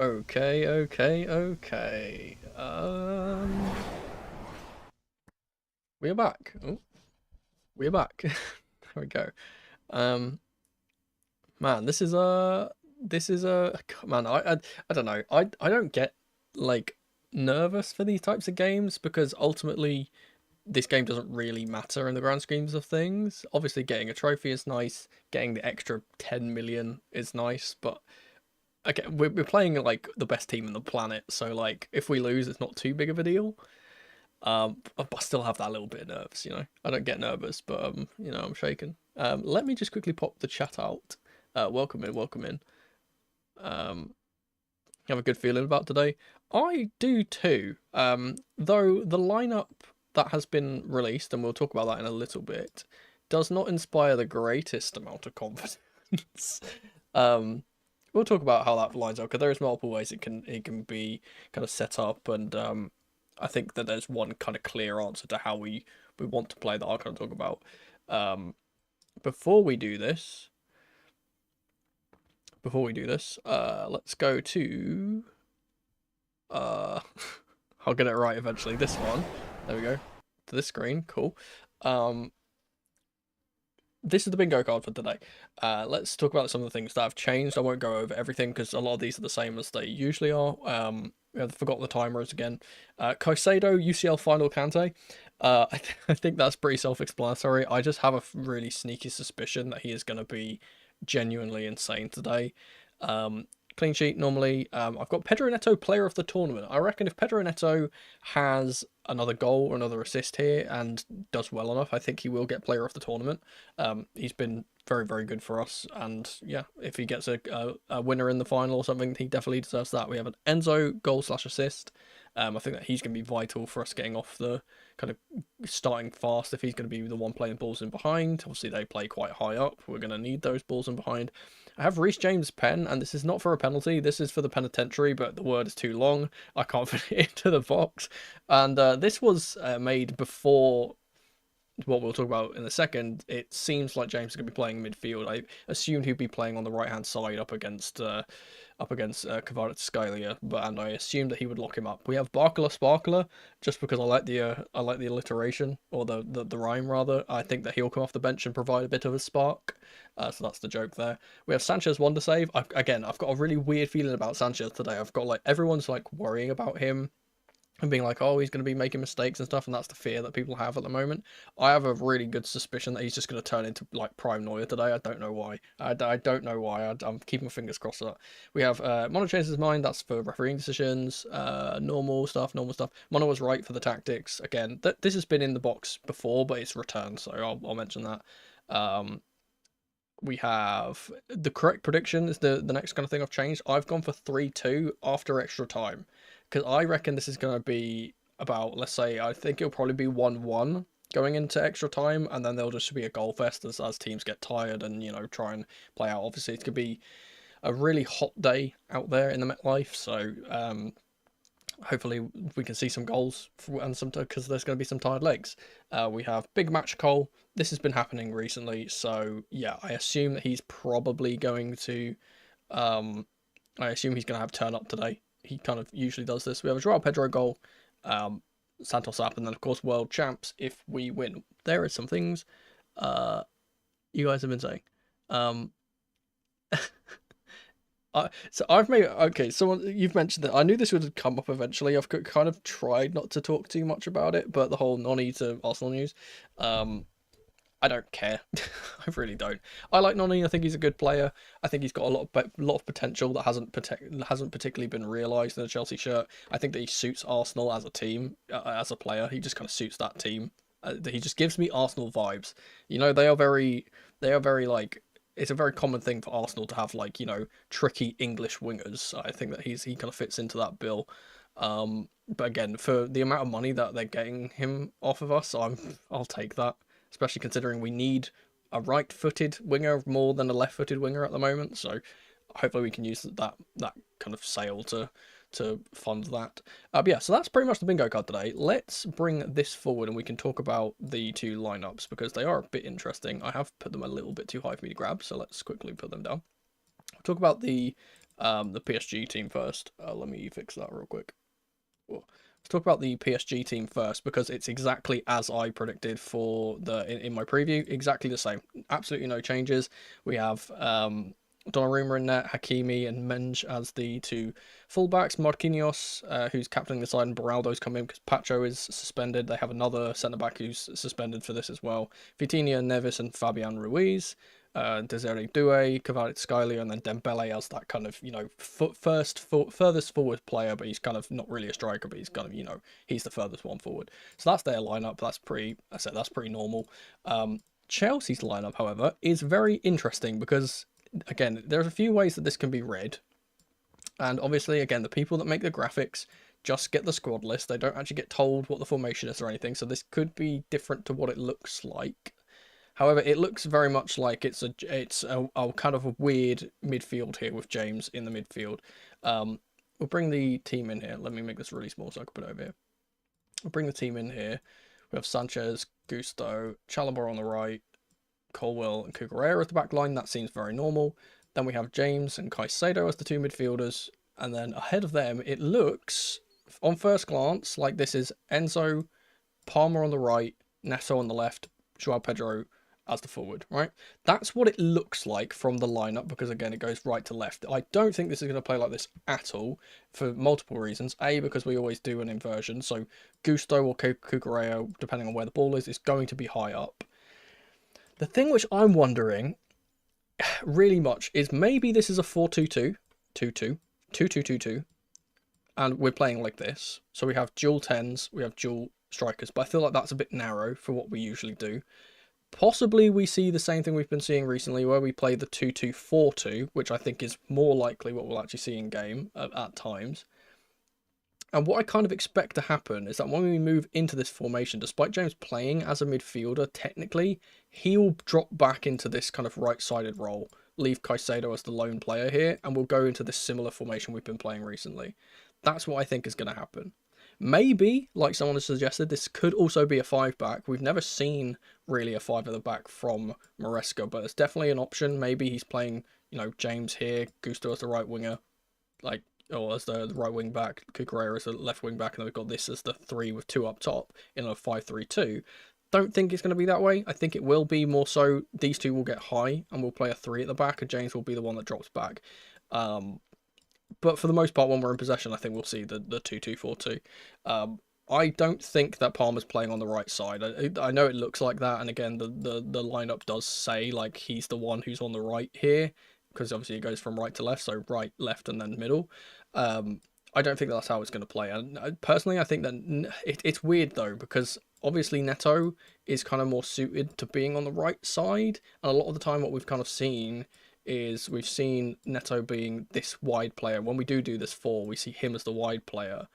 Okay. We're back. Oh, we're back. There we go. Um, man, man. I don't know. I don't get like nervous for these types of games because ultimately this game doesn't really matter in the grand schemes of things. Obviously, getting a trophy is nice. Getting the extra 10 million is nice, but okay, we're playing like the best team on the planet, so like if we lose, it's not too big of a deal. But I still have that little bit of nerves, you know. I don't get nervous, but you know, I'm shaking. Let me just quickly pop the chat out. Welcome in, welcome in. You have a good feeling about today? I do too. Though the lineup that has been released, and we'll talk about that in a little bit, does not inspire the greatest amount of confidence. um, we'll talk about how that lines up because there's multiple ways it can be kind of set up, and I think that there's one kind of clear answer to how we want to play that I'll kind of talk about. Before we do this, let's go to I'll get it right eventually. This one, there we go, to this screen. Cool. This is the bingo card for today. Let's talk about some of the things that have changed. I won't go over everything because a lot of these are the same as they usually are. We have forgotten the timers again. Caicedo, UCL final Kante. I think that's pretty self-explanatory. I just have a really sneaky suspicion that he is going to be genuinely insane today. Clean sheet normally. I've got Pedro Neto, player of the tournament. I reckon if Pedro Neto has another goal or another assist here and does well enough, I think he will get player of the tournament. He's been very, very good for us. And yeah, if he gets a winner in the final or something, he definitely deserves that. We have an Enzo goal/assist. I think that he's going to be vital for us getting off the kind of starting fast if he's going to be the one playing balls in behind. Obviously, they play quite high up. We're going to need those balls in behind. I have Reece James' pen, and this is not for a penalty. This is for the penitentiary, but the word is too long. I can't fit it into the box. And this was made before what we'll talk about in a second. It seems like James is going to be playing midfield. I assumed he'd be playing on the right-hand side up against Kvaratskhelia, and I assumed that he would lock him up. We have Sparkler, just because I like the alliteration, or the rhyme rather. I think that he'll come off the bench and provide a bit of a spark. So that's the joke there. We have Sanchez wonder save. I've got a really weird feeling about Sanchez today. I've got like everyone's like worrying about him and being like, oh, he's going to be making mistakes and stuff, and that's the fear that people have at the moment. I have a really good suspicion that he's just going to turn into like prime Neuer today. I don't know why. I don't know why. I'm keeping my fingers crossed for that. We have Mono changes his mind. That's for refereeing decisions. Normal stuff. Mono was right for the tactics. Again, this has been in the box before, but it's returned, so I'll mention that. We have the correct prediction is the next kind of thing I've changed. I've gone for 3-2 after extra time because I reckon this is going to be about, let's say, I think it'll probably be 1-1 going into extra time, and then there'll just be a goal fest as teams get tired and, you know, try and play out. Obviously, it could be a really hot day out there in the MetLife, so hopefully we can see some goals and some, because there's going to be some tired legs. We have Big Match Cole. This has been happening recently, so yeah, I assume that he's probably going to I assume he's going to have turn up today. He kind of usually does this. We have a Joao Pedro goal, Santos app, and then of course world champs if we win. There are some things you guys have been saying. So I've made, okay, someone, you've mentioned that. I knew this would come up eventually. I've kind of tried not to talk too much about it, but the whole Noni to Arsenal news, I don't care. I really don't. I like Noni. I think he's a good player. I think he's got a lot of potential that hasn't particularly been realised in a Chelsea shirt. I think that he suits Arsenal as a team, as a player. He just kind of suits that team. He just gives me Arsenal vibes. You know, they are very like, it's a very common thing for Arsenal to have, like, you know, tricky English wingers. I think that he kind of fits into that bill. But again, for the amount of money that they're getting him off of us, I'll take that. Especially considering we need a right-footed winger more than a left-footed winger at the moment. So hopefully we can use that kind of sale to fund that. But yeah, so that's pretty much the bingo card today. Let's bring this forward and we can talk about the two lineups because they are a bit interesting. I have put them a little bit too high for me to grab, so let's quickly put them down. We'll talk about the the PSG team first. Let me fix that real quick. Let's talk about the PSG team first, because it's exactly as I predicted for in my preview. Exactly the same. Absolutely no changes. We have Donnarumma in net, Hakimi and Menge as the two fullbacks. Marquinhos, who's captaining the side, and Beraldo's come in because Pacho is suspended. They have another centre-back who's suspended for this as well. Vitinha, Neves and Fabian Ruiz. Desiree Doué, Kvaratskhelia, and then Dembele as that kind of, furthest forward player, but he's kind of not really a striker, but he's kind of, he's the furthest one forward. So that's their lineup. That's pretty normal. Chelsea's lineup, however, is very interesting because, again, there's a few ways that this can be read. And obviously, again, the people that make the graphics just get the squad list. They don't actually get told what the formation is or anything. So this could be different to what it looks like. However, it looks very much like it's a kind of a weird midfield here with James in the midfield. We'll bring the team in here. Let me make this really small so I can put it over here. We'll bring the team in here. We have Sanchez, Gusto, Chalobah on the right, Colwill and Cucurella at the back line. That seems very normal. Then we have James and Caicedo as the two midfielders. And then ahead of them, it looks, on first glance, like this is Enzo, Palmer on the right, Neto on the left, Joao Pedro as the forward, right? That's what it looks like from the lineup, because again, it goes right to left. I don't think this is going to play like this at all for multiple reasons. A, because we always do an inversion, so Gusto or Cucurella, depending on where the ball is going to be high up. The thing which I'm wondering really much is maybe this is a 4-2-2, 2-2, 2-2-2-2, and we're playing like this. So we have dual 10s, we have dual strikers, but I feel like that's a bit narrow for what we usually do. Possibly we see the same thing we've been seeing recently, where we play the 2-2-4-2, which I think is more likely what we'll actually see in game at times. And what I kind of expect to happen is that when we move into this formation, despite James playing as a midfielder, technically, he will drop back into this kind of right-sided role, leave Caicedo as the lone player here, and we'll go into this similar formation we've been playing recently. That's what I think is going to happen. Maybe, like someone has suggested, this could also be a 5-back. We've never seen really a 5 at the back from Maresca, but it's definitely an option. Maybe he's playing, James here, Gusto as the right winger, or as the right wing back, Cucurella as the left wing back, and we've got this as the 3 with 2 up top in a 5-3-2. Don't think it's going to be that way. I think it will be more so these two will get high and we'll play a 3 at the back, and James will be the one that drops back. But for the most part, when we're in possession, I think we'll see the 2-2-4-2. I don't think that Palmer's playing on the right side. I know it looks like that, and again, the lineup does say like he's the one who's on the right here, because obviously it goes from right to left, so right, left, and then middle. I don't think that's how it's going to play. And personally, I think that it's weird though, because obviously Neto is kind of more suited to being on the right side, and a lot of the time what we've kind of seen is we've seen Neto being this wide player. When we do this 4, we see him as the wide player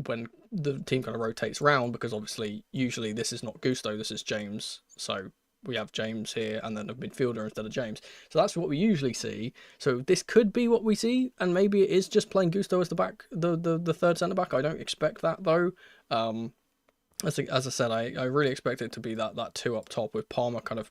when the team kind of rotates around, because obviously usually this is not Gusto, this is James, so we have James here and then a midfielder instead of James. So that's what we usually see. So this could be what we see, and maybe it is just playing Gusto as the back, the third centre back. I don't expect that though. As I said, I really expect it to be that 2 up top with Palmer kind of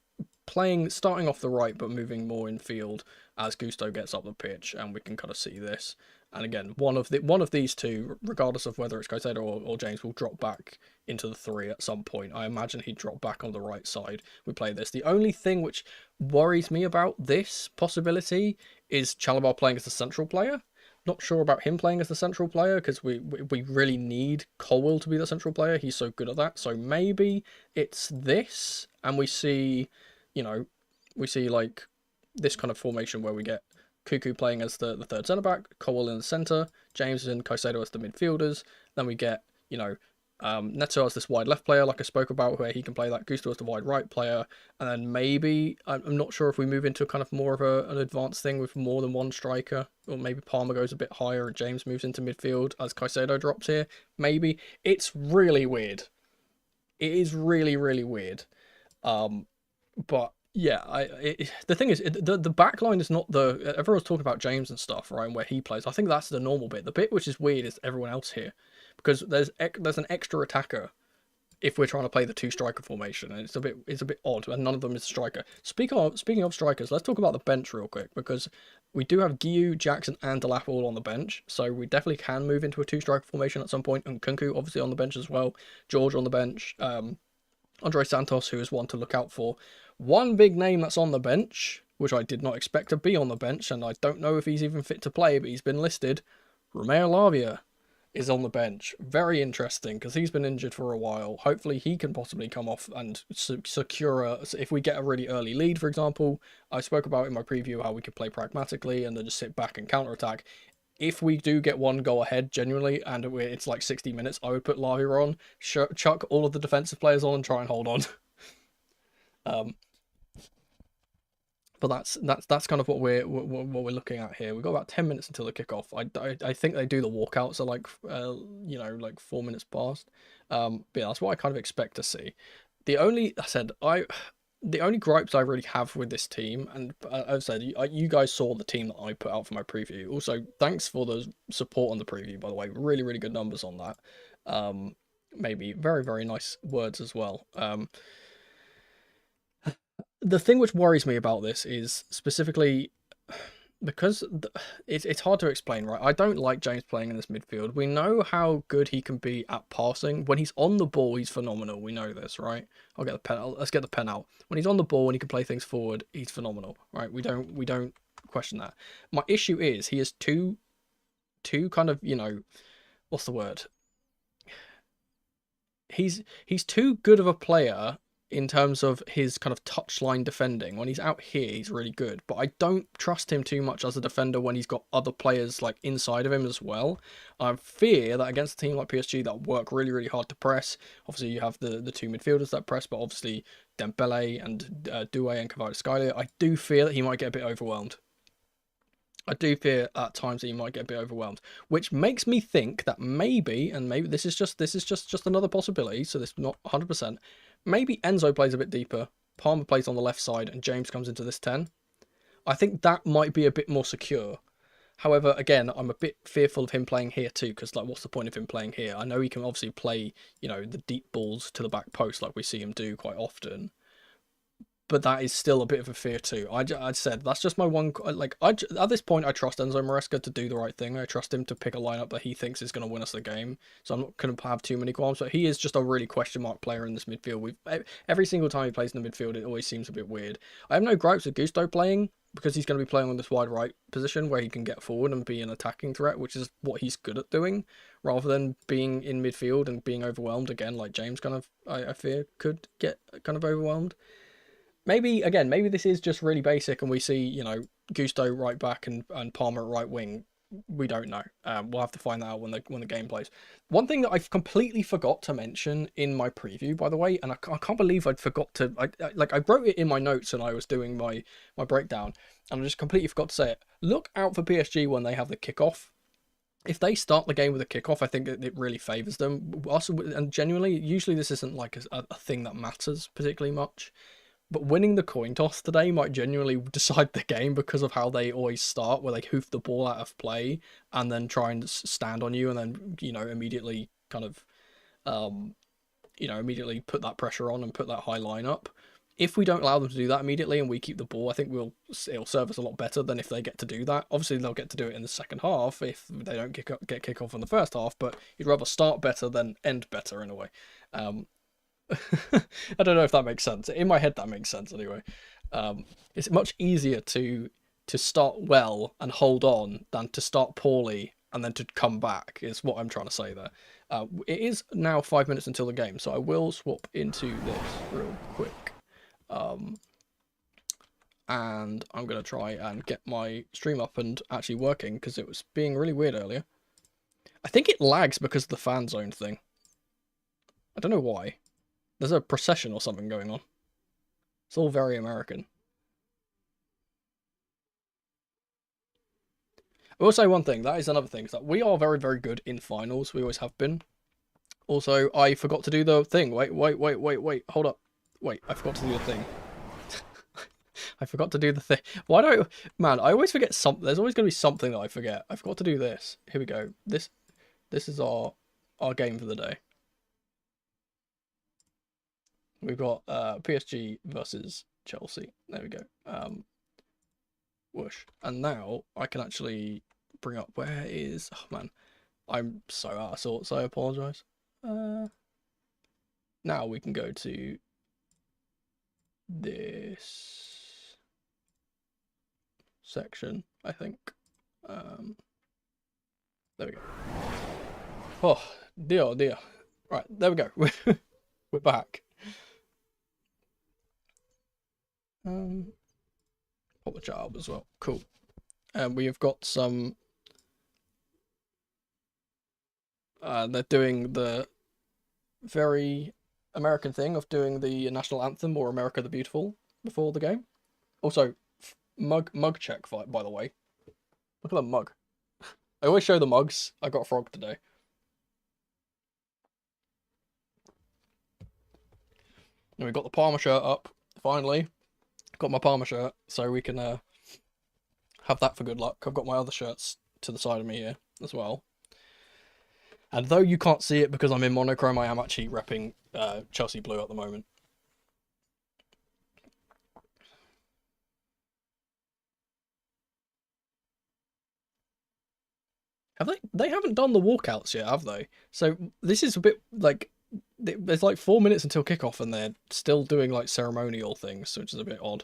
starting off the right but moving more in field as Gusto gets up the pitch, and we can kind of see this. And again, one of these two, regardless of whether it's Caicedo or James, will drop back into the 3 at some point. I imagine he'd drop back on the right side. We play this. The only thing which worries me about this possibility is Chalobah playing as a central player. Not sure about him playing as the central player, because we really need Colwill to be the central player. He's so good at that. So maybe it's this, and we see like this kind of formation where we get Cuckoo playing as the third centre-back, Colwill in the centre, James and Caicedo as the midfielders. Then we get, Neto as this wide left player, like I spoke about, where he can play that, Gusto as the wide right player. And then maybe, I'm not sure if we move into kind of more of an advanced thing with more than one striker, or maybe Palmer goes a bit higher and James moves into midfield as Caicedo drops here. Maybe. It's really weird. It is really, really weird. But yeah, the thing is, the back line is not everyone's talking about James and stuff, right, and where he plays. I think that's the normal bit. The bit which is weird is everyone else here, because there's an extra attacker if we're trying to play the 2 striker formation, and it's a bit odd, and none of them is a striker. Speaking of strikers, let's talk about the bench real quick, because We do have Giyu, Jackson, and Delap all on the bench, so we definitely can move into a two-striker formation at some point. And Kunku obviously on the bench as well. George on the bench. Andre Santos, who is one to look out for. One big name that's on the bench, which I did not expect to be on the bench, and I don't know if he's even fit to play, but he's been listed. Romeo Lavia is on the bench. Very interesting, because he's been injured for a while. Hopefully he can possibly come off and secure if we get a really early lead, for example. I spoke about in my preview how we could play pragmatically and then just sit back and counterattack. If we do get one goal ahead, genuinely, and it's like 60 minutes, I would put Lavia on, chuck all of the defensive players on, and try and hold on. But that's kind of what we're looking at here. We've got about 10 minutes until the kickoff. I think they do the walkouts at like like 4 minutes past. But yeah, that's what I kind of expect to see. The only gripes I really have with this team, and as I said, you guys saw the team that I put out for my preview. Also, thanks for the support on the preview, by the way. Really, really good numbers on that. Maybe very, very nice words as well. The thing which worries me about this is specifically because it's hard to explain, right? I don't like James playing in this midfield. We know how good he can be at passing. When he's on the ball, he's phenomenal. We know this, right? I'll get the pen. Let's get the pen out. When he's on the ball and he can play things forward, he's phenomenal, right? We don't question that. My issue is he is too kind of, what's the word? He's too good of a player in terms of his kind of touchline defending. When he's out here, he's really good, but I don't trust him too much as a defender when he's got other players like inside of him as well. I fear that against a team like PSG that work really, really hard to press, obviously you have the two midfielders that press, but obviously Dembele and Doué and Kvaratskhelia, I do fear that he might get a bit overwhelmed. I do fear at times that he might get a bit overwhelmed, which makes me think that maybe this is just another possibility, so this is not 100%. Maybe Enzo plays a bit deeper, Palmer plays on the left side, and James comes into this 10. I think that might be a bit more secure. However, again, I'm a bit fearful of him playing here too, because like, what's the point of him playing here? I know he can obviously play, the deep balls to the back post like we see him do quite often. But that is still a bit of a fear too. I said that's just my one. Like at this point, I trust Enzo Maresca to do the right thing. I trust him to pick a lineup that he thinks is going to win us the game. So I'm not going to have too many qualms. But he is just a really question mark player in this midfield. Every single time he plays in the midfield, it always seems a bit weird. I have no gripes with Gusto playing because he's going to be playing on this wide right position where he can get forward and be an attacking threat, which is what he's good at doing, rather than being in midfield and being overwhelmed again, like James kind of I fear could get kind of overwhelmed. Maybe this is just really basic and we see, Gusto right back and Palmer at right wing. We don't know. We'll have to find that out when the game plays. One thing that I completely forgot to mention in my preview, by the way, and I can't believe I forgot to. I wrote it in my notes and I was doing my breakdown, and I just completely forgot to say it. Look out for PSG when they have the kickoff. If they start the game with a kickoff, I think it really favours them. Also, and genuinely, usually this isn't like a thing that matters particularly much. But winning the coin toss today might genuinely decide the game because of how they always start, where they hoof the ball out of play and then try and stand on you, and then immediately kind of, immediately put that pressure on and put that high line up. If we don't allow them to do that immediately and we keep the ball, I think it'll serve us a lot better than if they get to do that. Obviously, they'll get to do it in the second half if they don't get kick off in the first half. But you'd rather start better than end better in a way. I don't know if that makes sense. In my head, that makes sense anyway. It's much easier to start well and hold on than to start poorly and then to come back, is what I'm trying to say there. It is now 5 minutes until the game, so I will swap into this real quick. And I'm going to try and get my stream up and actually working because it was being really weird earlier. I think it lags because of the fan zone thing. I don't know why. There's a procession or something going on. It's all very American. I will say one thing. That is another thing. Is that we are very, very good in finals. We always have been. Also, I forgot to do the thing. Wait. Hold up. Wait, I forgot to do the thing. I forgot to do the thing. Why don't... Man, I always forget something. There's always going to be something that I forget. I forgot to do this. Here we go. This is our game for the day. We've got PSG versus Chelsea. There we go. Whoosh. And now I can actually bring up, where is, oh man, I'm so out of sorts, so I apologise. Now we can go to this section, I think. There we go. Oh, dear, oh dear. Right, there we go. We're back. Pop the chat up as well. Cool. And we have got some. They're doing the very American thing of doing the national anthem or America the Beautiful before the game. Also, mug check, by the way. Look at the mug. I always show the mugs. I got a frog today. And we got the Parma shirt up, finally. Got my Parma shirt, so we can have that for good luck. I've got my other shirts to the side of me here as well. And though you can't see it because I'm in monochrome, I am actually repping Chelsea blue at the moment. Have they? They haven't done the walkouts yet, have they? So this is a bit like, there's like 4 minutes until kickoff and they're still doing like ceremonial things, which is a bit odd.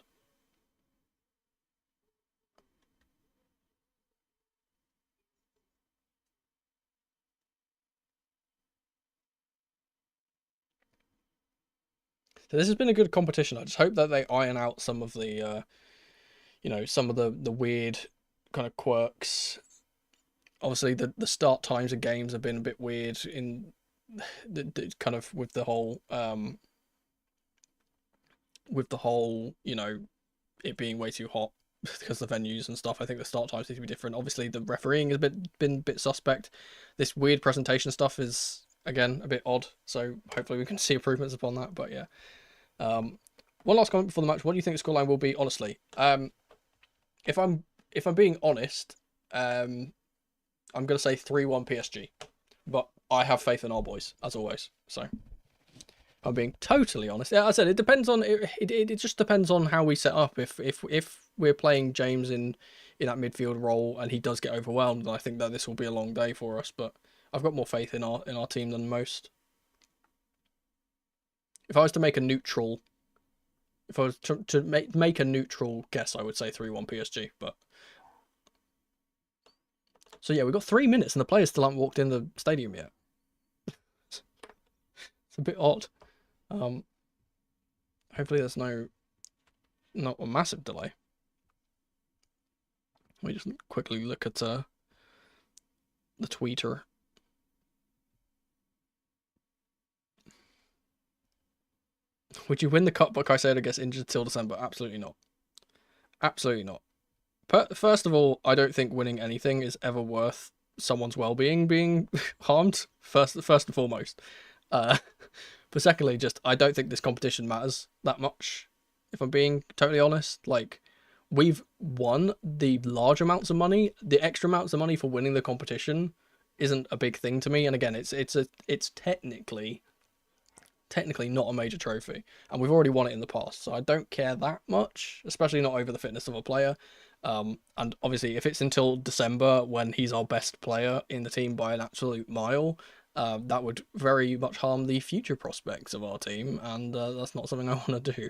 So this has been a good competition. I just hope that they iron out some of the, you know, some of the weird kind of quirks. Obviously, the start times of games have been a bit weird in the kind of with the whole, you know, it being way too hot because the venues and stuff. I think the start times need to be different. Obviously, the refereeing has been a bit suspect. This weird presentation stuff is, again, a bit odd. So hopefully we can see improvements upon that. But yeah. One last comment before the match. What do you think the scoreline will be? Honestly, if I'm being honest, I'm gonna say 3-1 PSG, but I have faith in our boys as always. So I'm being totally honest. Yeah, I said it depends on it just depends on how we set up. If we're playing James in that midfield role and he does get overwhelmed, then I think that this will be a long day for us. But I've got more faith in our team than most. If I was to make a neutral, if I was to make a neutral guess, I would say 3-1 PSG. But so yeah, we've got 3 minutes and the players still haven't walked in the stadium yet. It's a bit odd. Hopefully there's not a massive delay. Let me just quickly look at the tweeter. Would you win the cup, but Caicedo gets injured till December? Absolutely not. Absolutely not. First of all, I don't think winning anything is ever worth someone's well-being being harmed. First and foremost. But secondly, just I don't think this competition matters that much. If I'm being totally honest, like we've won the large amounts of money. The extra amounts of money for winning the competition isn't a big thing to me. And again, it's technically not a major trophy, and we've already won it in the past, so I don't care that much, especially not over the fitness of a player. And obviously if it's until December when he's our best player in the team by an absolute mile, that would very much harm the future prospects of our team, and that's not something I want to do.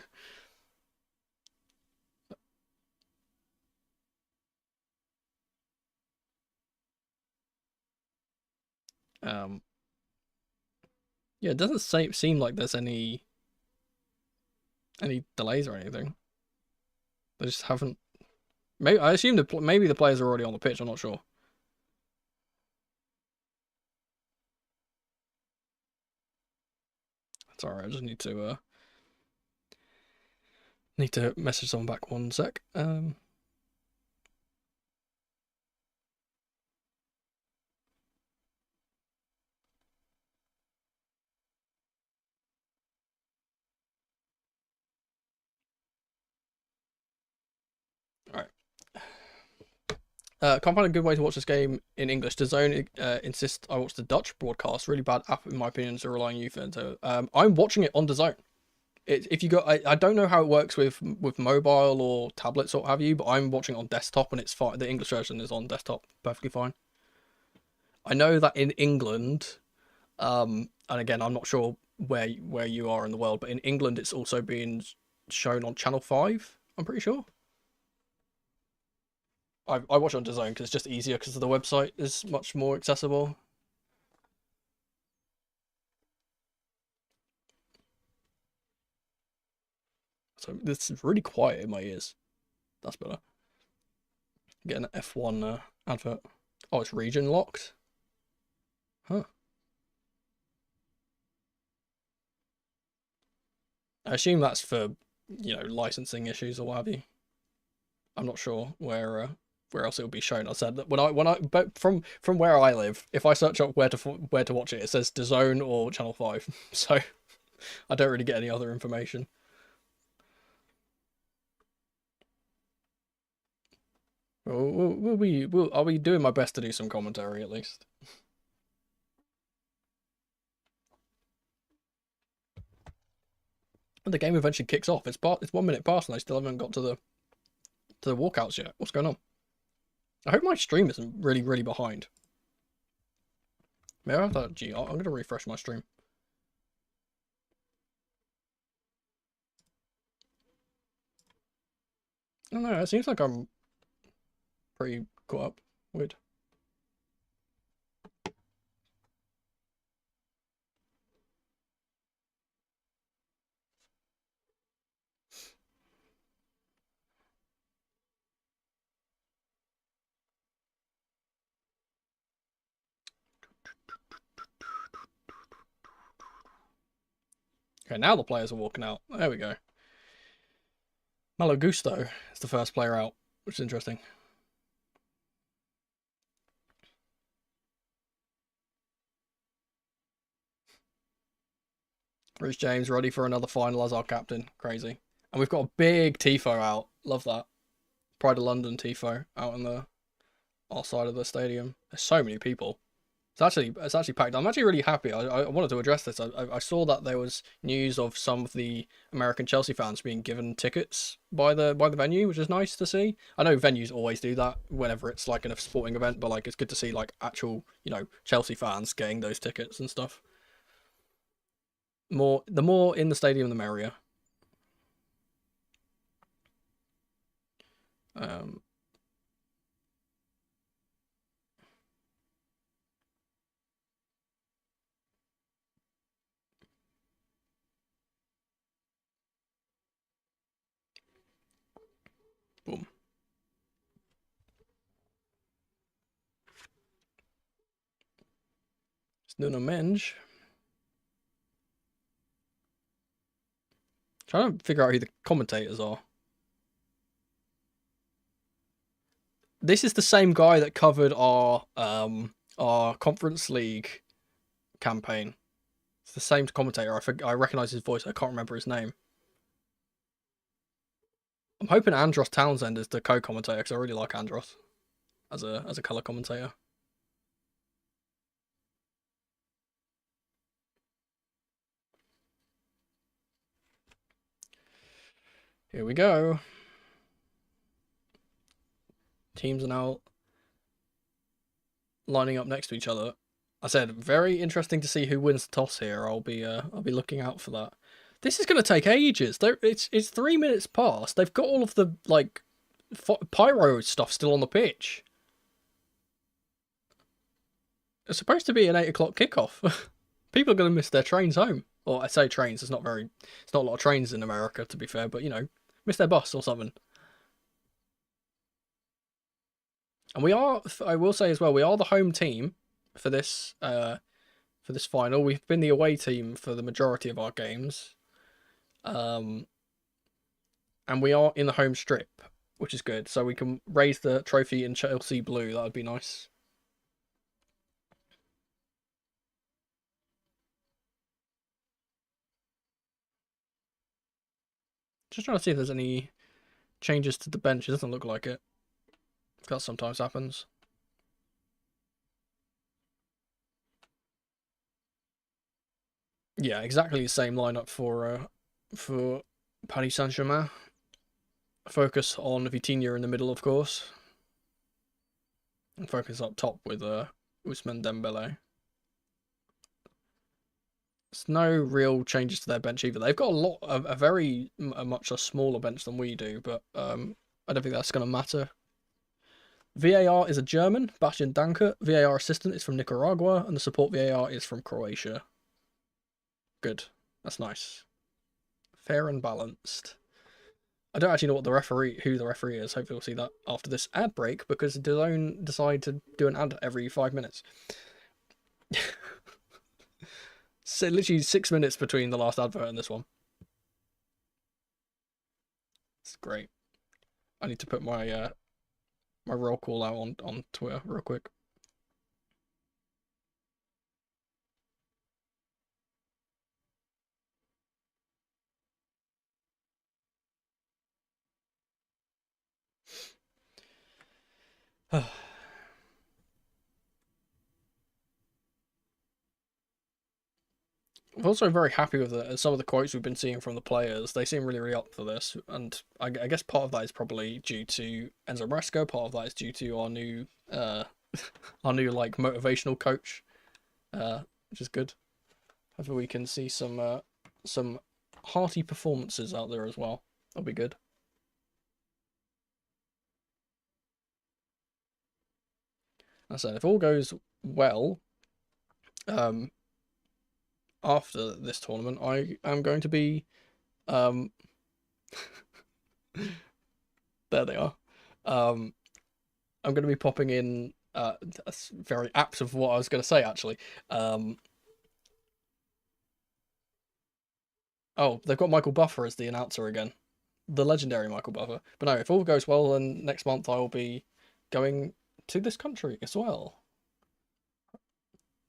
Yeah, it doesn't seem like there's any delays or anything. They just haven't. Maybe I assume maybe the players are already on the pitch. I'm not sure. That's alright. I just need to message someone back 1 sec. Alright. Can't find a good way to watch this game in English. DAZN insist I watch the Dutch broadcast. Really bad app in my opinion, so relying on you for it. I'm watching it on DAZN. If you got, I don't know how it works with mobile or tablets or what have you, but I'm watching it on desktop and it's fine. The English version is on desktop, perfectly fine. I know that in England, and again, I'm not sure where you are in the world, but in England, it's also being shown on Channel 5. I'm pretty sure. I watch it on DAZN because it's just easier because the website is much more accessible. So this is really quiet in my ears. That's better. Getting an F1 advert. Oh, it's region locked. Huh. I assume that's for, licensing issues or what have you. I'm not sure where else it will be shown. I said that but from where I live, if I search up where to watch it, it says DAZN or Channel 5. So I don't really get any other information. I'll be doing my best to do some commentary at least. And the game eventually kicks off. It's 1 minute past and I still haven't got to the walkouts yet. What's going on? I hope my stream isn't really behind. Maybe I have that GR. I'm gonna refresh my stream. I don't know, it seems like I'm pretty caught up. Weird. Okay, now the players are walking out. There we go. Malo Gusto is the first player out, which is interesting. Rich James ready for another final as our captain. Crazy. And we've got a big Tifo out. Love that. Pride of London Tifo out on our side of the stadium. There's so many people. It's actually packed. I'm actually really happy. I wanted to address this. I saw that there was news of some of the American Chelsea fans being given tickets by the venue, which is nice to see. I know venues always do that whenever it's like in a sporting event, but like it's good to see like actual Chelsea fans getting those tickets and stuff. The more in the stadium, the merrier. Um, boom. It's Nuno Mendes. Trying to figure out who the commentators are. This is the same guy that covered our Conference League campaign. It's the same commentator. I recognise his voice. I can't remember his name. I'm hoping Andros Townsend is the co-commentator because I really like Andros as a colour commentator. Here we go. Teams are now lining up next to each other. I said very interesting to see who wins the toss here. I'll be looking out for that. This is going to take ages. It's 3 minutes past. They've got all of the like pyro stuff still on the pitch. It's supposed to be an 8 o'clock kickoff. People are going to miss their trains home. Or I say trains. It's not a lot of trains in America to be fair, but miss their bus or something. And I will say as well, we are the home team for this final. We've been the away team for the majority of our games. And we are in the home strip, which is good. So we can raise the trophy in Chelsea blue. That would be nice. Just trying to see if there's any changes to the bench. It doesn't look like it. That sometimes happens. Yeah, exactly the same lineup for for Paris Saint-Germain. Focus on Vitinha in the middle, of course. And focus up top with Ousmane Dembele. There's no real changes to their bench either. They've got a very much a smaller bench than we do, but I don't think that's going to matter. VAR is a German, Bastian Danke. VAR assistant is from Nicaragua, and the support VAR is from Croatia. Good. That's nice. Fair and balanced. I don't actually know who the referee is. Hopefully we'll see that after this ad break, because DAZN decide to do an ad every 5 minutes. So literally 6 minutes between the last advert and this one. It's great. I need to put my my roll call out on Twitter real quick. I'm also very happy with some of the quotes we've been seeing from the players. They seem really, really up for this, and I guess part of that is probably due to Enzo Maresca. Part of that is due to our new like motivational coach, which is good. Hopefully we can see some hearty performances out there as well. That'll be good. I said, if all goes well, after this tournament, I am going to be, there they are. I'm going to be popping in. That's very apt of what I was going to say, actually. Oh, they've got Michael Buffer as the announcer again, the legendary Michael Buffer. But no, if all goes well, then next month I will be going to this country as well.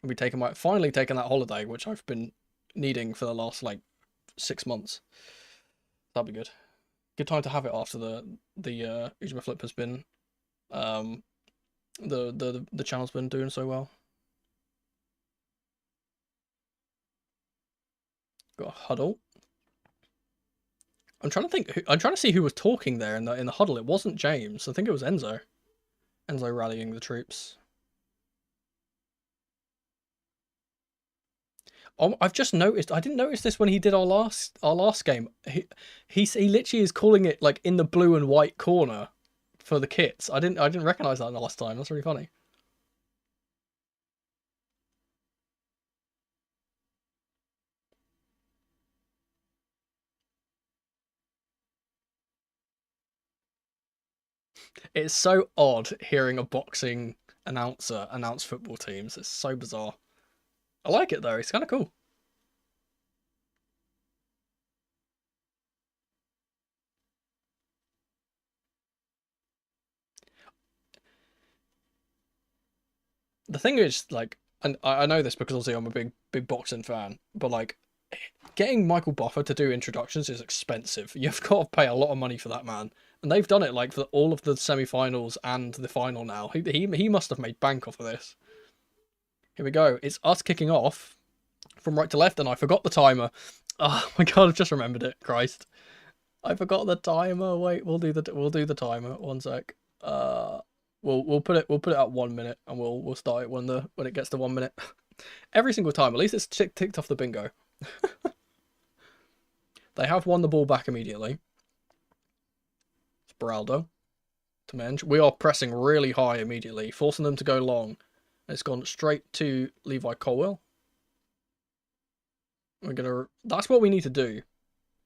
I'll be finally taking that holiday, which I've been needing for the last like 6 months. That'll be good. Good time to have it after the Ujima Flip has been the channel's been doing so well. Got a huddle. I'm trying to think. I'm trying to see who was talking there in the huddle. It wasn't James. I think it was Enzo. Enzo rallying the troops. Oh, I've just noticed. I didn't notice this when he did our last game. He literally is calling it like in the blue and white corner for the kits. I didn't recognize that the last time. That's really funny. It's so odd hearing a boxing announcer announce football teams. It's so bizarre. I like it though. It's kind of cool. The thing is, like, and I know this because obviously I'm a big boxing fan, but like, getting Michael Buffer to do introductions is expensive. You've got to pay a lot of money for that man, and they've done it like for all of the semi-finals and the final now. He must have made bank off of this. Here we go. It's us kicking off from right to left, and I forgot the timer. Oh my god, I've just remembered it. Christ, I forgot the timer. Wait, we'll do the timer. 1 sec. We'll put it at 1 minute, and we'll start it when it gets to 1 minute. Every single time. At least it's ticked off the bingo. They have won the ball back immediately. It's Beraldo to Menge. We are pressing really high immediately, forcing them to go long. It's gone straight to Levi Colwell. That's what we need to do.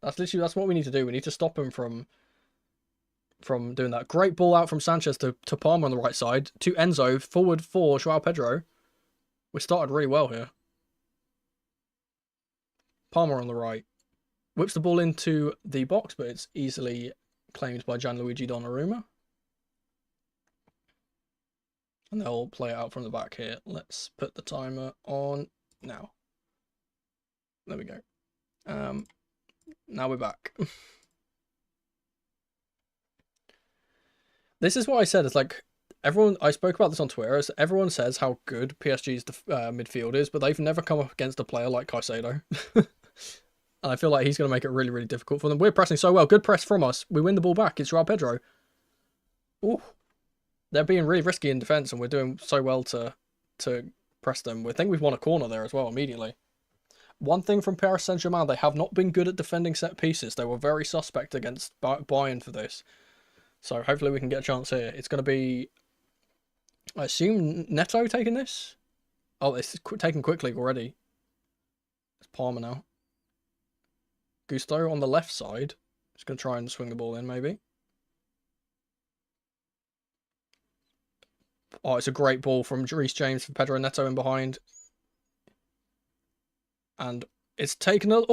That's what we need to do. We need to stop him from doing that. Great ball out from Sanchez to Palmer on the right side. To Enzo, forward for Joao Pedro. We started really well here. Palmer on the right. Whips the ball into the box, but it's easily claimed by Gianluigi Donnarumma. And they'll play it out from the back here. Let's put the timer on now. There we go. Now we're back. This is what I said. It's like everyone. I spoke about this on Twitter. Everyone says how good PSG's midfield is, but they've never come up against a player like Caicedo. And I feel like he's going to make it really, really difficult for them. We're pressing so well. Good press from us. We win the ball back. It's Joao Pedro. Ooh. They're being really risky in defence, and we're doing so well to press them. We think we've won a corner there as well immediately. One thing from Paris Saint-Germain, they have not been good at defending set pieces. They were very suspect against Bayern for this. So hopefully we can get a chance here. It's going to be, I assume, Neto taking this? Oh, it's taken quickly already. It's Palmer now. Gusto on the left side. He's going to try and swing the ball in, maybe. Oh, it's a great ball from Reece James for Pedro Neto in behind. And it's taken a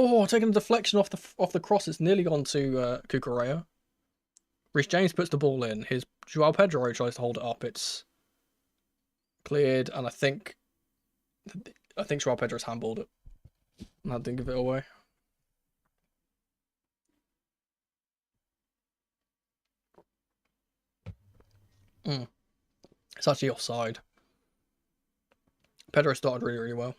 deflection off the cross. It's nearly gone to Cucurella. Reece James puts the ball in. His Joao Pedro tries to hold it up. It's cleared, and I think Joao Pedro's handballed it. And that didn't give it away. It's actually offside. Pedro started really, really well.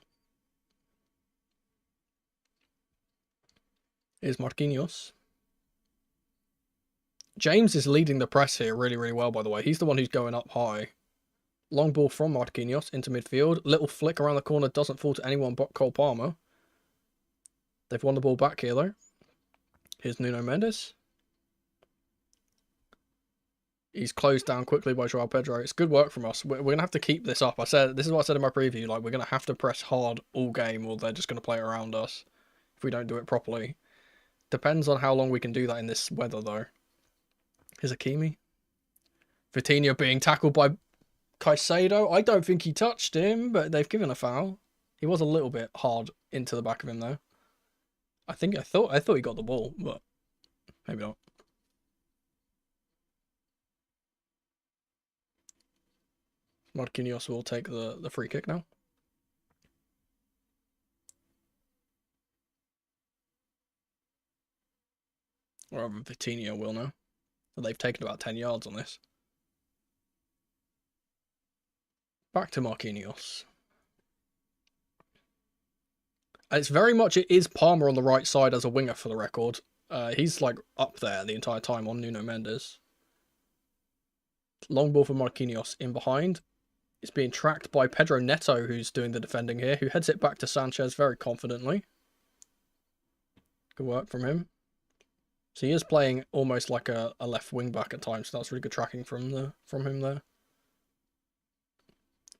Here's Marquinhos. James is leading the press here really, really well, by the way. He's the one who's going up high. Long ball from Marquinhos into midfield. Little flick around the corner. Doesn't fall to anyone but Cole Palmer. They've won the ball back here, though. Here's Nuno Mendes. He's closed down quickly by Joao Pedro. It's good work from us. We're going to have to keep this up. This is what I said in my preview. Like, we're going to have to press hard all game, or they're just going to play around us if we don't do it properly. Depends on how long we can do that in this weather, though. Here's Hakimi. Vitinha being tackled by Caicedo. I don't think he touched him, but they've given a foul. He was a little bit hard into the back of him, though. I thought he got the ball, but maybe not. Marquinhos will take the free kick now. Or Vitinha will now. They've taken about 10 yards on this. Back to Marquinhos. It is Palmer on the right side as a winger for the record. He's like up there the entire time on Nuno Mendes. Long ball for Marquinhos in behind. It's being tracked by Pedro Neto, who's doing the defending here, who heads it back to Sanchez very confidently. Good work from him. So he is playing almost like a left wing back at times, so that's really good tracking from him there.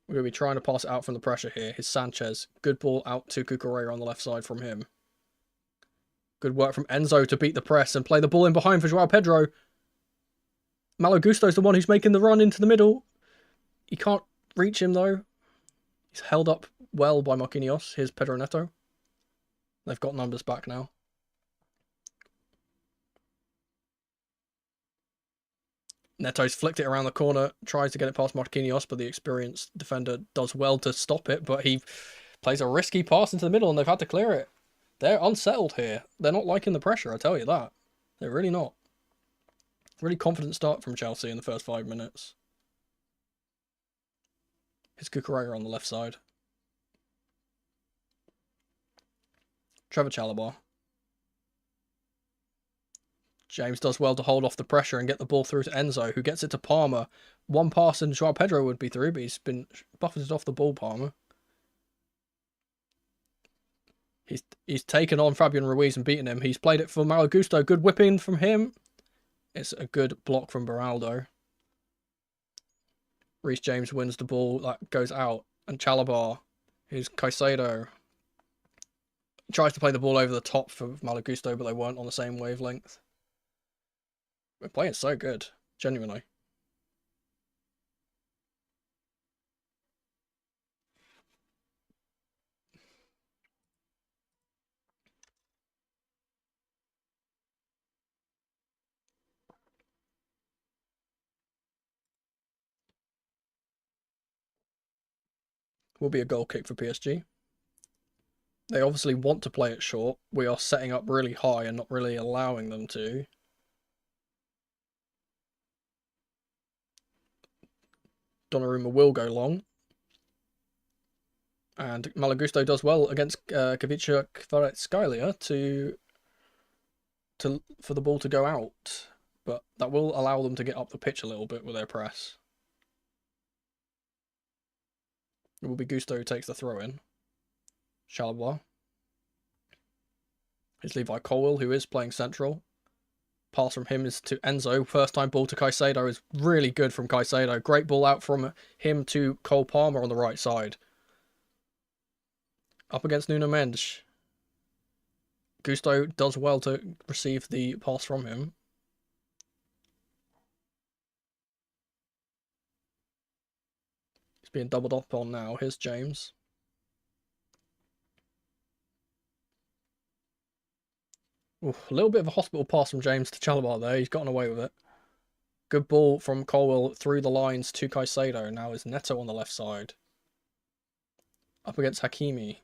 We're going to be trying to pass it out from the pressure here. Here's Sanchez. Good ball out to Cucurella on the left side from him. Good work from Enzo to beat the press and play the ball in behind for Joao Pedro. Malo Gusto's the one who's making the run into the middle. He can't reach him, though. He's held up well by Marquinhos. Here's Pedro Neto. They've got numbers back now. Neto's flicked it around the corner, tries to get it past Marquinhos, but the experienced defender does well to stop it, but he plays a risky pass into the middle, and they've had to clear it. They're unsettled here. They're not liking the pressure, I tell you that. They're really not. Really confident start from Chelsea in the first 5 minutes. Here's Cucurella on the left side. Trevor Chalobah. James does well to hold off the pressure and get the ball through to Enzo, who gets it to Palmer. One pass and Joao Pedro would be through, but he's been buffeted off the ball, Palmer. He's taken on Fabian Ruiz and beaten him. He's played it for Malo Gusto. Good whipping from him. It's a good block from Beraldo. Reece James wins the ball. That goes out. And Chalobah, who's Caicedo, tries to play the ball over the top for Malo Gusto, but they weren't on the same wavelength. We're playing so good, genuinely. Will be a goal kick for PSG. They obviously want to play it short. We are setting up really high and not really allowing them to. Donnarumma will go long. And Malagusto does well against Kavica Kvaratskhelia for the ball to go out. But that will allow them to get up the pitch a little bit with their press. It will be Gusto who takes the throw in. Chalobah. It's Levi Colwill who is playing central. Pass from him is to Enzo. First time ball to Caicedo is really good from Caicedo. Great ball out from him to Cole Palmer on the right side. Up against Nuno Mendes. Gusto does well to receive the pass from him. He's being doubled up on now. Here's James. Ooh, a little bit of a hospital pass from James to Chalobah there. He's gotten away with it. Good ball from Colwill through the lines to Caicedo. Now is Neto on the left side. Up against Hakimi.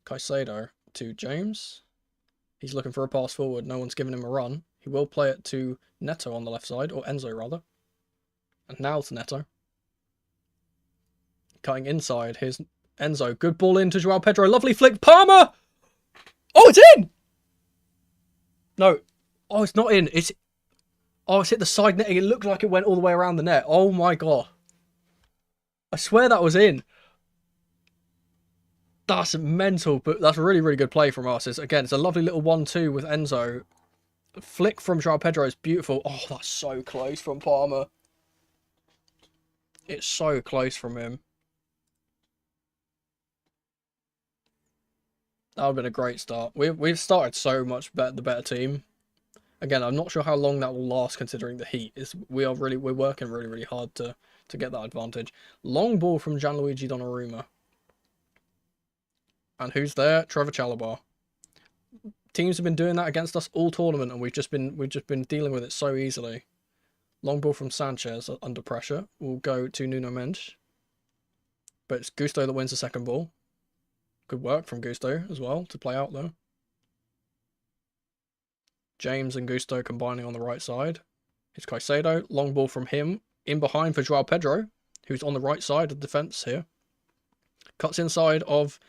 Caicedo to James. He's looking for a pass forward. No one's giving him a run. He will play it to Neto on the left side, or Enzo rather. And now to Neto. Cutting inside. Here's Enzo. Good ball in to João Pedro. Lovely flick. Palmer! Oh, it's in! No. Oh, it's not in. It's hit the side netting. It looked like it went all the way around the net. Oh my god. I swear that was in. That's mental, but that's a really, really good play from us. It's a lovely little 1-2 with Enzo. The flick from João Pedro is beautiful. Oh, that's so close from Palmer. It's so close from him. That would have been a great start. We've started so much better, the better team. Again, I'm not sure how long that will last considering the heat. We're working really, really hard to get that advantage. Long ball from Gianluigi Donnarumma. And who's there? Trevor Chalobah. Teams have been doing that against us all tournament, and we've just been dealing with it so easily. Long ball from Sanchez under pressure will go to Nuno Mendes. But it's Gusto that wins the second ball. Good work from Gusto as well to play out though. James and Gusto combining on the right side. It's Caicedo. Long ball from him. In behind for João Pedro, who's on the right side of the defence here. Cuts inside of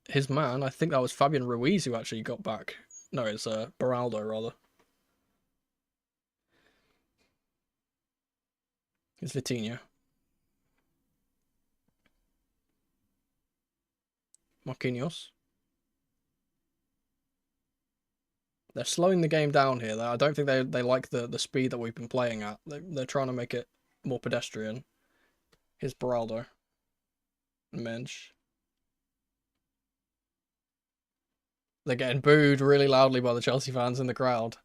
his man. I think that was Fabian Ruiz who actually got back. No, it's Beraldo rather. It's Vitinha. Marquinhos. They're slowing the game down here. I don't think they like the speed that we've been playing at. They're trying to make it more pedestrian. Here's Beraldo. Mensch. They're getting booed really loudly by the Chelsea fans in the crowd.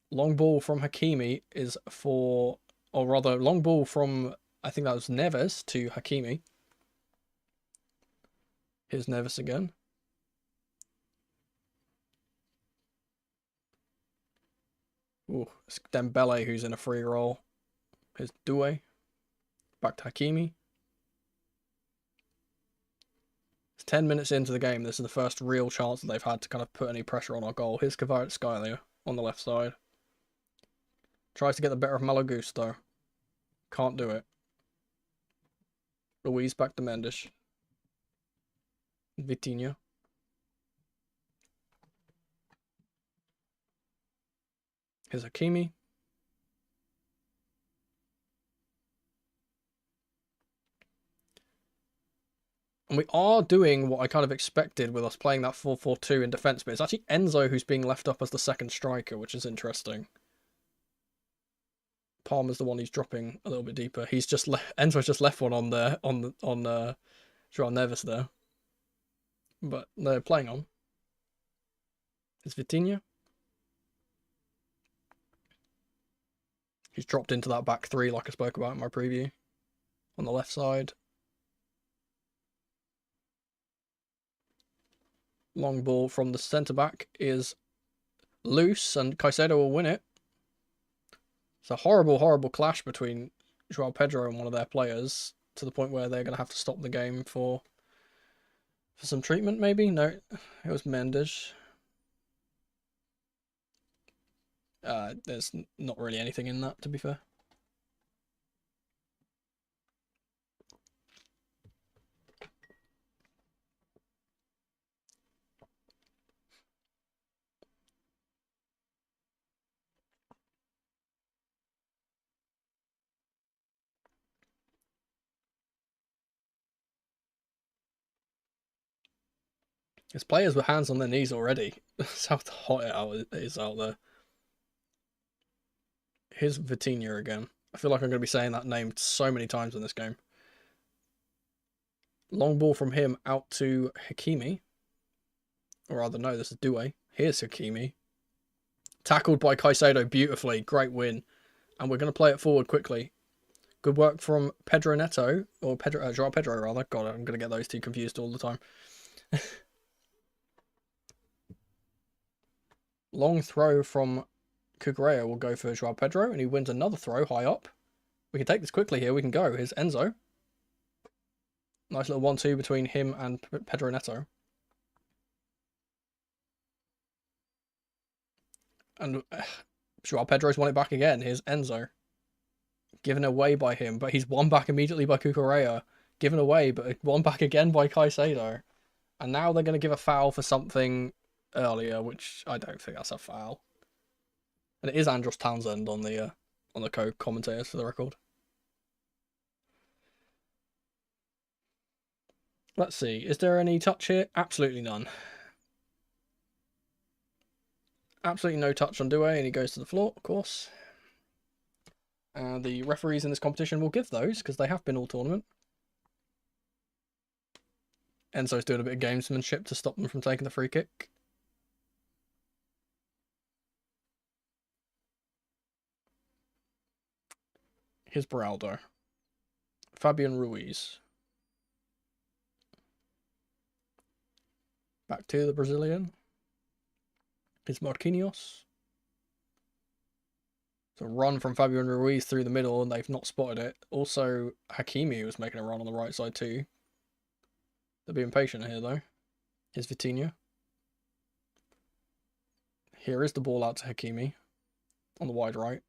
Long ball from Hakimi is for... Or rather, long ball from... I think that was Neves to Hakimi. Here's Neves again. Ooh, it's Dembele who's in a free roll. Here's Doué. Back to Hakimi. It's 10 minutes into the game. This is the first real chance that they've had to kind of put any pressure on our goal. Here's Kvaratskhelia on the left side. Tries to get the better of Malo Gusto. Can't do it. Ruiz back to Mendes. Vitinha. Here's Hakimi. And we are doing what I kind of expected with us playing that 4-4-2 in defence, but it's actually Enzo who's being left up as the second striker, which is interesting. Palmer's the one who's dropping a little bit deeper. Enzo's just left one on there on João Neves there. But they're playing on. It's Vitinha. He's dropped into that back three like I spoke about in my preview. On the left side. Long ball from the centre-back is loose and Caicedo will win it. It's a horrible, horrible clash between João Pedro and one of their players to the point where they're going to have to stop the game for some treatment maybe? No, it was Mendes. There's not really anything in that, to be fair. His players with hands on their knees already. That's how hot it is out there. Here's Vitinha again. I feel like I'm going to be saying that name so many times in this game. Long ball from him out to Hakimi. Or rather, no, this is Doué. Here's Hakimi. Tackled by Caicedo beautifully. Great win. And we're going to play it forward quickly. Good work from Pedro Neto. Or Joao Pedro, rather. God, I'm going to get those two confused all the time. Long throw from Cucurella will go for Joao Pedro. And he wins another throw high up. We can take this quickly here. We can go. Here's Enzo. Nice little 1-2 between him and Pedro Neto. And Joao Pedro's won it back again. Here's Enzo. Given away by him, but he's won back immediately by Cucurella. Given away, but won back again by Caicedo. And now they're going to give a foul for something earlier, which I don't think that's a foul. And it is Andros Townsend on the co-commentators for the record. Let's see. Is there any touch here? Absolutely none. Absolutely no touch on Doué, and he goes to the floor, of course. The referees in this competition will give those, because they have been all tournament. Enzo's doing a bit of gamesmanship to stop them from taking the free kick. Here's Beraldo. Fabian Ruiz. Back to the Brazilian. Here's Marquinhos. It's a run from Fabian Ruiz through the middle, and they've not spotted it. Also, Hakimi was making a run on the right side too. They're being patient here, though. Here's Vitinha. Here is the ball out to Hakimi on the wide right.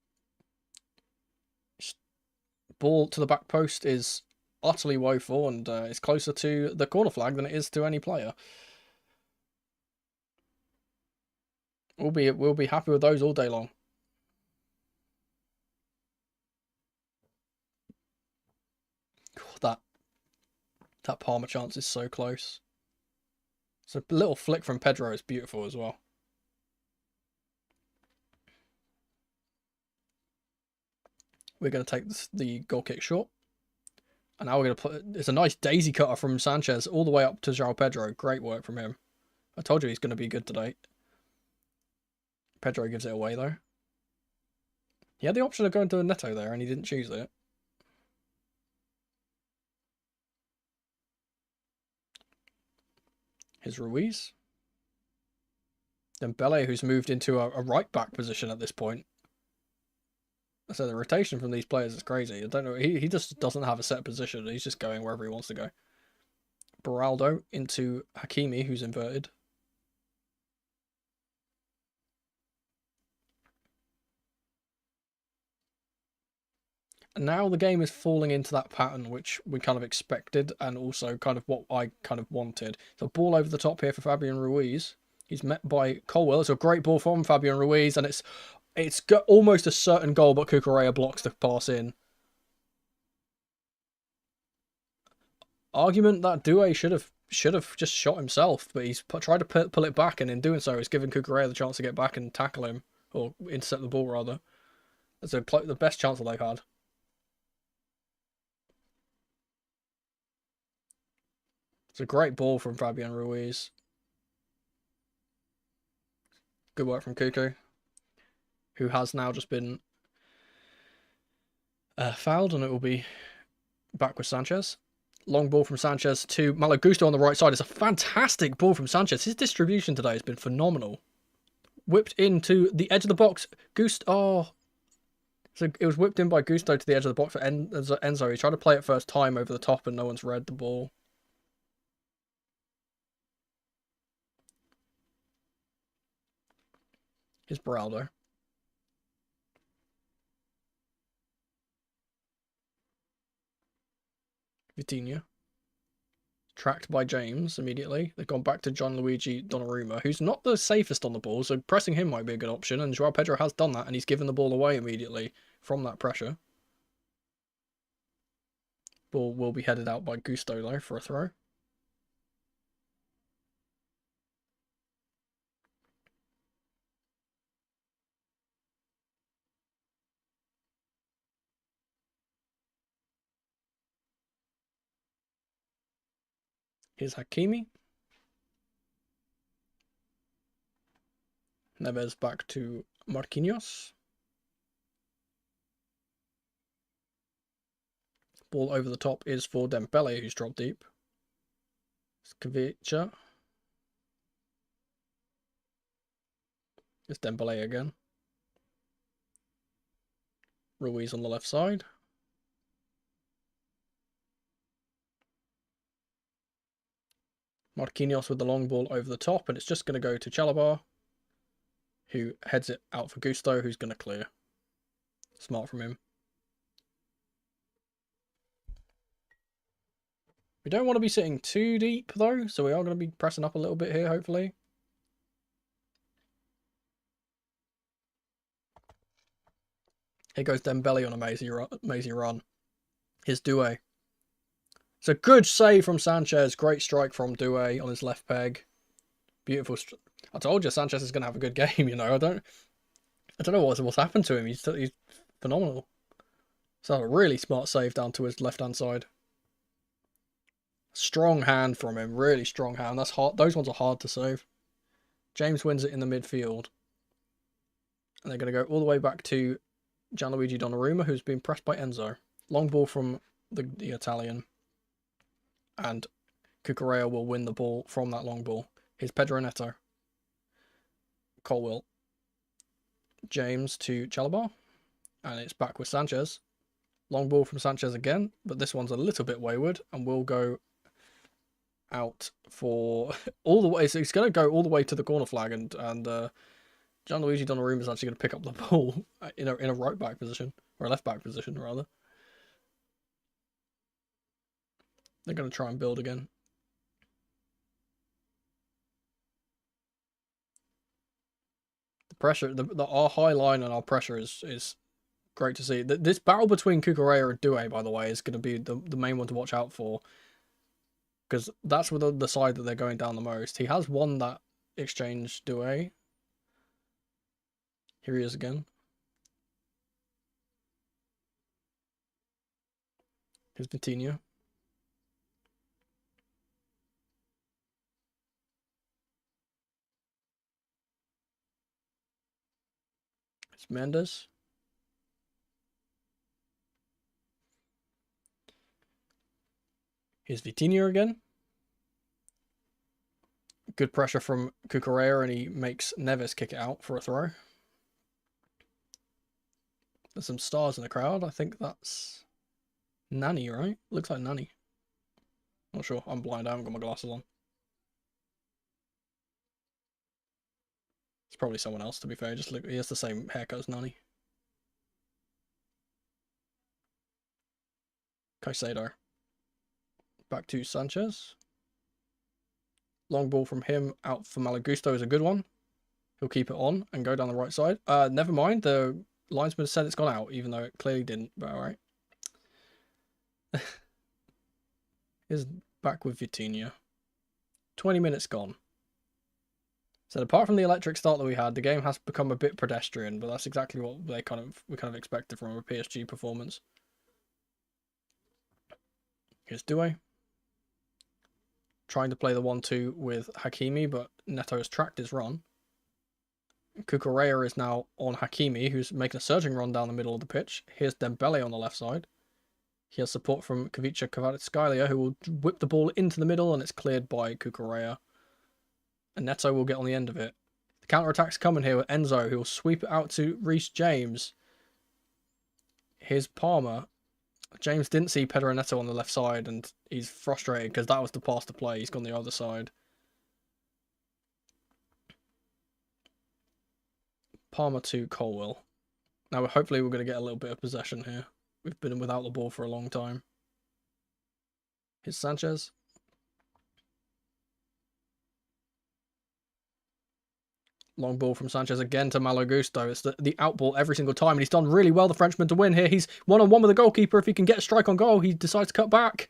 Ball to the back post is utterly woeful, and it's closer to the corner flag than it is to any player. We'll be happy with those all day long. God, that Palmer chance is so close. So a little flick from Pedro is beautiful as well. We're going to take the goal kick short. And now we're going to put... It's a nice daisy cutter from Sanchez all the way up to Joao Pedro. Great work from him. I told you he's going to be good today. Pedro gives it away, though. He had the option of going to a Neto there, and he didn't choose it. Here's Ruiz. Then Bele, who's moved into a right-back position at this point. So the rotation from these players is crazy. I don't know. He just doesn't have a set position. He's just going wherever he wants to go. Beraldo into Hakimi, who's inverted. And now the game is falling into that pattern which we kind of expected, and also kind of what I kind of wanted. So ball over the top here for Fabian Ruiz. He's met by Colwell. It's a great ball from Fabian Ruiz, and it's got almost a certain goal, but Cucurella blocks the pass in. Argument that Doué should have just shot himself, but he's tried to pull it back, and in doing so, he's given Cucurella the chance to get back and tackle him, or intercept the ball rather. That's the best chance that they've had. It's a great ball from Fabian Ruiz. Good work from Cucu, who has now just been fouled, and it will be back with Sanchez. Long ball from Sanchez to Malo Gusto on the right side. It's a fantastic ball from Sanchez. His distribution today has been phenomenal. Whipped into the edge of the box. Gusto. Oh. So it was whipped in by Gusto to the edge of the box for Enzo. He tried to play it first time over the top, and no one's read the ball. Here's Beraldo. Vitinha. Tracked by James immediately. They've gone back to Gianluigi Donnarumma, who's not the safest on the ball, so pressing him might be a good option, and Joao Pedro has done that, and he's given the ball away immediately from that pressure. Ball will be headed out by Gusto, though, for a throw. Here's Hakimi. Neves back to Marquinhos. Ball over the top is for Dembele, who's dropped deep. Skavica. It's Dembele again. Ruiz on the left side. Marquinhos with the long ball over the top, and it's just going to go to Chalobah, who heads it out for Gusto, who's going to clear. Smart from him. We don't want to be sitting too deep, though, so we are going to be pressing up a little bit here, hopefully. Here goes Dembele on a mazy run. Here's Doué. It's a good save from Sanchez. Great strike from Doué on his left peg. Beautiful. I told you Sanchez is going to have a good game, you know. I don't know what's happened to him. He's phenomenal. So a really smart save down to his left-hand side. Strong hand from him. Really strong hand. That's hard. Those ones are hard to save. James wins it in the midfield. And they're going to go all the way back to Gianluigi Donnarumma, who's been pressed by Enzo. Long ball from the Italian. And Cucurella will win the ball from that long ball. Here's Pedro Neto. Colwill. James to Chalobah. And it's back with Sanchez. Long ball from Sanchez again. But this one's a little bit wayward. And will go out for all the way. So he's going to go all the way to the corner flag. And Gianluigi Donnarumma is actually going to pick up the ball in a right back position. Or a left back position, rather. They're going to try and build again. The pressure, our high line and our pressure is great to see. This battle between Cucurella and Doué, by the way, is going to be the main one to watch out for. Because that's with the side that they're going down the most. He has won that exchange, Doué. Here he is again. Here's Vitinha. It's Mendes. Here's Vitinha again. Good pressure from Cucurella, and he makes Neves kick it out for a throw. There's some stars in the crowd. I think that's Nani, right? Looks like Nani. Not sure. I'm blind. I haven't got my glasses on. It's probably someone else, to be fair. Just look. He has the same haircut as Nani. Caicedo. Back to Sanchez. Long ball from him out for Malagusto is a good one. He'll keep it on and go down the right side. Never mind. The linesman said it's gone out, even though it clearly didn't. But alright. Is back with Vitinha. 20 minutes gone. So apart from the electric start that we had, the game has become a bit pedestrian, but that's exactly what we kind of expected from a PSG performance. Here's Doué. Trying to play the 1-2 with Hakimi, but Neto has tracked his run. Cucurella is now on Hakimi, who's making a surging run down the middle of the pitch. Here's Dembele on the left side. He has support from Kavica Kvaratskhelia, who will whip the ball into the middle, and it's cleared by Cucurella. And Neto will get on the end of it. The counter-attack's coming here with Enzo, who will sweep it out to Reece James. Here's Palmer. James didn't see Pedro Neto on the left side, and he's frustrated because that was the pass to play. He's gone the other side. Palmer to Colwill. Now, hopefully we're going to get a little bit of possession here. We've been without the ball for a long time. Here's Sanchez. Long ball from Sanchez again to Malagusto. It's the out ball every single time, and he's done really well, the Frenchman, to win here. He's one-on-one with the goalkeeper. If he can get a strike on goal, he decides to cut back.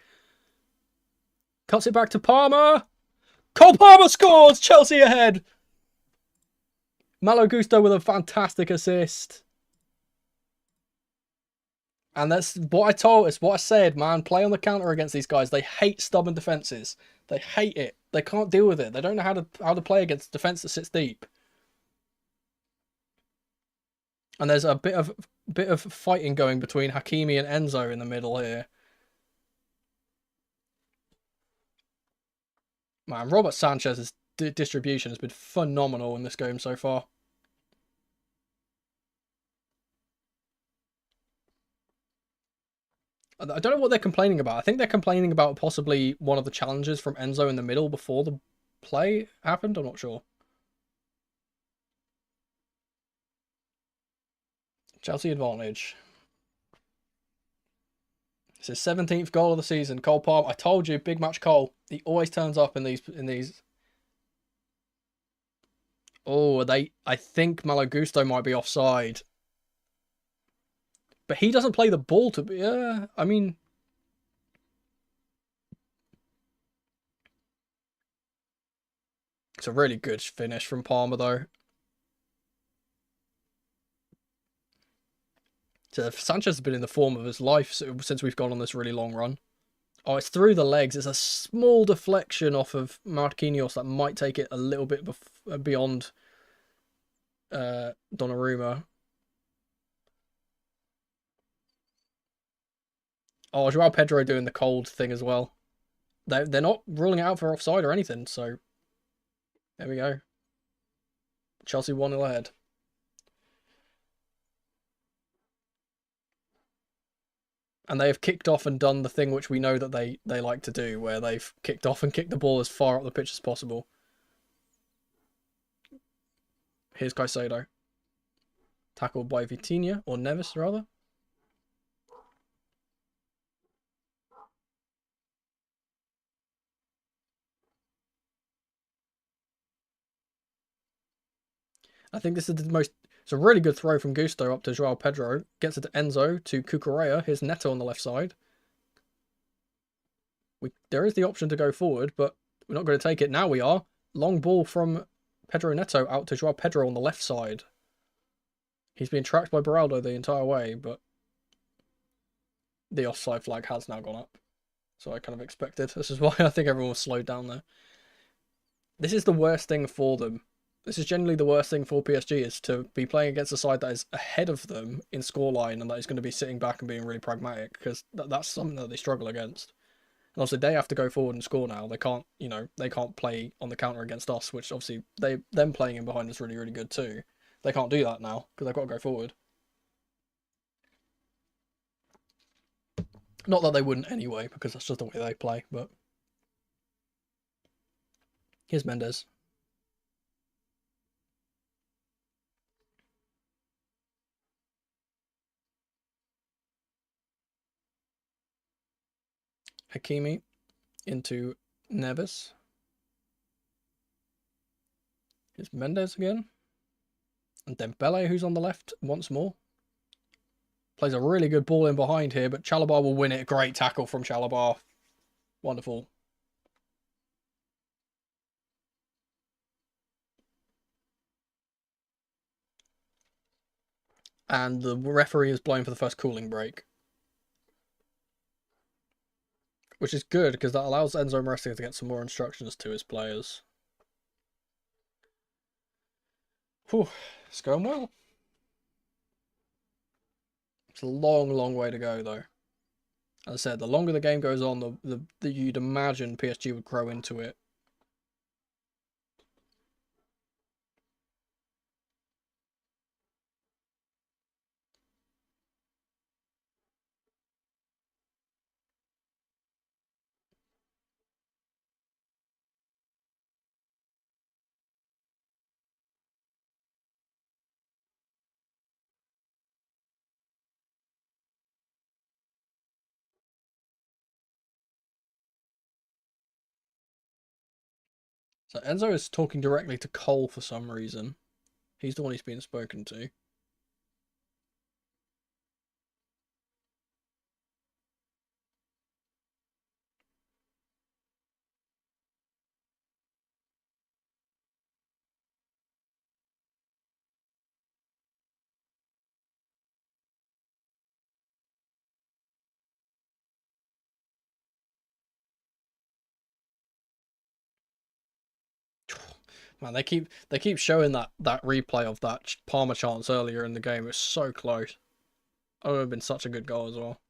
Cuts it back to Palmer. Cole Palmer scores! Chelsea ahead! Malagusto with a fantastic assist. And that's what I told. It's what I said, man. Play on the counter against these guys. They hate stubborn defenses. They hate it. They can't deal with it. They don't know how to play against defense that sits deep. And there's a bit of fighting going between Hakimi and Enzo in the middle here. Man, Robert Sanchez's distribution has been phenomenal in this game so far. I don't know what they're complaining about. I think they're complaining about possibly one of the challenges from Enzo in the middle before the play happened. I'm not sure. Chelsea advantage. It's his 17th goal of the season. Cole Palmer. I told you, big match Cole. He always turns up in these. Oh, I think Malo Gusto might be offside. But he doesn't play the ball to be. I mean, it's a really good finish from Palmer though. So Sanchez has been in the form of his life since we've gone on this really long run. Oh, it's through the legs. It's a small deflection off of Marquinhos that might take it a little bit beyond Donnarumma. Oh, Joao Pedro doing the cold thing as well. They're not ruling it out for offside or anything, so there we go. Chelsea 1-0 ahead. And they have kicked off and done the thing which we know that they like to do, where they've kicked off and kicked the ball as far up the pitch as possible. Here's Caicedo. Tackled by Vitinha, or Neves rather. I think this is the most... It's a really good throw from Gusto up to Joao Pedro. Gets it to Enzo, to Cucurella. Here's Neto on the left side. There is the option to go forward, but we're not going to take it. Now we are. Long ball from Pedro Neto out to Joao Pedro on the left side. He's been tracked by Beraldo the entire way, but the offside flag has now gone up. So I kind of expected. This is why I think everyone was slowed down there. This is the worst thing for them. This is generally the worst thing for PSG, is to be playing against a side that is ahead of them in scoreline and that is going to be sitting back and being really pragmatic, because that's something that they struggle against. And obviously they have to go forward and score now. They can't, they can't play on the counter against us, which obviously them playing in behind is really, really good too. They can't do that now because they've got to go forward. Not that they wouldn't anyway, because that's just the way they play, but... Here's Mendes. Hakimi into Neves. Here's Mendes again. And Dembele, who's on the left once more. Plays a really good ball in behind here, but Chalobah will win it. Great tackle from Chalobah. Wonderful. And the referee is blowing for the first cooling break. Which is good, because that allows Enzo Maresca to get some more instructions to his players. Whew, it's going well. It's a long, long way to go, though. As I said, the longer the game goes on, the you'd imagine PSG would grow into it. So Enzo is talking directly to Cole for some reason. He's the one he's being spoken to. Man, they keep showing that replay of that Palmer chance earlier in the game. It's so close. It would have been such a good goal as well.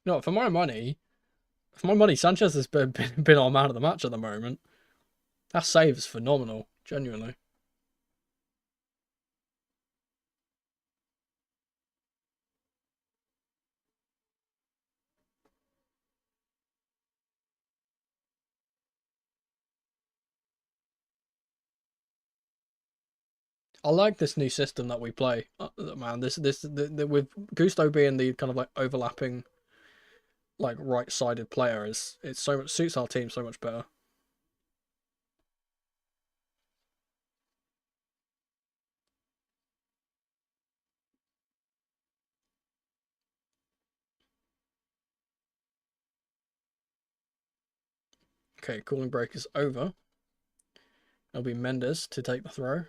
You know, for my money, Sanchez has been our man of the match at the moment. That save is phenomenal, genuinely. I like this new system that we play, man. With Gusto being the kind of like overlapping, like right-sided player, it's so much suits our team so much better. Okay, cooling break is over. It'll be Mendes to take the throw.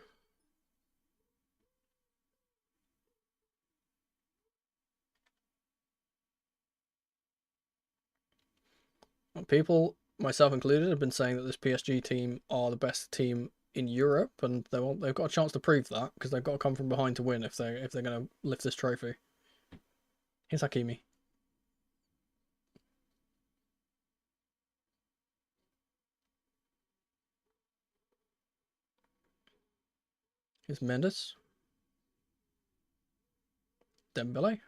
People, myself included, have been saying that this PSG team are the best team in Europe, and they've got a chance to prove that because they've got to come from behind to win if they're going to lift this trophy. Here's Hakimi. Here's Mendes. Dembele.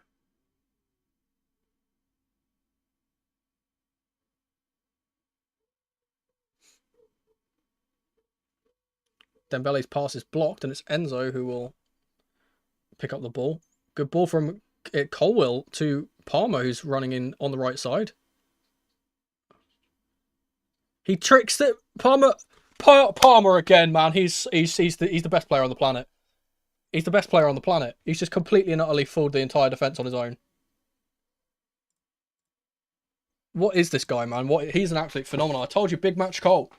Dembele's pass is blocked, and it's Enzo who will pick up the ball. Good ball from Colwill to Palmer, who's running in on the right side. He tricks it. Palmer again, man. He's the best player on the planet. He's the best player on the planet. He's just completely and utterly fooled the entire defense on his own. What is this guy, man? He's an absolute phenomenon. I told you, big match Cole.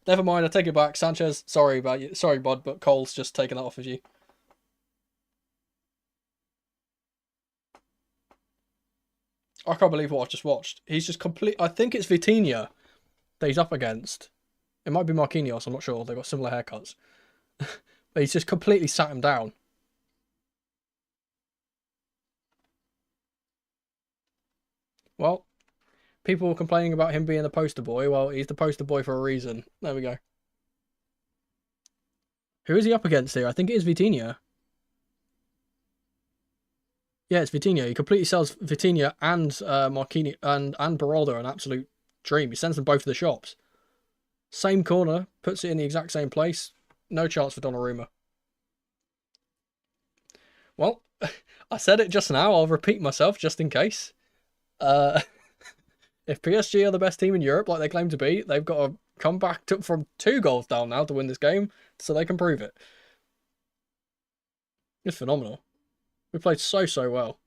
Never mind, I take it back. Sanchez, sorry about you. Sorry, bud, but Cole's just taken that off of you. I can't believe what I've just watched. He's just complete. I think it's Vitinha that he's up against. It might be Marquinhos, I'm not sure. They've got similar haircuts. But he's just completely sat him down. Well, people were complaining about him being the poster boy. Well, he's the poster boy for a reason. There we go. Who is he up against here? I think it is Vitinha. Yeah, it's Vitinha. He completely sells Vitinha and Marquinhos and Beraldo an absolute dream. He sends them both to the shops. Same corner, puts it in the exact same place. No chance for Donnarumma. Well, I said it just now. I'll repeat myself just in case. If PSG are the best team in Europe, like they claim to be, they've got to come back from 2 goals down now to win this game, so they can prove it. It's phenomenal. We played so well.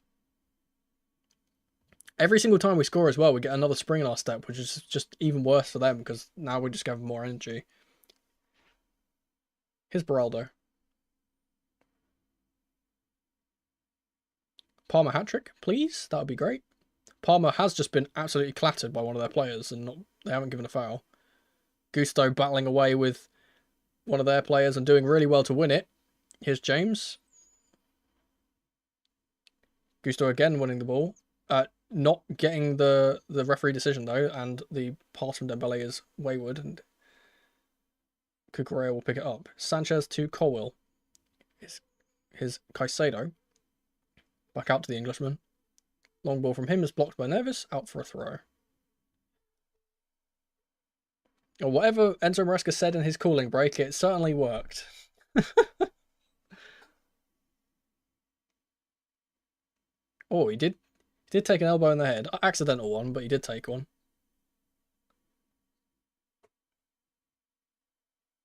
Every single time we score as well, we get another spring in our step, which is just even worse for them because now we just have more energy. Here's Beraldo. Palmer hat-trick, please. That would be great. Palmer has just been absolutely clattered by one of their players and they haven't given a foul. Gusto battling away with one of their players and doing really well to win it. Here's James. Gusto again winning the ball. Not getting the referee decision though, and the pass from Dembele is wayward, and Cucurella will pick it up. Sanchez to Colwill. His Caicedo. Back out to the Englishman. Long ball from him is blocked by Neves, out for a throw. Or whatever Enzo Maresca said in his cooling break, it certainly worked. Oh, he did take an elbow in the head. Accidental one, but he did take one.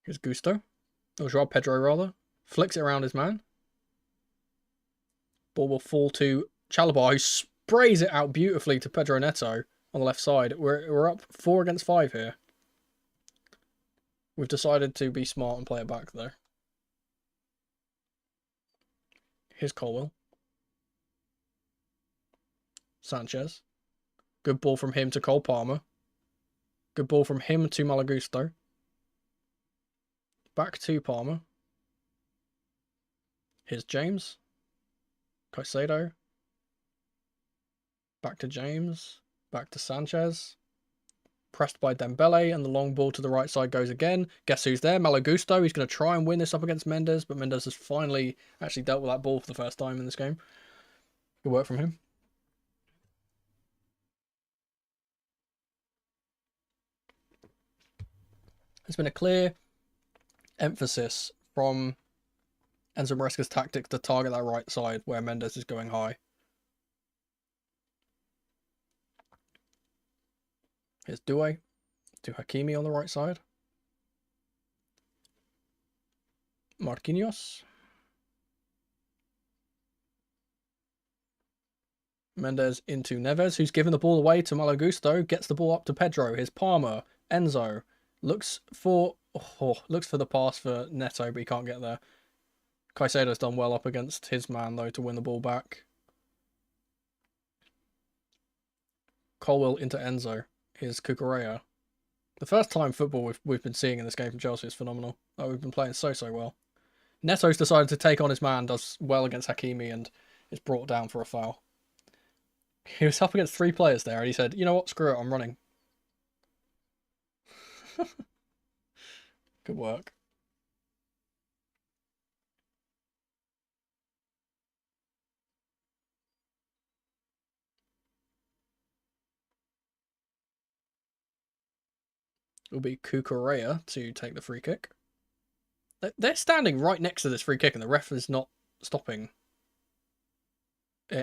Here's Gusto. Or Joao Pedro, rather. Flicks it around his man. Ball will fall to Chalobah, who sprays it out beautifully to Pedro Neto on the left side. We're up 4 against 5 here. We've decided to be smart and play it back though. Here's Colwell. Sanchez. Good ball from him to Cole Palmer. Good ball from him to Malagusto. Back to Palmer. Here's James. Caicedo. Back to James. Back to Sanchez. Pressed by Dembele, and the long ball to the right side goes again. Guess who's there? Malagusto. He's going to try and win this up against Mendes, but Mendes has finally actually dealt with that ball for the first time in this game. Good work from him. There's been a clear emphasis from Enzo Maresca's tactics to target that right side where Mendes is going high. Here's Doué to Hakimi on the right side. Marquinhos. Mendes into Neves, who's given the ball away to Malagusto. Gets the ball up to Pedro. Here's Palmer. Enzo looks for the pass for Neto, but he can't get there. Caicedo's done well up against his man though to win the ball back. Colwell into Enzo. Here's Cucurella. The first time football we've been seeing in this game from Chelsea is phenomenal. We've been playing so well. Neto's decided to take on his man, does well against Hakimi, and is brought down for a foul. He was up against 3 players there, and he said, "You know what? Screw it, I'm running." Good work. It'll be Cucurella to take the free kick. They're standing right next to this free kick, and the ref is not stopping.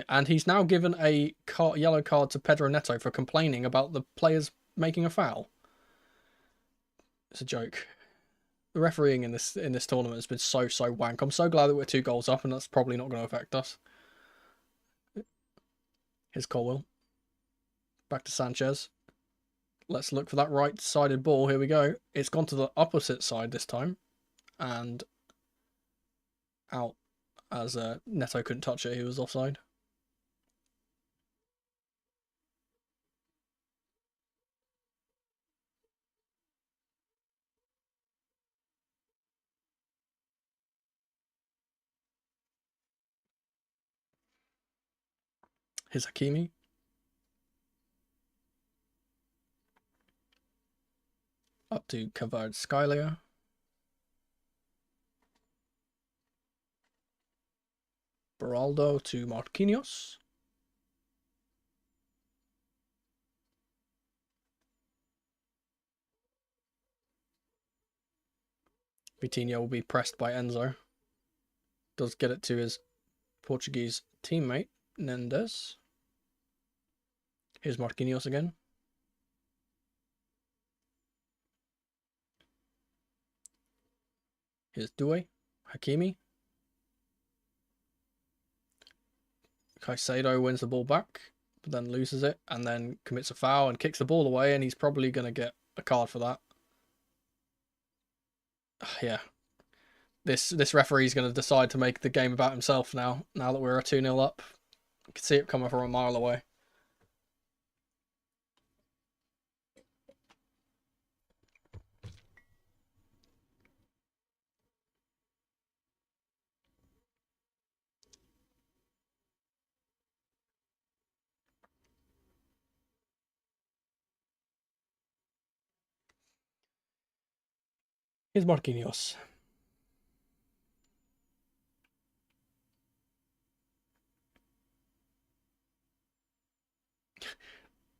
And he's now given a yellow card to Pedro Neto for complaining about the players making a foul. It's a joke. The refereeing in this tournament has been so wank. I'm so glad that we're 2 goals up, and that's probably not going to affect us. Here's Colwell. Back to Sanchez. Let's look for that right-sided ball. Here we go. It's gone to the opposite side this time. And out as Neto couldn't touch it. He was offside. Here's Hakimi. Up to Kvaratskhelia. Beraldo to Marquinhos. Vitinha will be pressed by Enzo. Does get it to his Portuguese teammate, Mendes. Here's Marquinhos again. Here's Doué. Hakimi. Caicedo wins the ball back, but then loses it, and then commits a foul and kicks the ball away, and he's probably going to get a card for that. Yeah. This referee's going to decide to make the game about himself now that we're 2-0 up. You can see it coming from a mile away. Here's Marquinhos.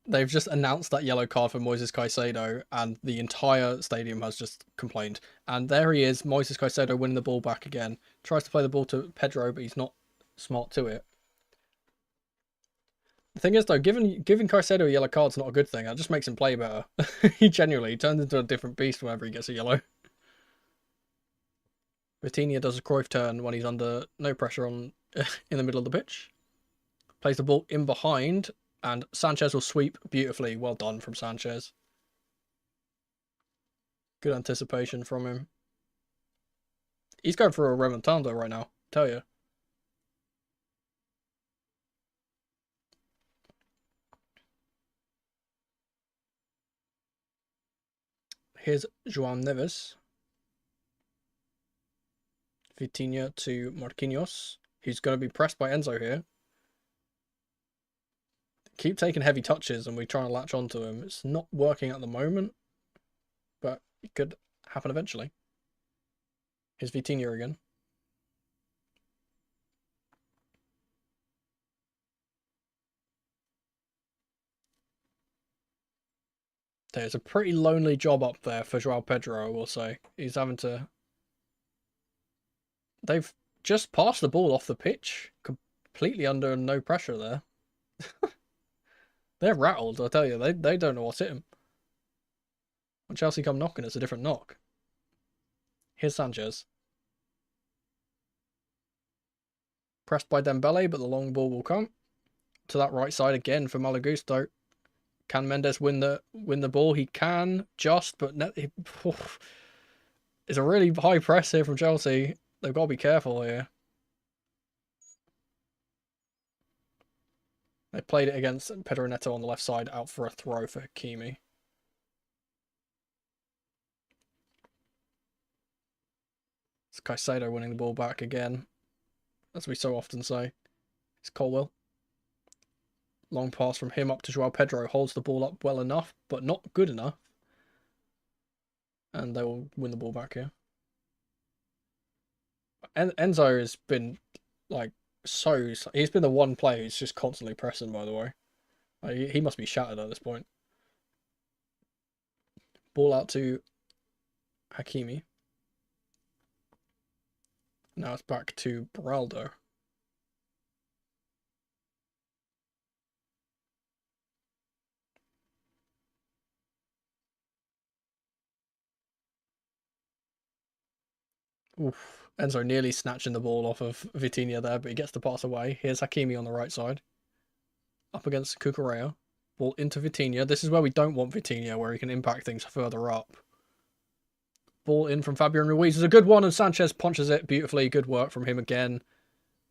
They've just announced that yellow card for Moises Caicedo, and the entire stadium has just complained. And there he is, Moises Caicedo winning the ball back again. Tries to play the ball to Pedro, but he's not smart to it. The thing is, though, giving Caicedo a yellow card's not a good thing. That just makes him play better. He genuinely turns into a different beast whenever he gets a yellow. Vitinha does a Cruyff turn when he's under no pressure in the middle of the pitch. Plays the ball in behind, and Sanchez will sweep beautifully. Well done from Sanchez. Good anticipation from him. He's going for a remontado right now, tell you. Here's João Neves. Vitinha to Marquinhos. He's going to be pressed by Enzo here. Keep taking heavy touches and we try and latch onto him. It's not working at the moment, but it could happen eventually. Here's Vitinha again. There's a pretty lonely job up there for João Pedro, I will say. He's having to... They've just passed the ball off the pitch, completely under no pressure there. They're rattled, I tell you. They don't know what's hit them. When Chelsea come knocking, it's a different knock. Here's Sanchez. Pressed by Dembele, but the long ball will come. To that right side again for Malagusto. Can Mendes win the ball? He can, just, but it's a really high press here from Chelsea. They've got to be careful here. They played it against Pedro Neto on the left side, out for a throw for Hakimi. It's Caicedo winning the ball back again, as we so often say. It's Colwell. Long pass from him up to João Pedro. Holds the ball up well enough, but not good enough. And they will win the ball back here. Enzo has been, like, he's been the one player who's just constantly pressing, by the way. Like, he must be shattered at this point. Ball out to Hakimi. Now it's back to Beraldo. Oof. Enzo nearly snatching the ball off of Vitinha there, but he gets the pass away. Here's Hakimi on the right side. Up against Cucurella. Ball into Vitinha. This is where we don't want Vitinha, where he can impact things further up. Ball in from Fabian Ruiz is a good one, and Sanchez punches it beautifully. Good work from him again.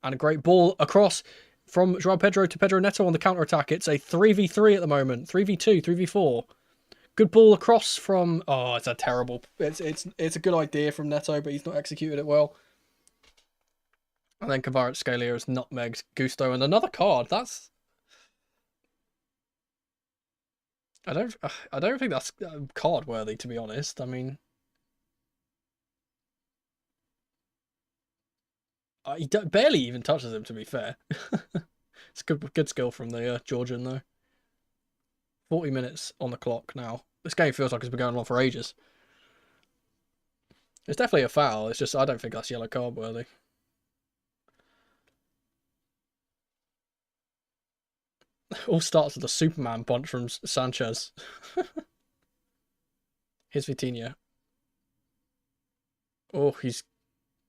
And a great ball across from João Pedro to Pedro Neto on the counter-attack. It's a 3v3 at the moment. 3v2, 3v4. Good ball across from... Oh, it's a terrible... It's a good idea from Neto, but he's not executed it well. And then Kvaratskhelia has nutmegged Gusto, and another card. That's... I don't think that's card worthy, to be honest. I mean... he barely even touches him, to be fair. It's good skill from the Georgian, though. 40 minutes on the clock now. This game feels like it's been going on for ages. It's definitely a foul. It's just, I don't think that's yellow card worthy. All starts with a Superman punch from Sanchez. Here's Vitinha. Oh, he's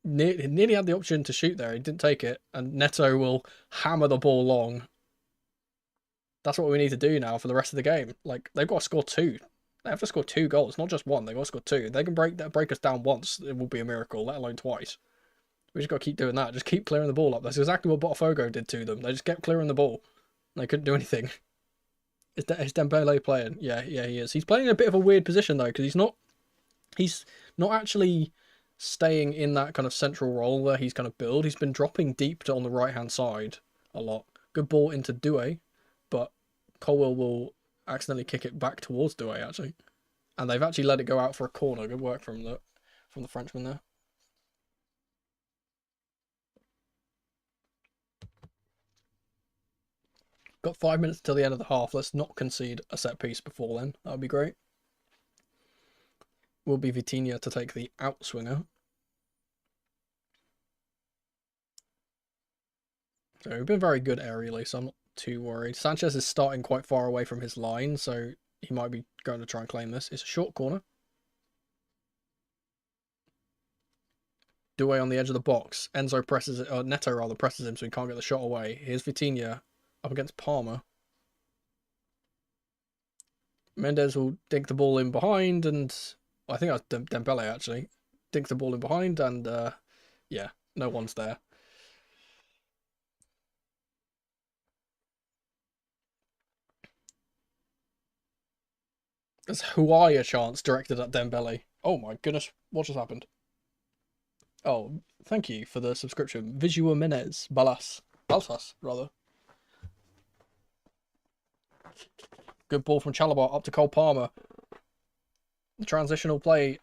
nearly had the option to shoot there. He didn't take it. And Neto will hammer the ball long. That's what we need to do now for the rest of the game. Like, they've got to score 2. They have to score 2 goals, not just 1. They've got to score 2. If they can break us down once, it will be a miracle, let alone twice. We just got to keep doing that. Just keep clearing the ball up. That's exactly what Botafogo did to them. They just kept clearing the ball. They couldn't do anything. Is Dembele playing? Yeah, he is. He's playing in a bit of a weird position, though, because he's not actually staying in that kind of central role where he's kind of built. He's been dropping deep on the right-hand side a lot. Good ball into Doué, but Colwell will accidentally kick it back towards Doué, actually. And they've actually let it go out for a corner. Good work from the Frenchman there. Got 5 minutes till the end of the half. Let's not concede a set piece before then. That would be great. Will be Vitinha to take the outswinger. So we've been very good aerially, so I'm not too worried. Sanchez is starting quite far away from his line, so he might be going to try and claim this. It's a short corner. Doué on the edge of the box. Enzo presses it, or Neto rather presses him, so he can't get the shot away. Here's Vitinha up against Palmer. Mendes will dink the ball in behind, and I think that's Dembele actually. Dinks the ball in behind, and yeah, no one's there. There's Hawaii a chance directed at Dembele. Oh my goodness, what just happened? Oh, thank you for the subscription. Visual Menez. Balsas, rather. Good ball from Chalobah up to Cole Palmer. The transitional play,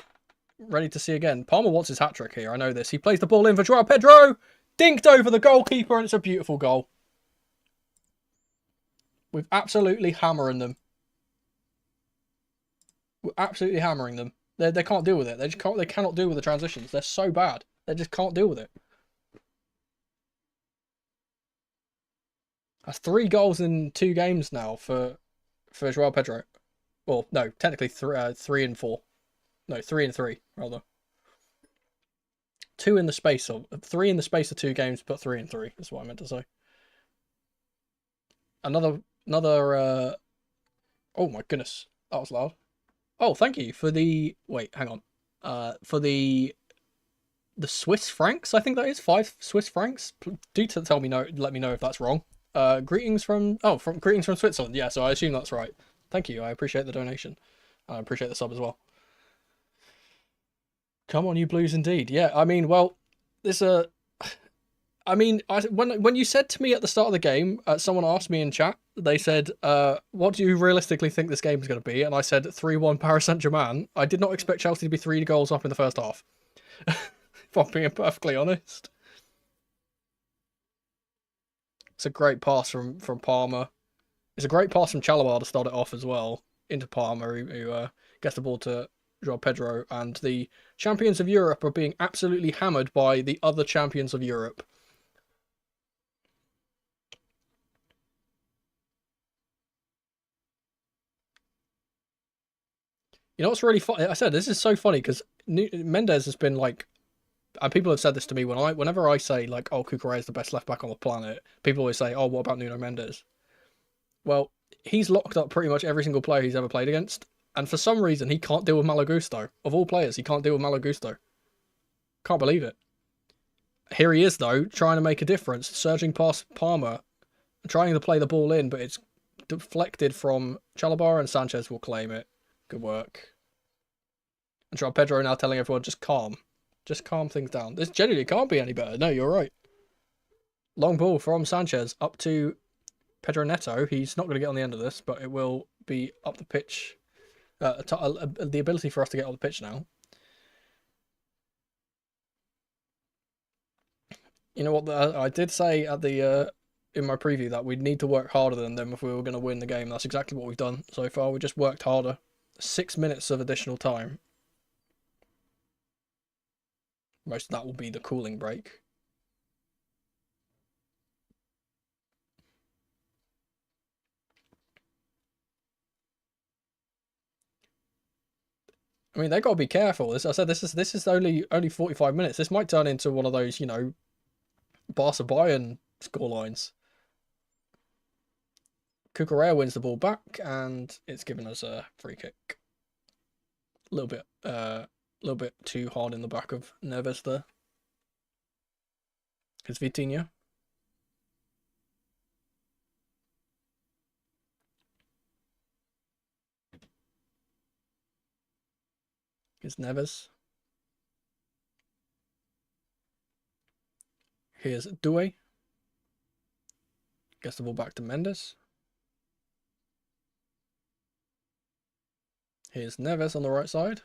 ready to see again. Palmer wants his hat-trick here, I know this. He plays the ball in for Joao Pedro. Dinked over the goalkeeper, and it's a beautiful goal. We're absolutely hammering them. We're absolutely hammering them. They can't deal with it. They cannot deal with the transitions. They're so bad. They just can't deal with it. That's 3 goals in 2 games now for Joao Pedro. Well, no, technically 3 and 4. No, 3 and 3 rather. 2 in the space of 3 in the space of 2 games, but 3 and 3 is what I meant to say. Another. Oh my goodness, that was loud. Oh, thank you for the. Wait, hang on. For the Swiss francs, I think that is 5 Swiss francs. Do tell me no. Let me know if that's wrong. Greetings from Switzerland. Yeah, so I assume that's right. Thank you. I appreciate the donation. I appreciate the sub as well. Come on, you Blues, indeed. Yeah, I mean, well, there's a. I mean, when you said to me at the start of the game, someone asked me in chat. They said, "What do you realistically think this game is going to be?" And I said 3-1 Paris Saint-Germain. I did not expect Chelsea to be 3 goals up in the first half. If I'm being perfectly honest. It's a great pass from Palmer. It's a great pass from Chalobah to start it off as well into Palmer, who gets the ball to Joao Pedro, and the champions of Europe are being absolutely hammered by the other champions of Europe. You know what's really funny? I said this is so funny because Mendes has been like, and people have said this to me whenever I say like, oh, Cucurella is the best left back on the planet. People always say, oh, what about Nuno Mendes? Well, he's locked up pretty much every single player he's ever played against, and for some reason he can't deal with Malo Gusto. Of all players, he can't deal with Malo Gusto. Can't believe it. Here he is though, trying to make a difference, surging past Palmer, trying to play the ball in, but it's deflected from Chalobah, and Sanchez will claim it. Good work. And Joao Pedro now telling everyone, just calm things down. This genuinely can't be any better. No, you're right. Long ball from Sanchez up to Pedro Neto. He's not going to get on the end of this, but it will be up the pitch. The ability for us to get on the pitch now. You know what? I did say at the in my preview that we'd need to work harder than them if we were going to win the game. That's exactly what we've done so far. We just worked harder. 6 minutes of additional time. Most of that will be the cooling break. I mean, they've got to be careful. As I said, this is only 45 minutes. This might turn into one of those, you know, Barca Bayern scorelines. Cucurella wins the ball back, and it's given us a free kick. A little bit too hard in the back of Neves there. It's Vitinha. Here's Neves. Here's Doué. Gets the ball back to Mendes. Here's Neves on the right side.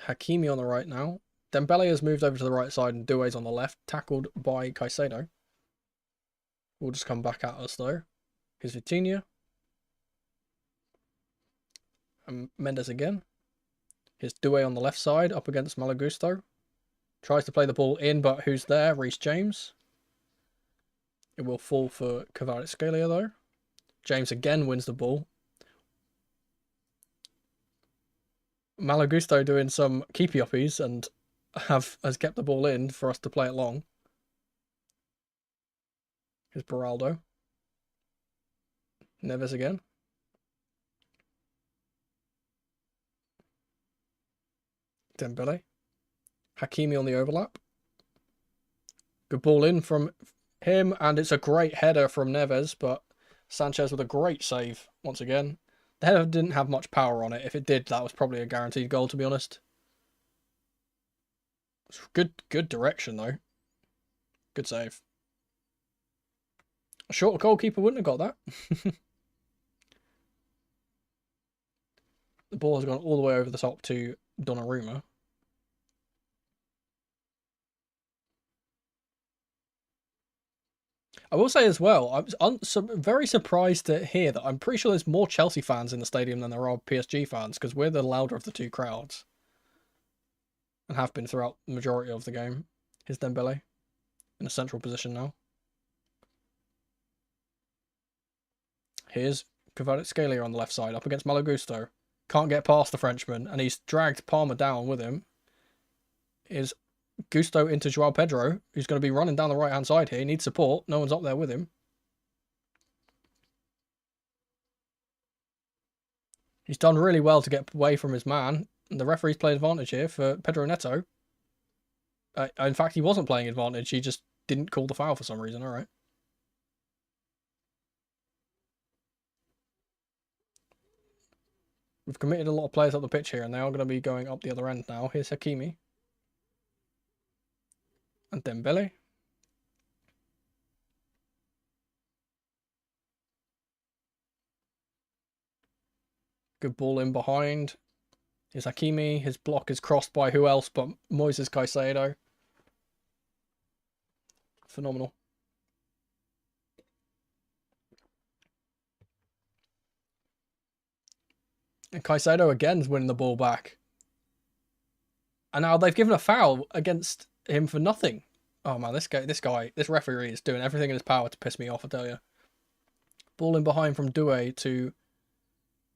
Hakimi on the right now. Dembele has moved over to the right side and Doué's on the left, tackled by Caicedo. We'll just come back at us though. Here's Vitinha. And Mendes again. Here's Doué on the left side, up against Malo Gusto. Tries to play the ball in, but who's there? Reece James. It will fall for Kvaratskhelia though. James again wins the ball. Malo Gusto doing some keepy-uppies and has kept the ball in for us to play it long. Here's Beraldo. Neves again. Dembele. Hakimi on the overlap. Good ball in from him, and it's a great header from Neves, but Sanchez with a great save once again. The header didn't have much power on it. If it did, that was probably a guaranteed goal, to be honest. Good direction, though. Good save. A shorter goalkeeper wouldn't have got that. The ball has gone all the way over the top to Donnarumma. I will say as well, I was very surprised to hear that I'm pretty sure there's more Chelsea fans in the stadium than there are PSG fans, because we're the louder of the two crowds. And have been throughout the majority of the game. Here's Dembele in a central position now. Here's Kvaratskhelia on the left side, up against Malo Gusto. Can't get past the Frenchman, and he's dragged Palmer down with him. Here's Gusto into Joao Pedro, who's going to be running down the right-hand side here. He needs support. No one's up there with him. He's done really well to get away from his man. And the referee's played advantage here for Pedro Neto. In fact, he wasn't playing advantage. He just didn't call the foul for some reason. All right. We've committed a lot of players up the pitch here, and they are going to be going up the other end now. Here's Hakimi. And Dembele. Good ball in behind. Here's Hakimi. His block is crossed by who else but Moises Caicedo. Phenomenal. And Caicedo again is winning the ball back. And now they've given a foul against him for nothing. Oh man, this referee is doing everything in his power to piss me off, I tell you. Ball in behind from Doué to...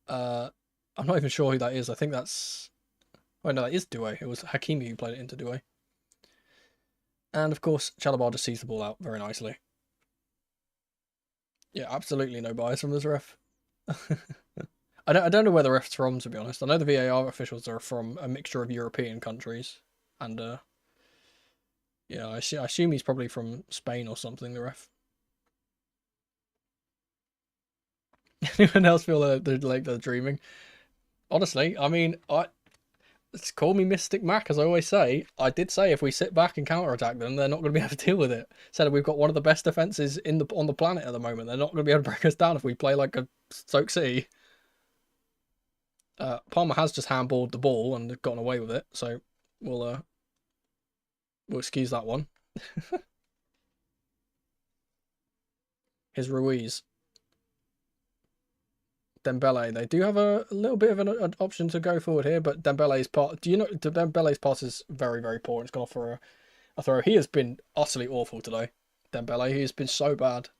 I'm not even sure who that is. I think that's... Oh no, that is Doué. It was Hakimi who played it into Doué. And of course, Chalobah just sees the ball out very nicely. Yeah, absolutely no bias from this ref. I don't know where the ref's from, to be honest. I know the VAR officials are from a mixture of European countries. And, yeah, I assume he's probably from Spain or something, the ref. Anyone else feel like they're dreaming? Honestly, I mean, call me Mystic Mac, as I always say. I did say if we sit back and counter-attack them, they're not going to be able to deal with it. Said we've got one of the best defences on the planet at the moment. They're not going to be able to break us down if we play like a Stoke City. Palmer has just handballed the ball and gotten away with it, so we'll excuse that one. Here's Ruiz. Dembele. They do have a little bit of an option to go forward here, but Dembele's part... Do you know... Dembele's pass is very, very poor. It's gone off for a throw. He has been utterly awful today, Dembele. He has been so bad.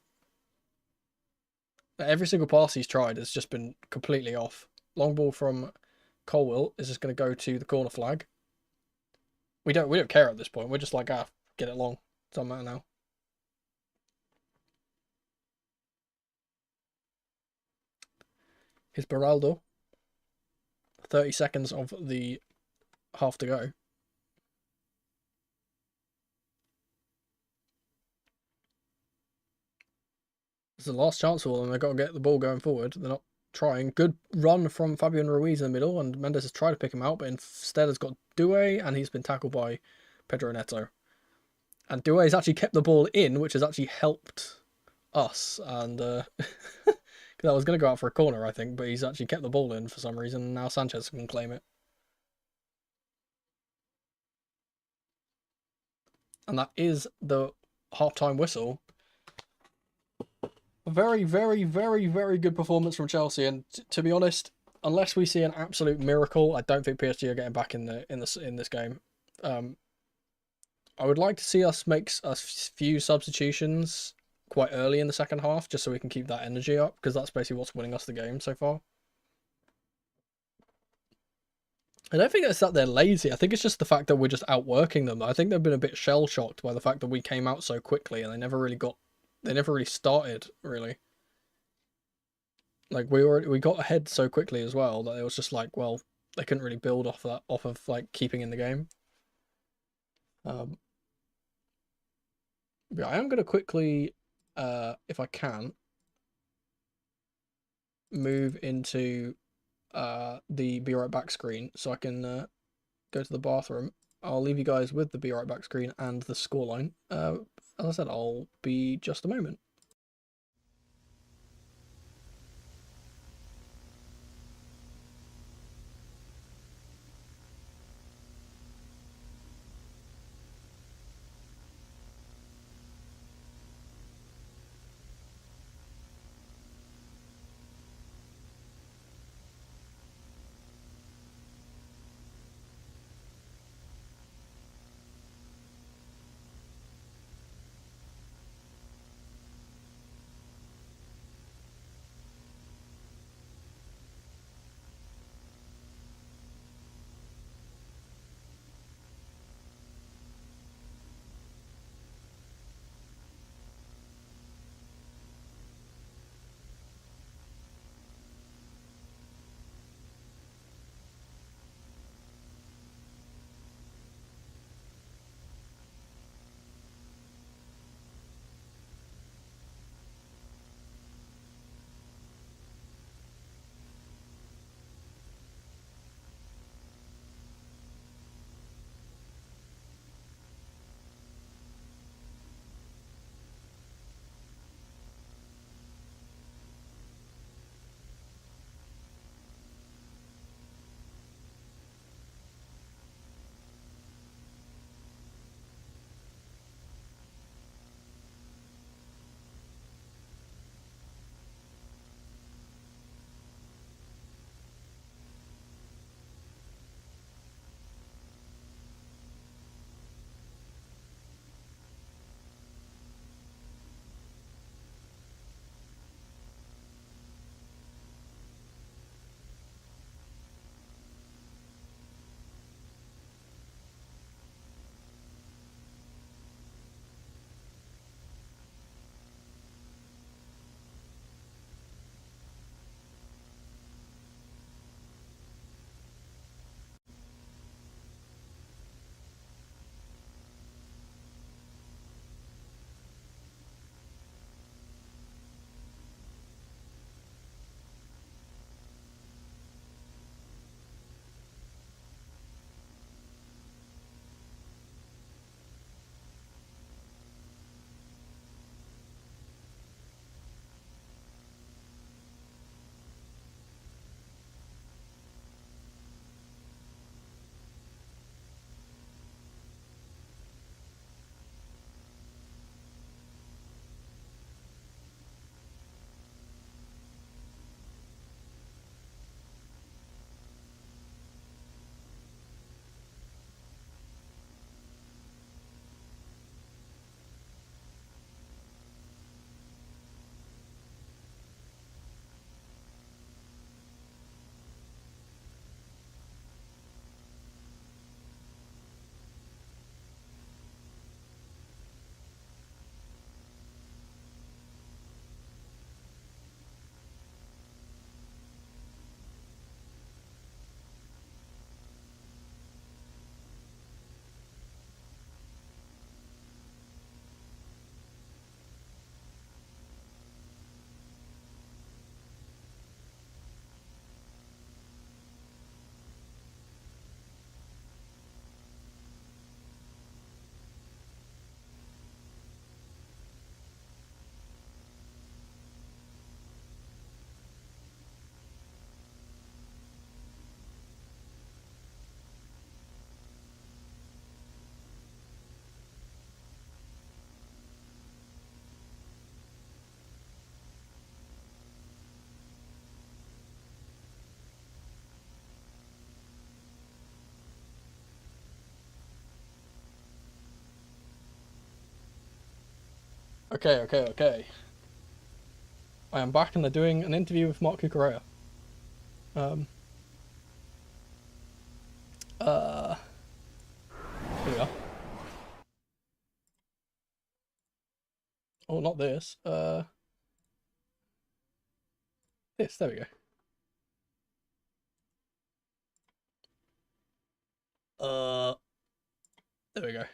Every single pass he's tried has just been completely off. Long ball from Colwill is just going to go to the corner flag. We don't care at this point. We're just like, get it long. Doesn't matter now. Here's Beraldo. 30 seconds of the half to go. It's the last chance for them. They've got to get the ball going forward. They're not trying. Good run from Fabian Ruiz in the middle, and Mendes has tried to pick him out, but instead has got Doué, and he's been tackled by Pedro Neto. And Doué has actually kept the ball in, which has actually helped us. And because I was going to go out for a corner, I think, but he's actually kept the ball in for some reason. And now Sanchez can claim it. And that is the half-time whistle. A very, very, very, very good performance from Chelsea, and to be honest, unless we see an absolute miracle, I don't think PSG are getting back in this game. I would like to see us make a few substitutions quite early in the second half, just so we can keep that energy up, because that's basically what's winning us the game so far. I don't think it's that they're lazy. I think it's just the fact that we're just outworking them. I think they've been a bit shell-shocked by the fact that we came out so quickly and they never really got they never really started, really. Like we got ahead so quickly as well that it was just like, well, they couldn't really build off of like keeping in the game. Yeah, I am gonna quickly, if I can, move into the be right back screen so I can go to the bathroom. I'll leave you guys with the be right back screen and the scoreline. As I said, I'll be just a moment. Okay. I am back and they're doing an interview with Mark Cucurella. Um, uh, here we are. Oh, not this. This. There we go. There we go.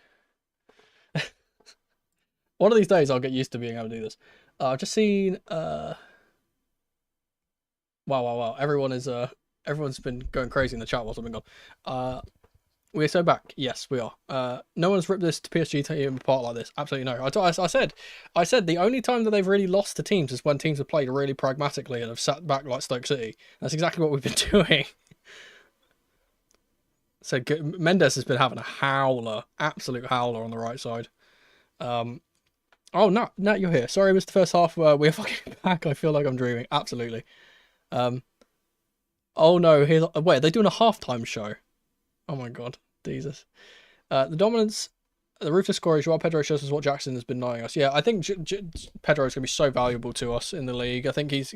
One of these days, I'll get used to being able to do this. I've just seen. Wow. Everyone's been going crazy in the chat whilst I've been gone. We're so back. Yes, we are. No one's ripped this PSG team apart like this. Absolutely no. I said the only time that they've really lost to teams is when teams have played really pragmatically and have sat back like Stoke City. That's exactly what we've been doing. So Mendes has been having a howler, absolute howler on the right side. Oh, Nat, you're here. Sorry, it was the first half. We're fucking back. I feel like I'm dreaming. Absolutely. Oh no, wait, are they doing a halftime show? Oh my god, Jesus. The dominance, the ruthless scorer, Joao Pedro shows us what Jackson has been knowing us. Yeah, I think Pedro is going to be so valuable to us in the league. I think he's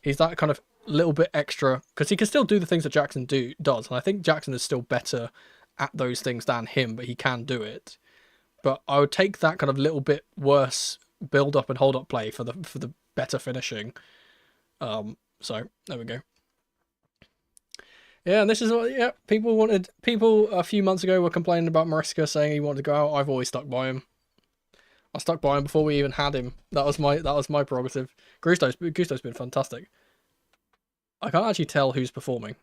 that kind of little bit extra, because he can still do the things that Jackson does, and I think Jackson is still better at those things than him, but he can do it. But I would take that kind of little bit worse build up and hold up play for the better finishing. So there we go. Yeah, and this is what people a few months ago were complaining about Maresca, saying he wanted to go out. I've always stuck by him. I stuck by him before we even had him. That was my prerogative. Gusto's been fantastic. I can't actually tell who's performing.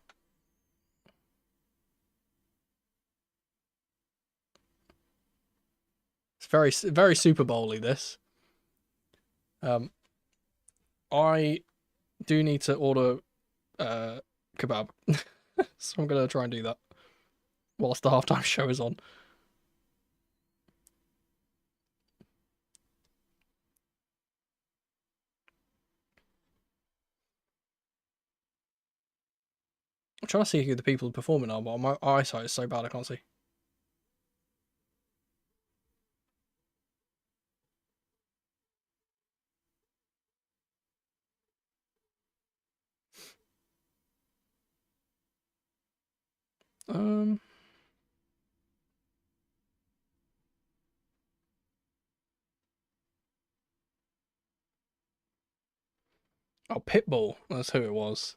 It's very Super Bowl-y, this. I do need to order kebab. So I'm going to try and do that whilst the halftime show is on. I'm trying to see who the people performing are, but my eyesight is so bad I can't see. Oh, Pitbull. That's who it was.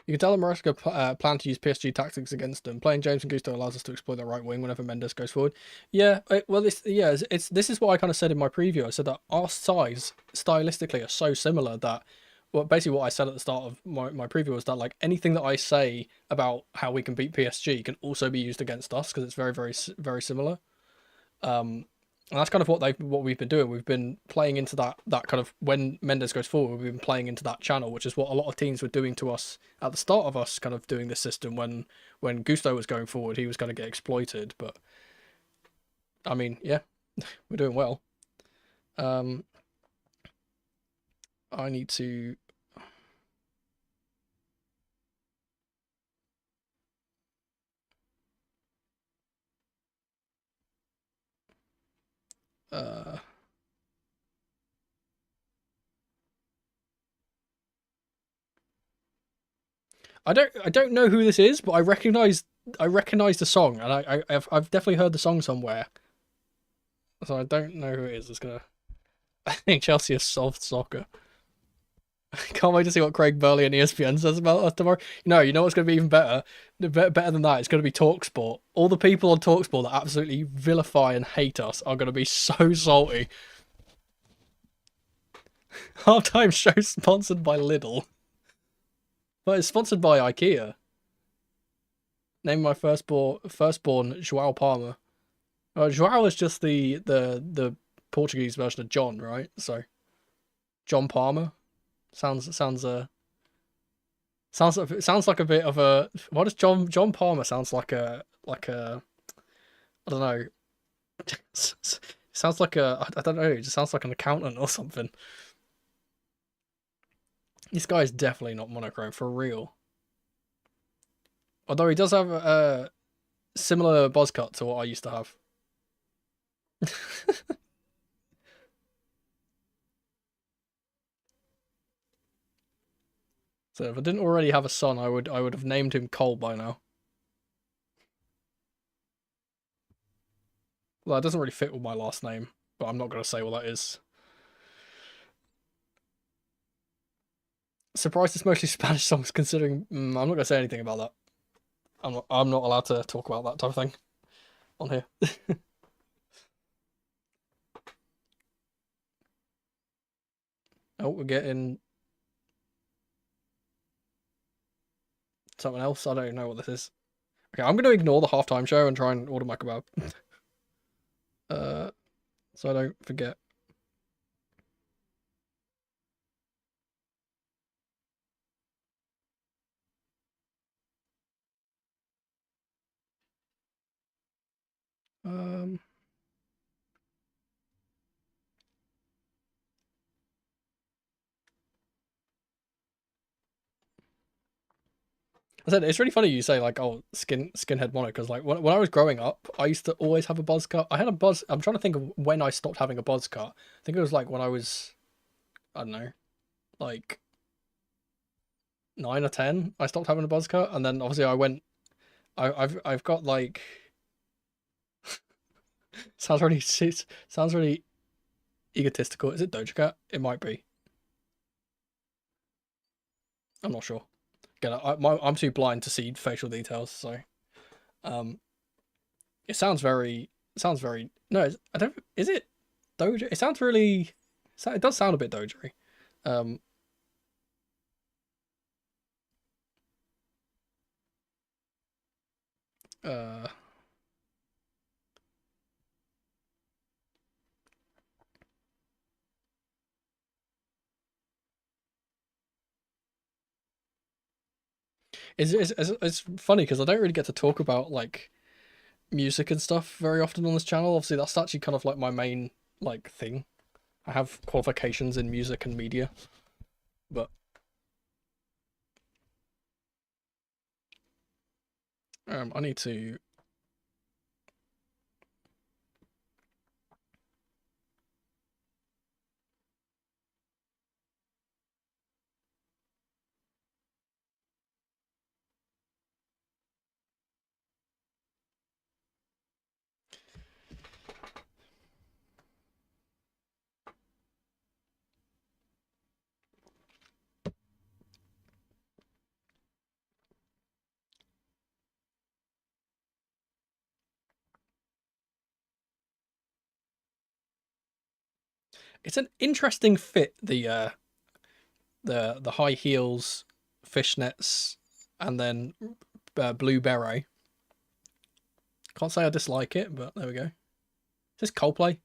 You can tell that Maresca planned to use PSG tactics against them. Playing James and Gusto allows us to exploit their right wing whenever Mendes goes forward. Yeah, this is what I kind of said in my preview. I said that our sides stylistically are so similar that, well, basically what I said at the start of my preview was that like anything that I say about how we can beat PSG can also be used against us because it's very similar. And that's kind of what we've been doing. We've been playing into that kind of, when Mendes goes forward, we've been playing into that channel, which is what a lot of teams were doing to us at the start of us kind of doing this system. When Gusto was going forward, he was going to get exploited. But I mean, yeah, we're doing well. I need to. I don't know who this is, but I recognize the song, and I've definitely heard the song somewhere. So I don't know who it is. It's gonna. I think Chelsea has solved soccer. Can't wait to see what Craig Burley and ESPN says about us tomorrow. You know what's going to be even better? Better than that, it's going to be TalkSport. All the people on TalkSport that absolutely vilify and hate us are going to be so salty. Halftime show sponsored by Lidl. But it's sponsored by IKEA. Name my firstborn Joao Palmer. Joao is just the Portuguese version of John, right? So John Palmer sounds like a bit of a. What does John Palmer sounds like a I don't know. Sounds like I don't know. It just sounds like an accountant or something. This guy is definitely not monochrome for real. Although he does have a similar buzz cut to what I used to have. So if I didn't already have a son, I would have named him Cole by now. Well, it doesn't really fit with my last name, but I'm not gonna say what that is. Surprised it's mostly Spanish songs, considering I'm not gonna say anything about that. I'm not allowed to talk about that type of thing on here. Oh, we're getting something else. I don't know what this is. Okay, I'm gonna ignore the halftime show and try and order my kebab. So I don't forget. Um, I said it's really funny you say like, oh, skinhead mono, because like when I was growing up, I used to always have a buzz cut. I had a buzz. I'm trying to think of when I stopped having a buzz cut. I think it was like when I was, I don't know, like 9 or 10. I stopped having a buzz cut, and then obviously I went. I've got like sounds really egotistical. Is it Doja Cat? It might be. I'm not sure. Again, I'm too blind to see facial details, so um, it sounds very no. I don't. Is it Doja? It sounds really. It does sound a bit Doja-y. Um, uh, it's funny because I don't really get to talk about like music and stuff very often on this channel. Obviously, that's actually kind of like my main like thing. I have qualifications in music and media, but I need to. It's an interesting fit. The high heels, fishnets, and then blue beret. Can't say I dislike it, but there we go. Is this Coldplay?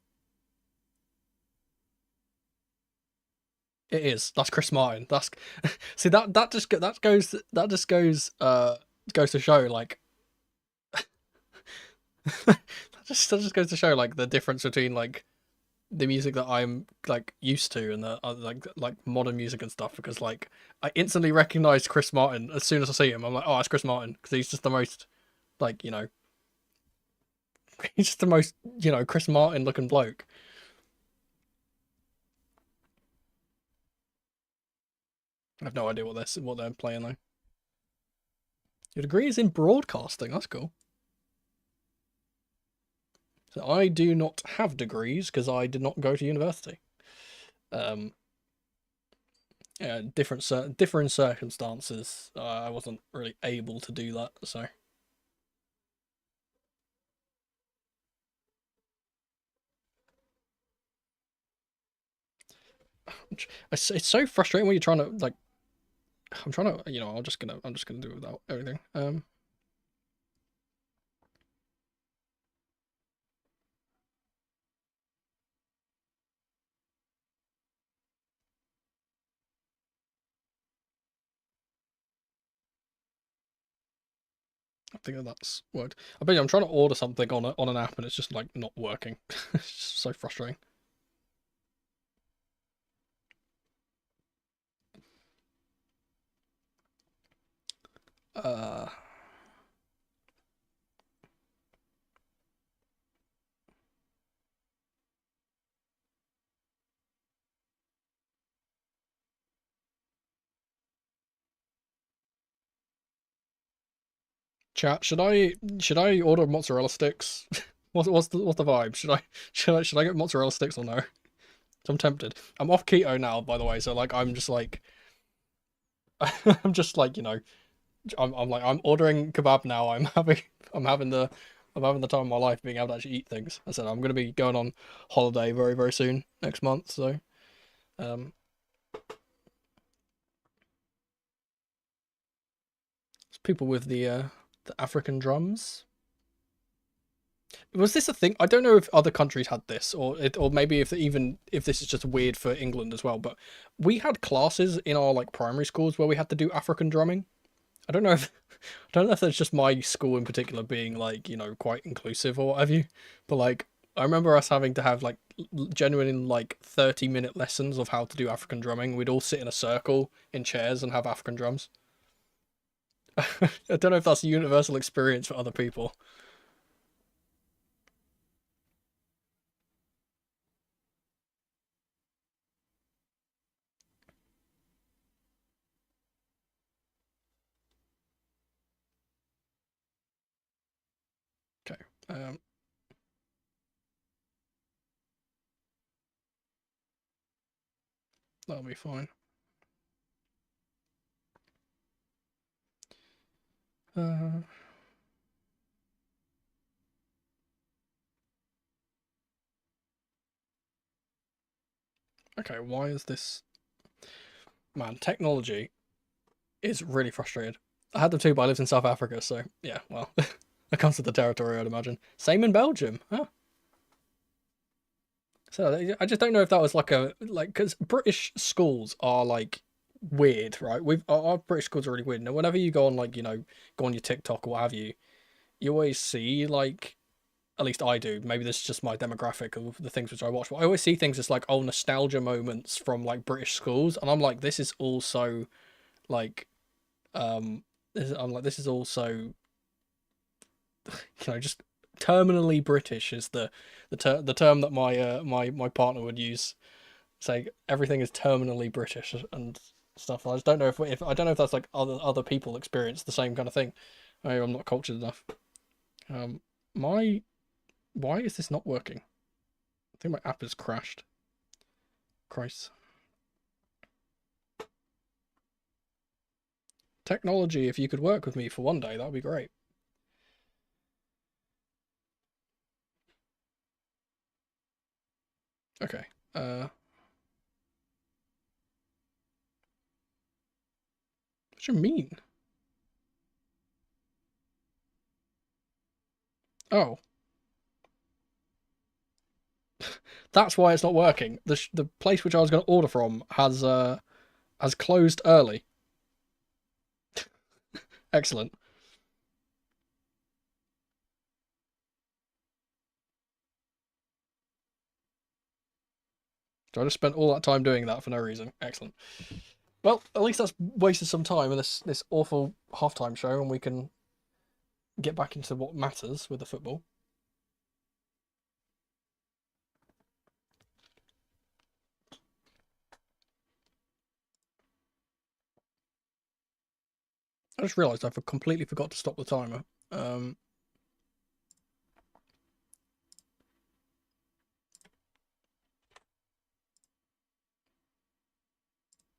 It is. That's Chris Martin. That's see that just goes to show like that just goes to show like the difference between like the music that I'm like used to and the like modern music and stuff, because like I instantly recognize Chris Martin as soon as I see him. I'm like, oh, it's Chris Martin, because he's just the most like he's just the most Chris Martin looking bloke. I have no idea what they're playing though. Your degree is in broadcasting. That's cool. So I do not have degrees because I did not go to university. Um, yeah, different circumstances. I wasn't really able to do that. So it's so frustrating when you're trying to like. I'm trying to I'm just gonna do it without everything. I think that's worked. I bet you I'm trying to order something on an app and it's just like not working. It's just so frustrating. Uh, Chat, should I order mozzarella sticks? What's the vibe? Should I get mozzarella sticks or no? I'm tempted. I'm off keto now, by the way, so like I'm just like I'm just like, I'm like I'm ordering kebab now. I'm having the I'm having the time of my life being able to actually eat things. I said I'm gonna be going on holiday very, very soon next month, so um it's people with the African drums. Was this a thing? I don't know if other countries had this, or maybe if this is just weird for England as well. But we had classes in our like primary schools where we had to do African drumming. I don't know if I don't know if that's just my school in particular being like quite inclusive or what have you, but like I remember us having to have like genuine like 30-minute lessons of how to do African drumming. We'd all sit in a circle in chairs and have African drums. I don't know if that's a universal experience for other people. Okay, that'll be fine. Uh, okay, why is this? Man, technology is really frustrated. I had them too, but I lived in South Africa, so yeah, well, that comes with the territory, I'd imagine. Same in Belgium. Huh. So I just don't know if that was like because British schools are like weird, right? Our British schools are really weird. Now, whenever you go on like go on your TikTok or what have you, you always see like at least I do. Maybe this is just my demographic of the things which I watch, but I always see things as like nostalgia moments from like British schools, and I'm like this is also like um I'm like this is also just terminally British is the term that my partner would use. Say everything is terminally British and stuff. I just don't know if I don't know if that's like other people experience the same kind of thing. Maybe I'm not cultured enough. Um, my why is this not working? I think my app has crashed. Christ. Technology, if you could work with me for one day, that would be great. Okay. What do you mean? Oh, that's why it's not working. The place which I was going to order from has closed early. Excellent. So I just spent all that time doing that for no reason. Excellent. Well, at least that's wasted some time in this awful halftime show, and we can get back into what matters with the football. I just realised I completely forgot to stop the timer. Um,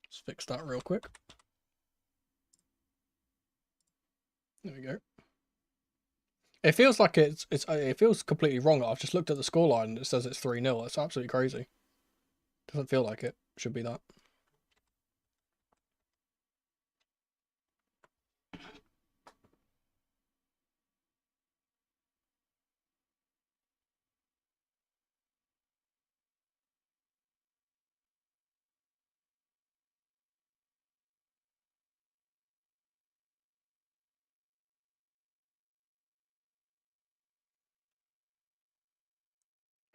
let's fix that real quick. There we go. It feels like it feels completely wrong. I've just looked at the scoreline and it says it's 3-0. It's absolutely crazy. Doesn't feel like it. Should be that.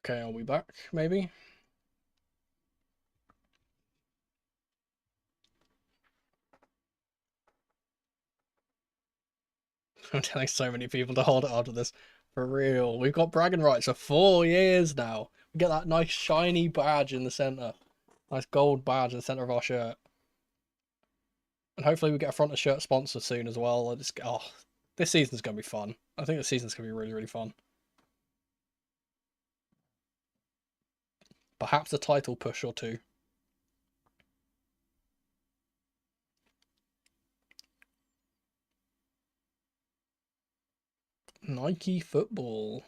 Okay, are we back? Maybe. I'm telling so many people to hold it after this. For real. We've got bragging rights for 4 years now. We get that nice shiny badge in the centre. Nice gold badge in the centre of our shirt. And hopefully we get a front of shirt sponsor soon as well. This season's going to be fun. I think the season's going to be really, really fun. Perhaps a title push or two. Nike football.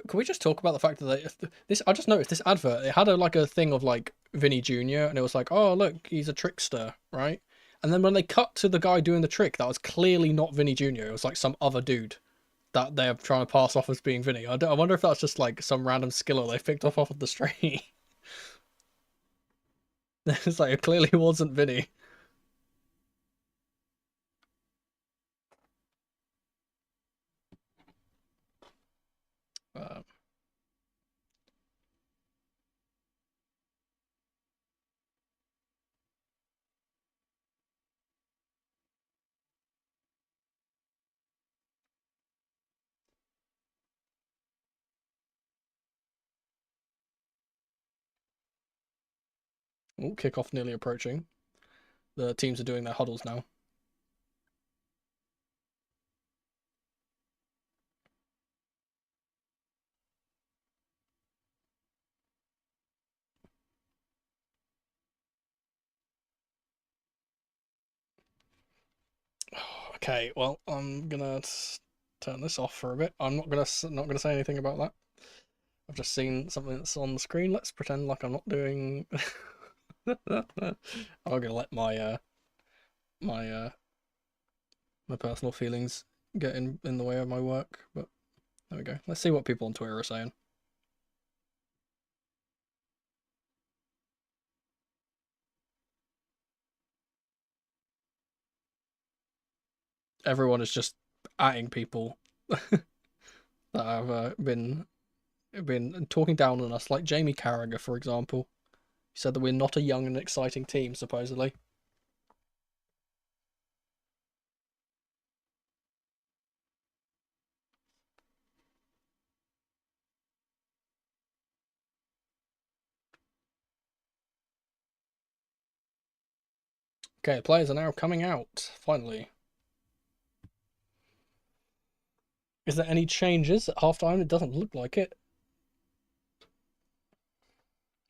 Can we just talk about the fact that this? I just noticed this advert. It had a thing of like Vinny Jr. and it was like, oh look, he's a trickster, right? And then when they cut to the guy doing the trick, that was clearly not Vinny Jr. It was like some other dude that they're trying to pass off as being Vinny. I wonder if that's just like some random skiller they picked off of the street. It's like it clearly wasn't Vinny. Uh, Kickoff nearly approaching. The teams are doing their huddles now. Okay, well, I'm gonna turn this off for a bit. I'm not gonna say anything about that. I've just seen something that's on the screen. Let's pretend like I'm not doing. I'm gonna let my personal feelings get in the way of my work. But there we go. Let's see what people on Twitter are saying. Everyone is just atting people that have been talking down on us, like Jamie Carragher, for example. He said that we're not a young and exciting team, supposedly. Okay, players are now coming out, finally. Is there any changes at halftime? It doesn't look like it.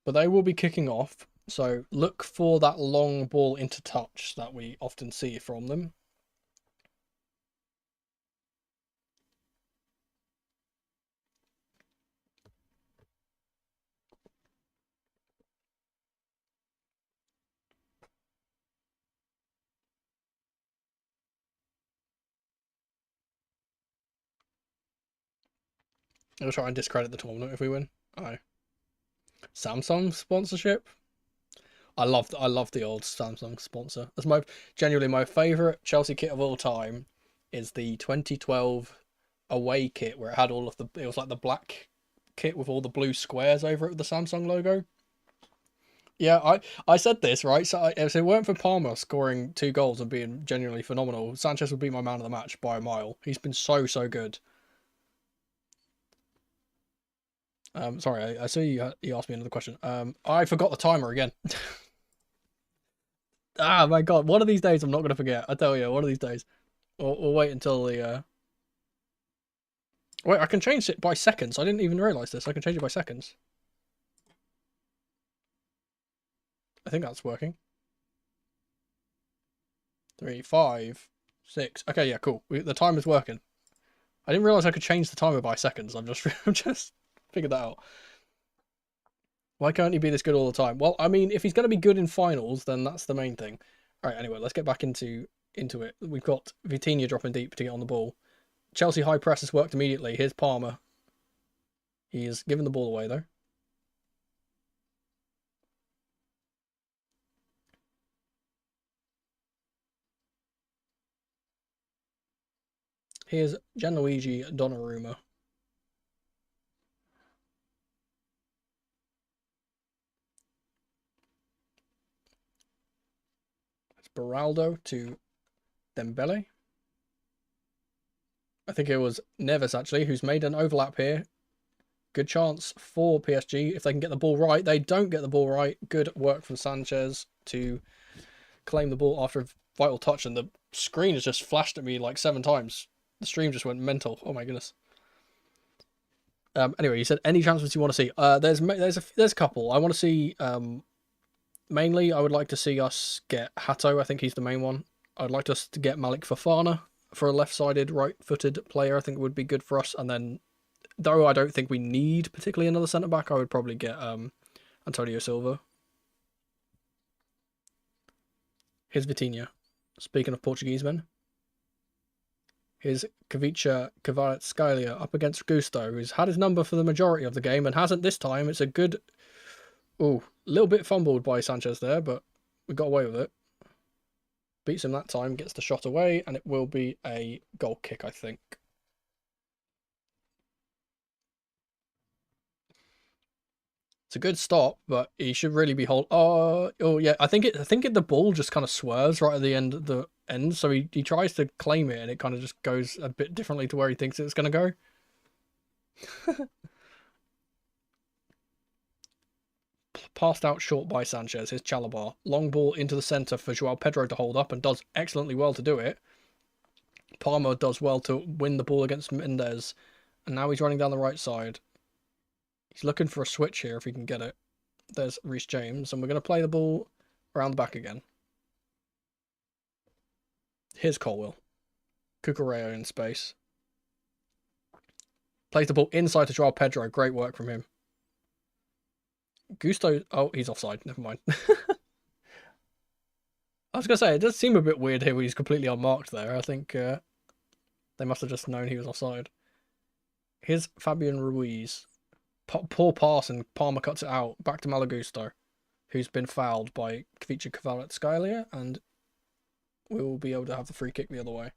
But they will be kicking off, so look for that long ball into touch that we often see from them. We'll try and discredit the tournament if we win. Oh. Samsung sponsorship? I love the old Samsung sponsor. That's genuinely my favourite Chelsea kit of all time is the 2012 away kit where it had it was like the black kit with all the blue squares over it with the Samsung logo. Yeah, I said this, right? So if it weren't for Palmer scoring 2 goals and being genuinely phenomenal, Sanchez would be my man of the match by a mile. He's been so good. Sorry, I see you asked me another question. I forgot the timer again. Ah, my God. One of these days I'm not going to forget. I tell you, one of these days. We'll wait until the... Wait, I can change it by seconds. I didn't even realise this. I can change it by seconds. I think that's working. 3, 5, 6. Okay, yeah, cool. The timer's working. I didn't realise I could change the timer by seconds. I'm just figured that out. Why can't he be this good all the time? Well, I mean, if he's going to be good in finals, then that's the main thing. All right, anyway, let's get back into it. We've got Vitinha dropping deep to get on the ball. Chelsea high press has worked immediately. Here's Palmer. He is giving the ball away, though. Here's Gianluigi Donnarumma. It's Beraldo to Dembele. I think it was Neves, actually, who's made an overlap here. Good chance for PSG if they can get the ball right. They don't get the ball right. Good work from Sanchez. to claim the ball after a vital touch, and the screen has just flashed at me like 7 times. The stream just went mental. Oh my goodness. Anyway, you said any transfers you want to see. There's a couple. I want to see. Mainly, I would like to see us get Hato. I think he's the main one. I'd like us to get Malik Fofana for a left-sided, right-footed player. I think would be good for us. And then, though I don't think we need particularly another centre back, I would probably get Antonio Silva. Here's Vitinha. Speaking of Portuguese men. Here's Kavica Kvaratskhelia up against Gusto, who's had his number for the majority of the game and hasn't this time. It's a good... Ooh, a little bit fumbled by Sanchez there, but we got away with it. Beats him that time, gets the shot away, and it will be a goal kick, I think. It's a good stop, but he should really be oh yeah, I think the ball just kind of swerves right at the end, so he tries to claim it, and it kind of just goes a bit differently to where he thinks it's going to go. Passed out short by Sanchez. Here's Chalabar. Long ball into the centre for Joao Pedro to hold up, and does excellently well to do it. Palmer does well to win the ball against Mendes, and now he's running down the right side. He's looking for a switch here if he can get it. There's Reece James, and we're going to play the ball around the back again. Here's Colwill. Cucurella in space. Plays the ball inside to Joao Pedro. Great work from him. Gusto... Oh, he's offside. Never mind. I was going to say, it does seem a bit weird here where he's completely unmarked there. I think they must have just known he was offside. Here's Fabian Ruiz. Poor pass, and Palmer cuts it out. Back to Malagusto, who's been fouled by Kavica Kvaratskhelia, and we will be able to have the free kick the other way.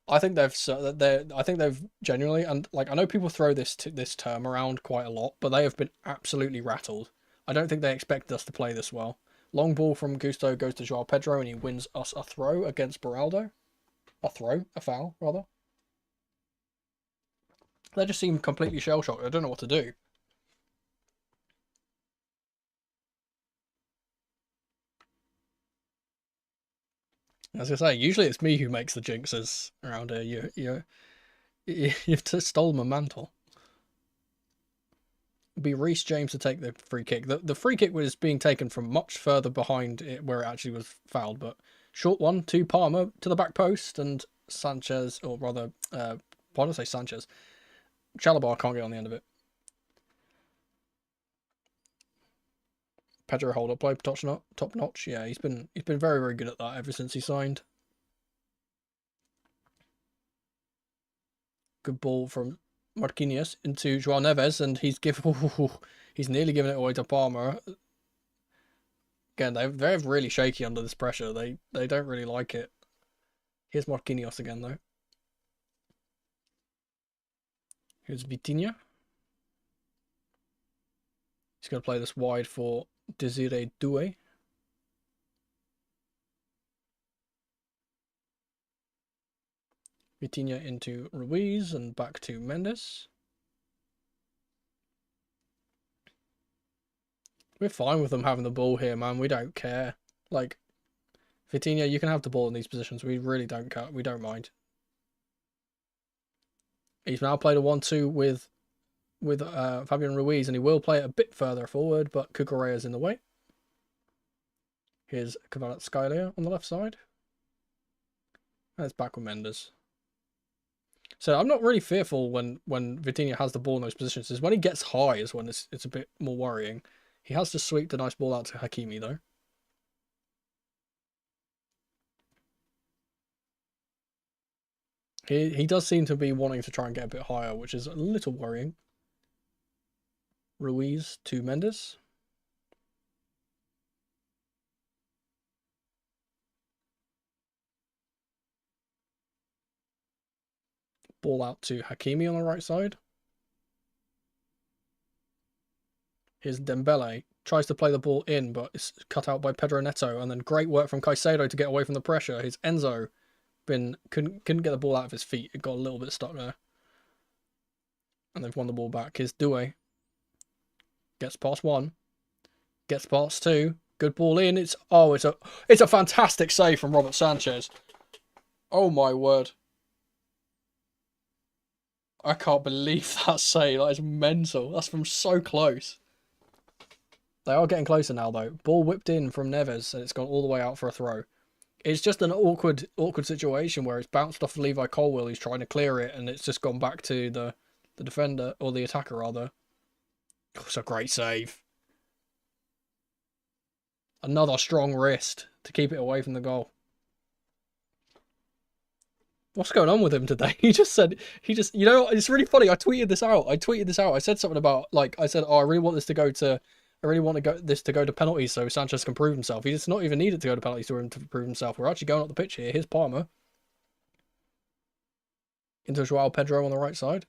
I think they've genuinely, and like I know people throw this term around quite a lot, but they have been absolutely rattled. I don't think they expected us to play this well. Long ball from Gusto goes to Joao Pedro, and he wins us a throw against Beraldo. A foul, rather. They just seem completely shell-shocked. I don't know what to do. As I say, usually it's me who makes the jinxes around here. You've just stolen my mantle. It'll be Reece James to take the free kick. The free kick was being taken from much further behind it where it actually was fouled, but short one to Palmer to the back post, and Sanchez, or rather, why did I say Sanchez? Chalabar can't get on the end of it. Pedro hold up play, top notch. Yeah, he's been very, very good at that ever since he signed. Good ball from Marquinhos into João Neves, and he's nearly given it away to Palmer. Again, they're really shaky under this pressure. They don't really like it. Here's Marquinhos again though. Here's Vitinha. He's going to play this wide for Desiree Doué. Vitinha into Ruiz and back to Mendes. We're fine with them having the ball here, man. We don't care. Like, Vitinha, you can have the ball in these positions. We really don't care. We don't mind. He's now played a 1-2 with Fabian Ruiz, and he will play it a bit further forward, but Cucurella's in the way. Here's Kvaratskhelia on the left side. And it's back with Mendes. So I'm not really fearful when Vitinha has the ball in those positions. Is when he gets high is when it's a bit more worrying. He has just sweeped a nice ball out to Hakimi though. He does seem to be wanting to try and get a bit higher, which is a little worrying. Ruiz to Mendes. Ball out to Hakimi on the right side. Here's Dembele. Tries to play the ball in, but it's cut out by Pedro Neto. And then great work from Caicedo to get away from the pressure. Here's Enzo. Couldn't get the ball out of his feet. It got a little bit stuck there. And they've won the ball back. Here's Doué. Gets past one. Gets past two. Good ball in. It's a fantastic save from Robert Sanchez. Oh my word. I can't believe that save. That is mental. That's from so close. They are getting closer now, though. Ball whipped in from Neves, and it's gone all the way out for a throw. It's just an awkward situation where it's bounced off Levi Colwill. He's trying to clear it, and it's just gone back to the defender, or the attacker, rather. Oh, it's a great save. Another strong wrist to keep it away from the goal. What's going on with him today? You know, it's really funny. I tweeted this out. I said something about, like, I said, oh, I really want this to go to penalties so Sanchez can prove himself. He does not even need it to go to penalties for him to prove himself. We're actually going up the pitch here. Here's Palmer. Into Joao Pedro on the right side.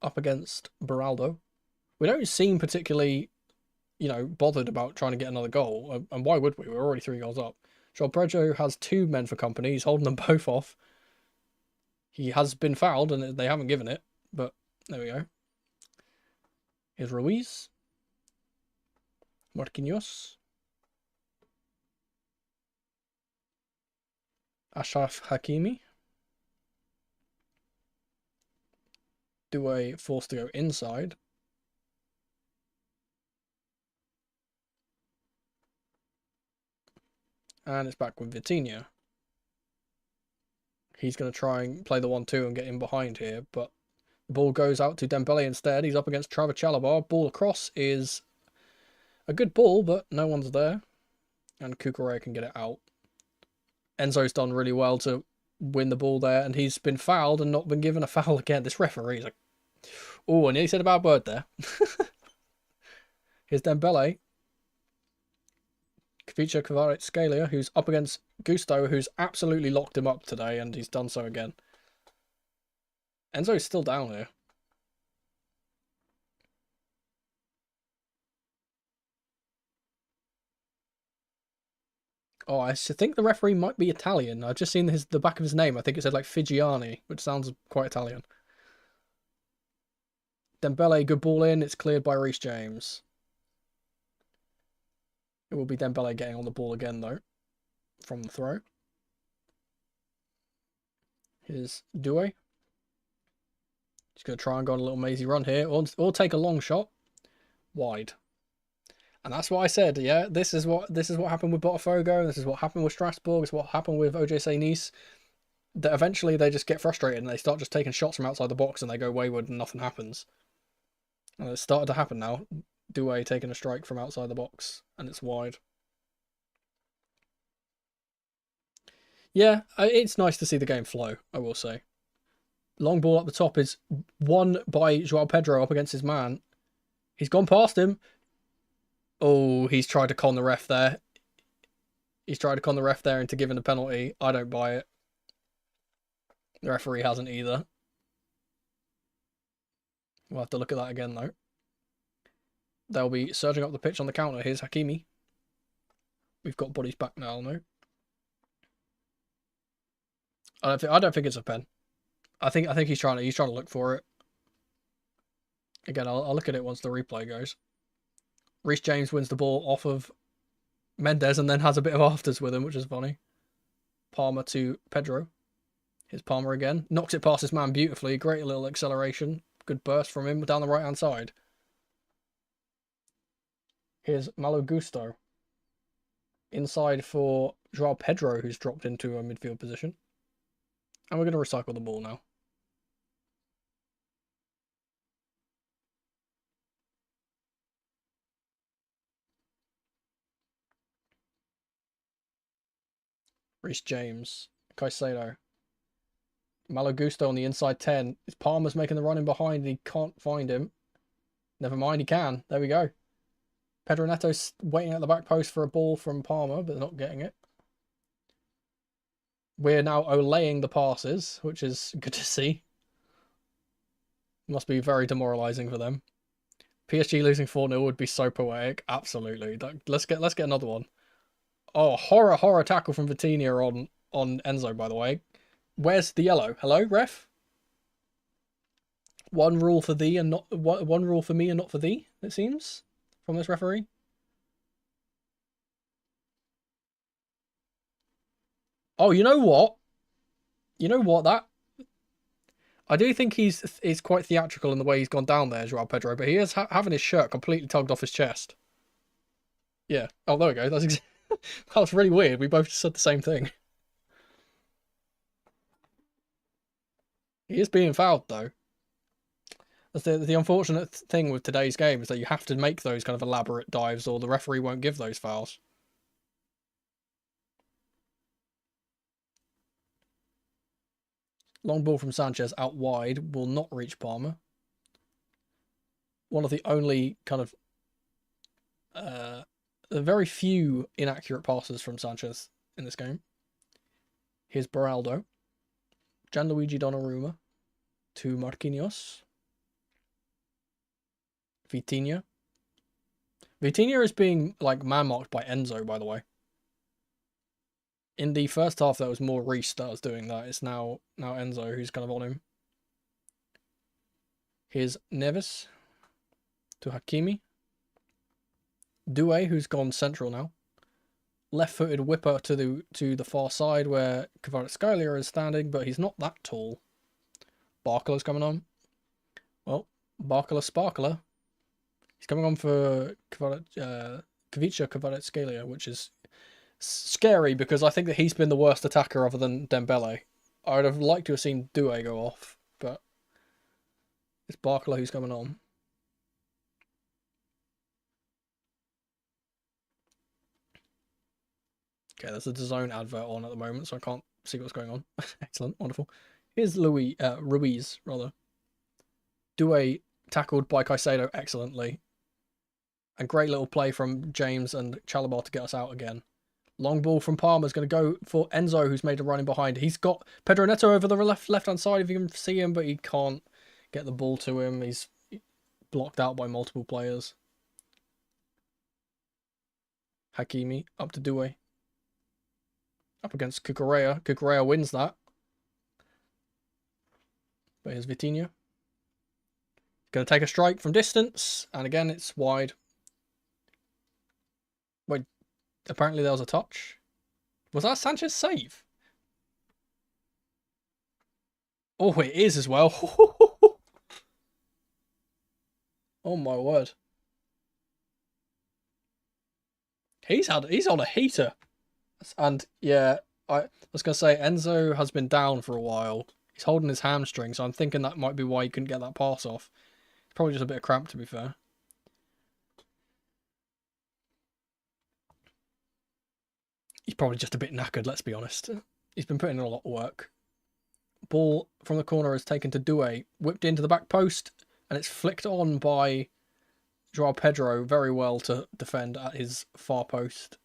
Up against Beraldo. We don't seem particularly, you know, bothered about trying to get another goal. And why would we? We're already 3 goals up. Joao Pedro has 2 men for company. He's holding them both off. He has been fouled and they haven't given it. But there we go. Here's Ruiz. Marquinhos. Ashraf Hakimi. Doué forced to go inside. And it's back with Vitinha. He's going to try and play the 1-2 and get in behind here, but the ball goes out to Dembele instead. He's up against Trevor Chalobah. Ball across is a good ball, but no one's there. And Cucurella can get it out. Enzo's done really well to win the ball there, and he's been fouled and not been given a foul again. This referee's like, oh, I nearly said a bad word there. Here's Dembele. Kvicha Kvaratskhelia, who's up against Gusto, who's absolutely locked him up today, and he's done so again. Enzo's still down here. Oh, I think the referee might be Italian. I've just seen the back of his name. I think it said like Figiani, which sounds quite Italian. Dembele, good ball in. It's cleared by Reece James. It will be Dembele getting on the ball again, though, from the throw. Here's Doué. He's going to try and go on a little mazy run here, or take a long shot. Wide. And that's what I said, yeah, this is what happened with Botafogo, this is what happened with Strasbourg, this is what happened with OJC Nice. That eventually they just get frustrated and they start just taking shots from outside the box and they go wayward and nothing happens. And it's started to happen now. Doué taking a strike from outside the box, and it's wide. Yeah, it's nice to see the game flow, I will say. Long ball up the top is won by Joao Pedro up against his man. He's gone past him. Oh, he's tried to con the ref there. He's tried to con the ref there into giving a penalty. I don't buy it. The referee hasn't either. We'll have to look at that again, though. They'll be surging up the pitch on the counter. Here's Hakimi. We've got bodies back now, no? I don't think it's a pen. I think he's trying to look for it. Again, I'll look at it once the replay goes. Reece James wins the ball off of Mendes and then has a bit of afters with him, which is funny. Palmer to Pedro. Here's Palmer again. Knocks it past his man beautifully. Great little acceleration. Good burst from him down the right-hand side. Here's Malo Gusto. Inside for Joao Pedro, who's dropped into a midfield position. And we're going to recycle the ball now. Reece James. Caicedo. Malo Gusto on the inside 10. Palmer's making the run in behind and he can't find him. Never mind, he can. There we go. Pedro Neto's waiting at the back post for a ball from Palmer, but not getting it. We're now olaying the passes, which is good to see. Must be very demoralising for them. PSG losing 4-0 would be so poetic. Absolutely. Let's get another one. Oh, horror tackle from Vitinha on Enzo, by the way. Where's the yellow? Hello, ref? One rule for thee and not one rule for me and not for thee, it seems, from this referee. Oh, you know what? You know what? That I do think he's quite theatrical in the way he's gone down there, Joao Pedro, but he is having his shirt completely tugged off his chest. Yeah. Oh, there we go. That was really weird. We both just said the same thing. He is being fouled though. That's the unfortunate thing with today's game is that you have to make those kind of elaborate dives, or the referee won't give those fouls. Long ball from Sanchez out wide will not reach Palmer. One of the only kind of very few inaccurate passes from Sanchez in this game. Here's Beraldo. Gianluigi Donnarumma to Marquinhos. Vitinha. Vitinha is being like man-marked by Enzo, by the way. In the first half, that was more Reece that was doing that. It's now Enzo who's kind of on him. Here's Neves to Hakimi. Doué, who's gone central now. Left-footed whipper to the far side where Kvaratskhelia is standing, but he's not that tall. Barkola's coming on. Well, Barkola Sparkler. He's coming on for Kvaratskhelia, which is scary because I think that he's been the worst attacker other than Dembele. I would have liked to have seen Doué go off, but it's Barkola who's coming on. Okay, there's a DAZN advert on at the moment, so I can't see what's going on. Excellent, wonderful. Here's Ruiz, rather. Doué tackled by Caicedo excellently. And great little play from James and Chalobah to get us out again. Long ball from Palmer's going to go for Enzo, who's made a run in behind. He's got Pedro Neto over the left-hand side, if you can see him, but he can't get the ball to him. He's blocked out by multiple players. Hakimi up to Doué. Up against Cucurella. Cucurella wins that. But here's Vitinha. Going to take a strike from distance. And again, it's wide. Wait, apparently there was a touch. Was that Sanchez save? Oh, it is as well. Oh my word. He's on a heater. And yeah, I was going to say, Enzo has been down for a while. He's holding his hamstring, so I'm thinking that might be why he couldn't get that pass off. It's probably just a bit of cramp, to be fair. He's probably just a bit knackered, let's be honest. He's been putting in a lot of work. Ball from the corner is taken to Doué, whipped into the back post, and it's flicked on by Joao Pedro very well to defend at his far post.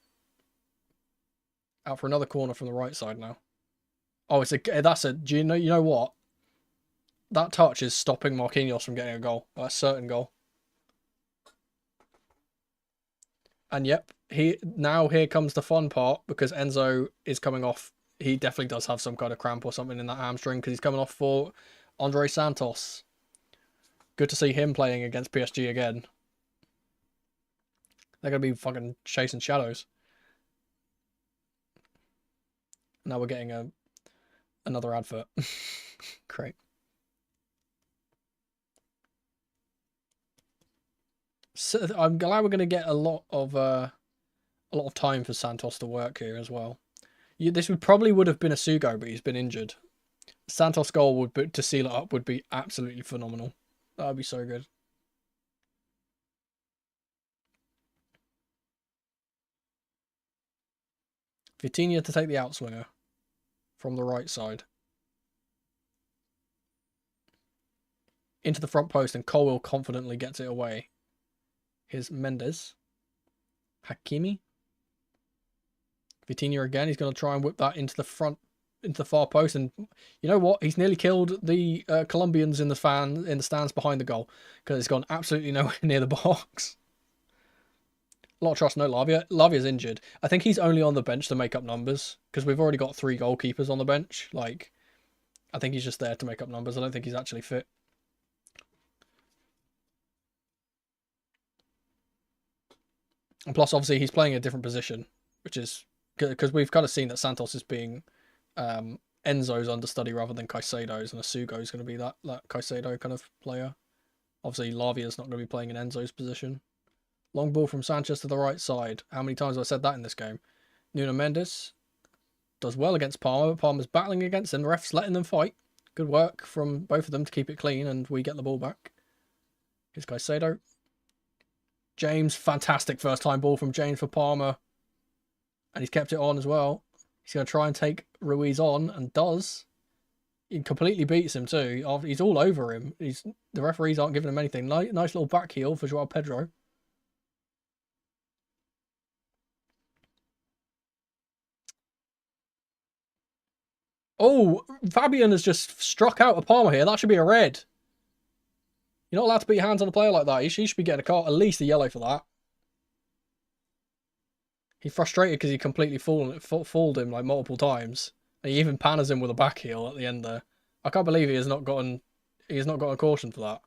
Out for another corner from the right side now. Oh, do you know what? That touch is stopping Marquinhos from getting a goal. A certain goal. And yep, here comes the fun part, because Enzo is coming off. He definitely does have some kind of cramp or something in that hamstring, because he's coming off for Andre Santos. Good to see him playing against PSG again. They're going to be fucking chasing shadows. Now we're getting another advert. Great. So I'm glad we're going to get a lot of time for Santos to work here as well. This probably would have been a Sugo, but he's been injured. Santos' goal to seal it up would be absolutely phenomenal. That would be so good. Vitinha to take the outswinger from the right side. Into the front post, and Colwill confidently gets it away. Here's Mendes. Hakimi. Vitinha again. He's going to try and whip that into the far post, and you know what? He's nearly killed the Colombians in the stands behind the goal, because it's gone absolutely nowhere near the box. A lot of trust, no Lavia. Lavia's injured. I think he's only on the bench to make up numbers, because we've already got 3 goalkeepers on the bench. Like, I think he's just there to make up numbers. I don't think he's actually fit. And plus, obviously, he's playing a different position, which is because we've kind of seen that Santos is being Enzo's understudy rather than Caicedo's, and Asugo's going to be that Caicedo kind of player. Obviously, Lavia's not going to be playing in Enzo's position. Long ball from Sanchez to the right side. How many times have I said that in this game? Nuno Mendes does well against Palmer, but Palmer's battling against him. The ref's letting them fight. Good work from both of them to keep it clean, and we get the ball back. Here's Caicedo. James, fantastic first time ball from James for Palmer. And he's kept it on as well. He's going to try and take Ruiz on, and does. He completely beats him too. He's all over him. The referees aren't giving him anything. Nice little back heel for Joao Pedro. Oh, Fabian has just struck out a Palmer here. That should be a red. You're not allowed to put your hands on a player like that. He should be getting a card, at least a yellow for that. He's frustrated because he completely fooled him like multiple times. And he even panners him with a back heel at the end there. I can't believe he has not gotten a caution for that.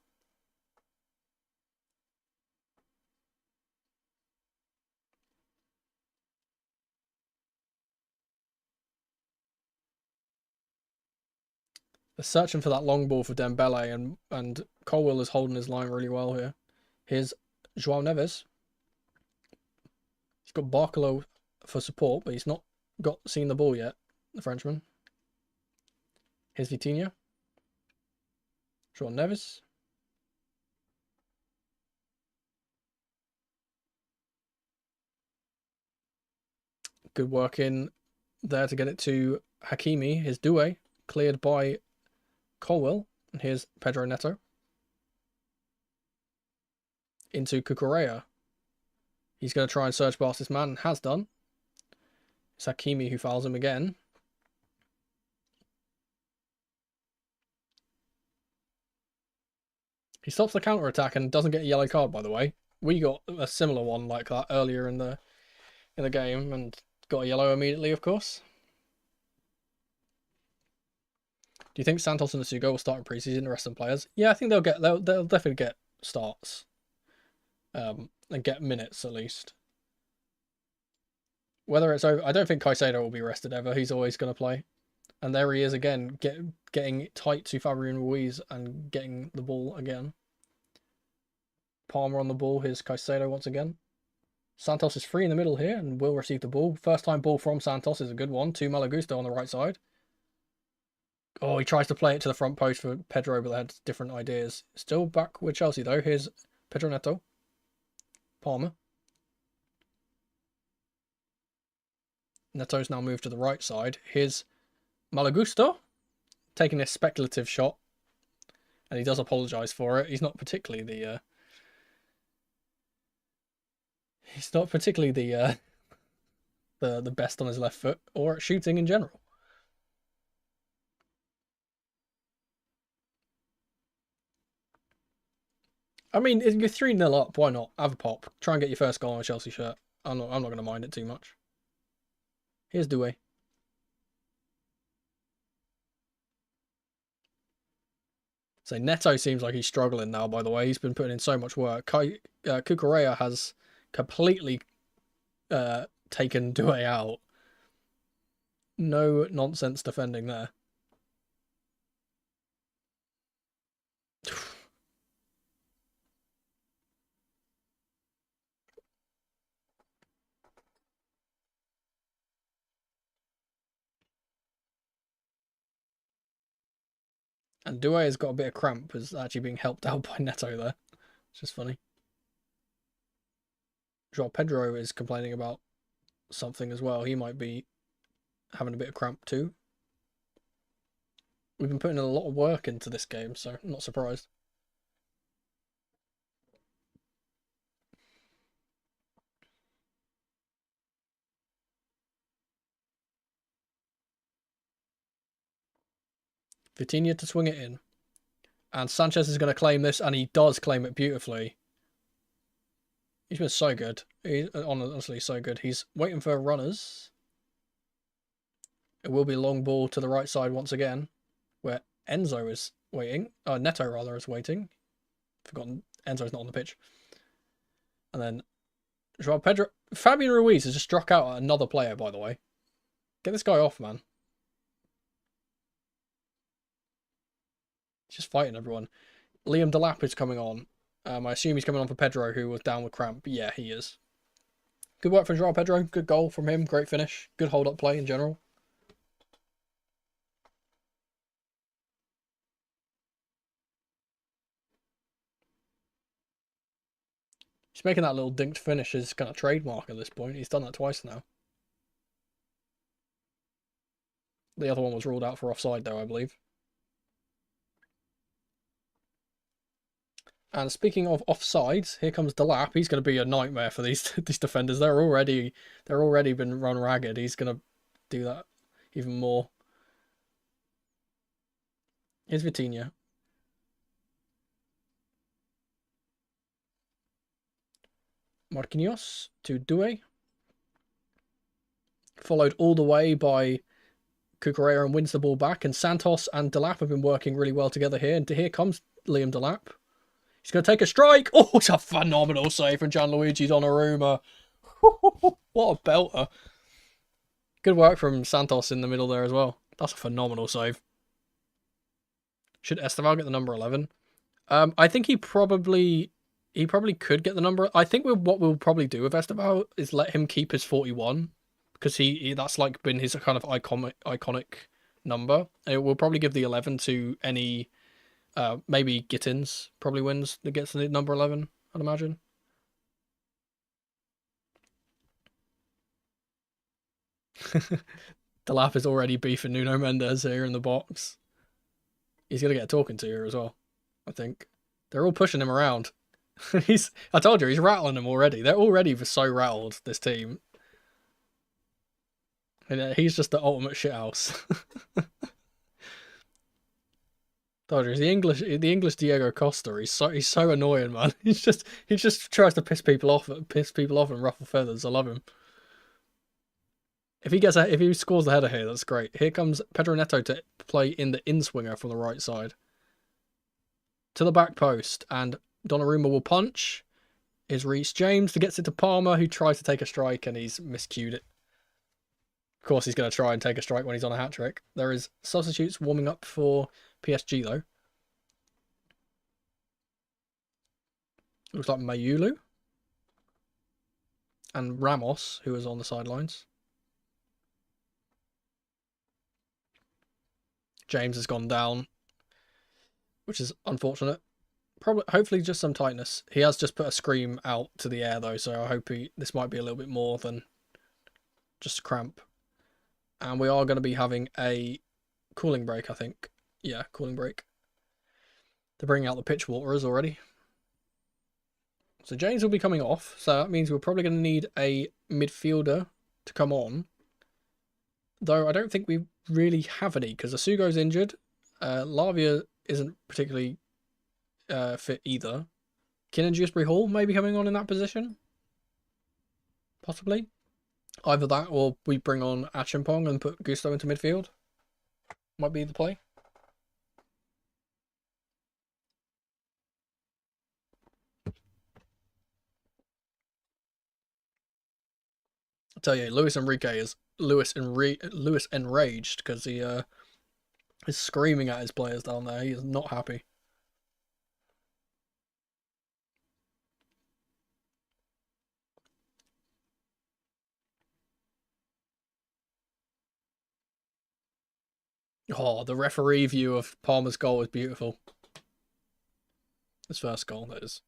They're searching for that long ball for Dembele, and Colwill is holding his line really well here. Here's Joao Neves. He's got Barcelo for support, but he's not seen the ball yet, the Frenchman. Here's Vitinha. Joao Neves. Good work in there to get it to Hakimi. Here's Doué, cleared by Colwill. And here's Pedro Neto. Into Cucurella. He's going to try and search past this man, and has done. It's Hakimi who fouls him again. He stops the counter-attack and doesn't get a yellow card, by the way. We got a similar one like that earlier in the game, and got a yellow immediately, of course. Do you think Santos and Asugo will start in preseason, the rest of the players? Yeah, I think they'll definitely get starts. And get minutes at least. Whether it's over, I don't think Caicedo will be rested ever. He's always going to play. And there he is again, getting tight to Fabian Ruiz and getting the ball again. Palmer on the ball. Here's Caicedo once again. Santos is free in the middle here and will receive the ball. First time ball from Santos is a good one. To Malagusto on the right side. Oh, he tries to play it to the front post for Pedro, but they had different ideas. Still back with Chelsea though. Here's Pedro Neto. Palmer. Neto's now moved to the right side. Here's Malagusto taking a speculative shot, and he does apologise for it. He's not particularly the the best on his left foot or at shooting in general. I mean, if you're 3-0 up, why not? Have a pop. Try and get your first goal on a Chelsea shirt. I'm not going to mind it too much. Here's Doué. So Neto seems like he's struggling now, by the way. He's been putting in so much work. Cucurella has completely taken Doué out. No nonsense defending there. And Doué has got a bit of cramp, is actually being helped out by Neto there. It's just funny. Joao Pedro is complaining about something as well. He might be having a bit of cramp too. We've been putting in a lot of work into this game, so I'm not surprised. Vitinha to swing it in. And Sanchez is going to claim this, and he does claim it beautifully. He's been so good. He's honestly so good. He's waiting for runners. It will be a long ball to the right side once again, where Enzo is waiting. Neto, rather, is waiting. Forgotten. Enzo's not on the pitch. And then Joao Pedro. Fabian Ruiz has just struck out at another player, by the way. Get this guy off, man. Just fighting everyone. Liam Delap is coming on. I assume he's coming on for Pedro, who was down with cramp. But yeah, he is. Good work from Joao Pedro. Good goal from him. Great finish. Good hold-up play in general. He's making that little dinked finish his kind of trademark at this point. He's done that twice now. The other one was ruled out for offside, though, I believe. And speaking of offsides, here comes Delap. He's going to be a nightmare for these defenders. They're already been run ragged. He's going to do that even more. Here's Vitinha. Marquinhos to Doué. Followed all the way by Cucurella and wins the ball back. And Santos and Delap have been working really well together here. And here comes Liam Delap. He's going to take a strike. Oh, it's a phenomenal save from Gianluigi Donnarumma. What a belter. Good work from Santos in the middle there as well. That's a phenomenal save. Should Esteval get the number 11? I think he probably could get the number. I think what we'll probably do with Esteval is let him keep his 41. Because that's like been his kind of iconic number. We'll probably give the 11 to any... maybe Gittins probably wins that gets the number 11, I'd imagine. Delap is already beefing Nuno Mendes here in the box. He's going to get a talking to here as well, I think. They're all pushing him around. I told you, he's rattling them already. They're already so rattled, this team. And he's just the ultimate shithouse. Dodgers, the English Diego Costa. He's so annoying, man. He just tries to piss people off and ruffle feathers. I love him. If he scores the header here, that's great. Here comes Pedro Neto to play in the in-swinger from the right side. To the back post, and Donnarumma will punch. Is Reece James, gets it to Palmer, who tries to take a strike, and he's miscued it. Of course, he's going to try and take a strike when he's on a hat-trick. There is substitutes warming up for PSG, though. Looks like Mayulu. And Ramos, who is on the sidelines. James has gone down, which is unfortunate. Hopefully just some tightness. He has just put a scream out to the air, though, so I hope this might be a little bit more than just cramp. And we are going to be having a cooling break, I think. Yeah, cooling break. They're bringing out the pitch waterers already. So James will be coming off. So that means we're probably going to need a midfielder to come on. Though I don't think we really have any, because Asugo's injured. Lavia isn't particularly fit either. Kinnan Dewsbury Hall maybe coming on in that position? Possibly. Either that or we bring on Achimpong and put Gusto into midfield. Might be the play. I tell you, Luis Enrique is Luis enraged because he is screaming at his players down there. He is not happy. Oh, the referee view of Palmer's goal is beautiful. His first goal, that is.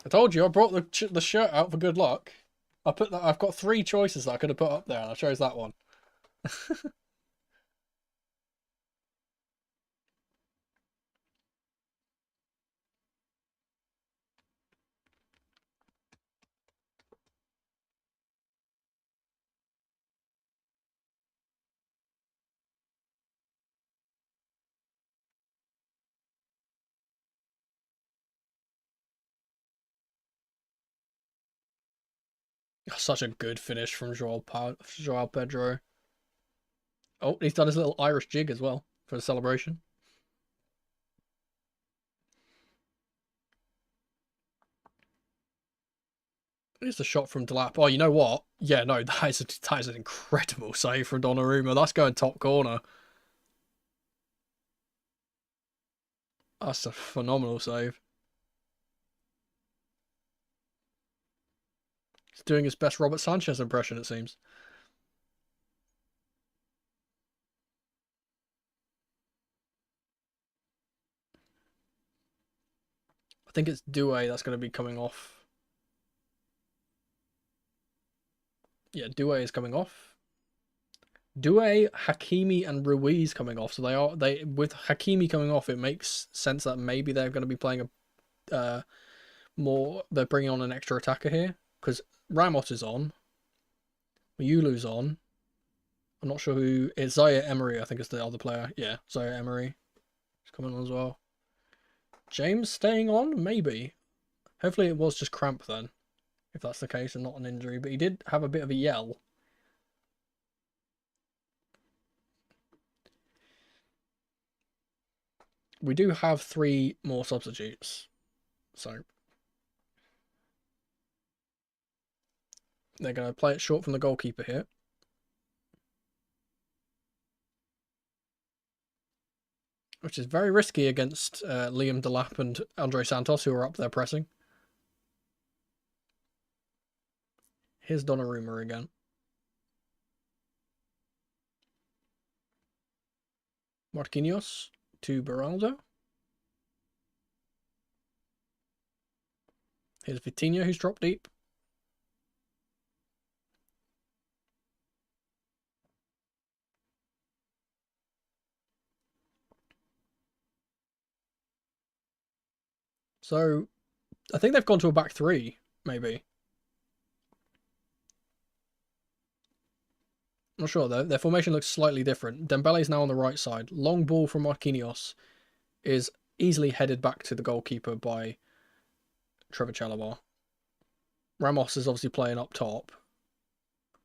I told you, I brought the shirt out for good luck. I've got 3 choices that I could have put up there, and I chose that one. Such a good finish from Joao Pedro. Oh, he's done his little Irish jig as well for the celebration. Here's the shot from Delap. Oh, you know what? Yeah, no, that is an incredible save from Donnarumma. That's going top corner. That's a phenomenal save. He's doing his best Robert Sanchez impression, it seems. I think it's Doué that's going to be coming off. Yeah, Doué is coming off. Doué, Hakimi, and Ruiz coming off. So they with Hakimi coming off, it makes sense that maybe they're going to be playing a more. They're bringing on an extra attacker here because Ramos is on, Mayulu's on. I'm not sure who. It's Zaire Emery, I think is the other player. Yeah, Zaire Emery is coming on as well. James staying on, maybe. Hopefully it was just cramp then, if that's the case and not an injury. But he did have a bit of a yell. We do have 3 more substitutes, so they're going to play it short from the goalkeeper here. Which is very risky against Liam Delap and Andre Santos, who are up there pressing. Here's Donnarumma again. Marquinhos to Beraldo. Here's Vitinha, who's dropped deep. So, I think they've gone to a back 3, maybe. I'm not sure, though. Their formation looks slightly different. Dembele's now on the right side. Long ball from Marquinhos is easily headed back to the goalkeeper by Trevor Chalobah. Ramos is obviously playing up top.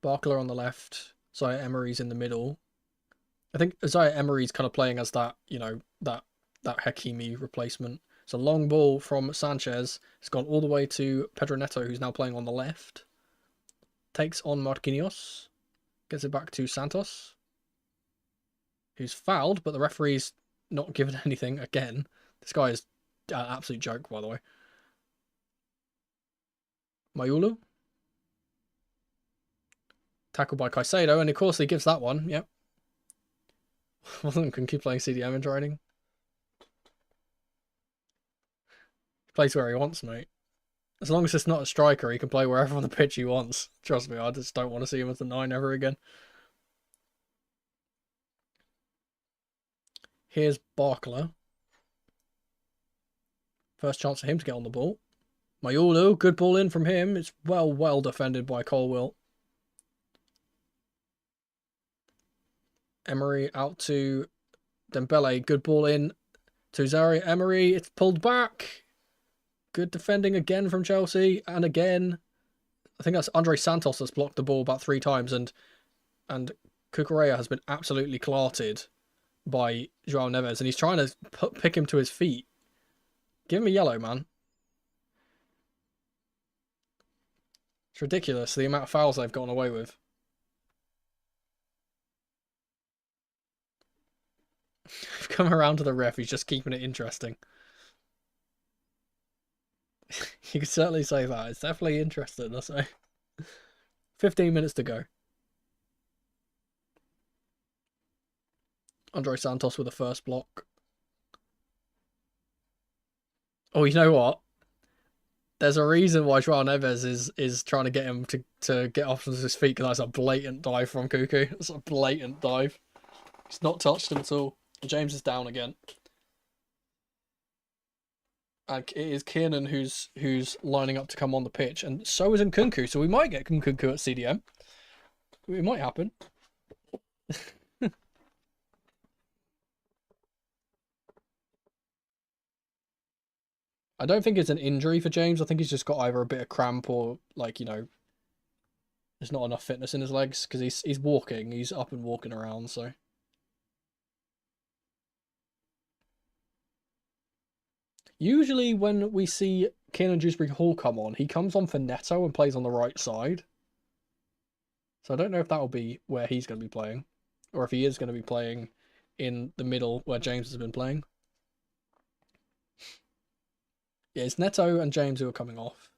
Barkler on the left. Zaire Emery's in the middle. I think Zaire Emery's kind of playing as that, that Hakimi replacement. It's a long ball from Sanchez. It's gone all the way to Pedro Neto, who's now playing on the left. Takes on Marquinhos. Gets it back to Santos, who's fouled, but the referee's not given anything again. This guy is an absolute joke, by the way. Mayulu. Tackled by Caicedo, and of course he gives that one. Yep. Wasn't can keep playing CDM in training. He plays where he wants, mate. As long as it's not a striker, he can play wherever on the pitch he wants. Trust me, I just don't want to see him as the 9 ever again. Here's Barkler. First chance for him to get on the ball. Mayulu, good ball in from him. It's well defended by Colwill. Emery out to Dembele. Good ball in to Zaire Emery. It's pulled back. Good defending again from Chelsea. And again, I think that's Andre Santos that's blocked the ball about 3 times. And Cucurella has been absolutely clarted by João Neves. And he's trying to pick him to his feet. Give him a yellow, man. It's ridiculous, the amount of fouls they've gotten away with. I've come around to the ref, he's just keeping it interesting. You could certainly say that. It's definitely interesting, I say. 15 minutes to go. Andre Santos with the first block. Oh, you know what? There's a reason why João Neves is trying to get him to get off of his feet, because that's a blatant dive from Cuckoo. It's a blatant dive. He's not touched him at all. James is down again. And it is Kiernan who's lining up to come on the pitch, and so is Nkunku. So we might get Nkunku at CDM. It might happen. I don't think it's an injury for James. I think he's just got either a bit of cramp or, like, there's not enough fitness in his legs, because he's walking. He's up and walking around, so. Usually when we see Kiernan Dewsbury Hall come on, he comes on for Neto and plays on the right side. So I don't know if that'll be where he's going to be playing, or if he is going to be playing in the middle where James has been playing. Yeah, it's Neto and James who are coming off.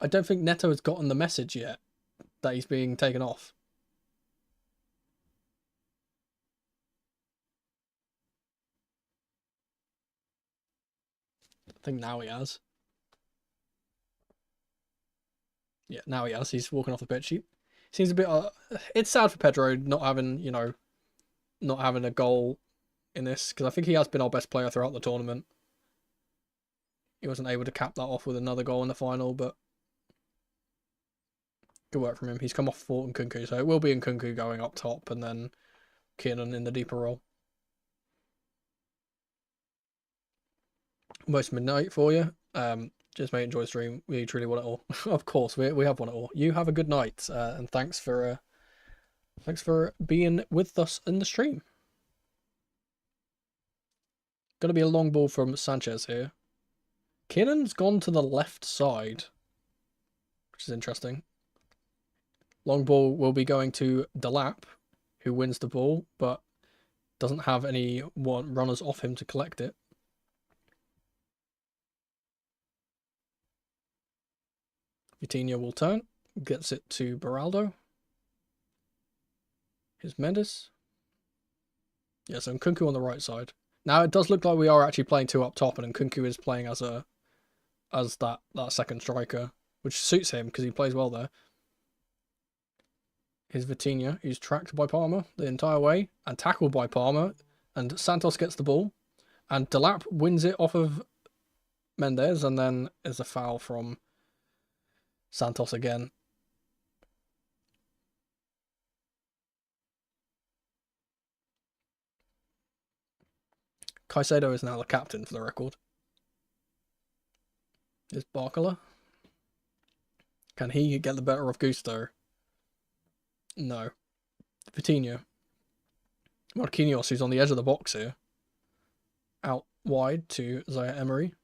I don't think Neto has gotten the message yet that he's being taken off. I think now he has. Yeah, now he has. He's walking off the pitch. He seems a bit. It's sad for Pedro not having, not having a goal in this, because I think he has been our best player throughout the tournament. He wasn't able to cap that off with another goal in the final, but good work from him. He's come off Fort and Nkunku, so it will be Nkunku going up top and then Kiernan in the deeper role. Most midnight for you. Just mate, enjoy the stream. We truly want it all. Of course, we have won it all. You have a good night, and thanks for being with us in the stream. Going to be a long ball from Sanchez here. Kiernan's gone to the left side, which is interesting. Long ball will be going to Delap, who wins the ball, but doesn't have any runners off him to collect it. Vitinha will turn, gets it to Beraldo. Here's Mendes. Yeah, so Nkunku on the right side. Now it does look like we are actually playing two up top, and Nkunku is playing as that second striker, which suits him because he plays well there. Here's Vitinha, who's tracked by Palmer the entire way and tackled by Palmer, and Santos gets the ball, and Delap wins it off of Mendes, and then is a foul from Santos again. Caicedo is now the captain for the record. Is Barcola. Can he get the better of Gusto? No. Vitinha. Marquinhos, who's on the edge of the box here. Out wide to Zaire Emery.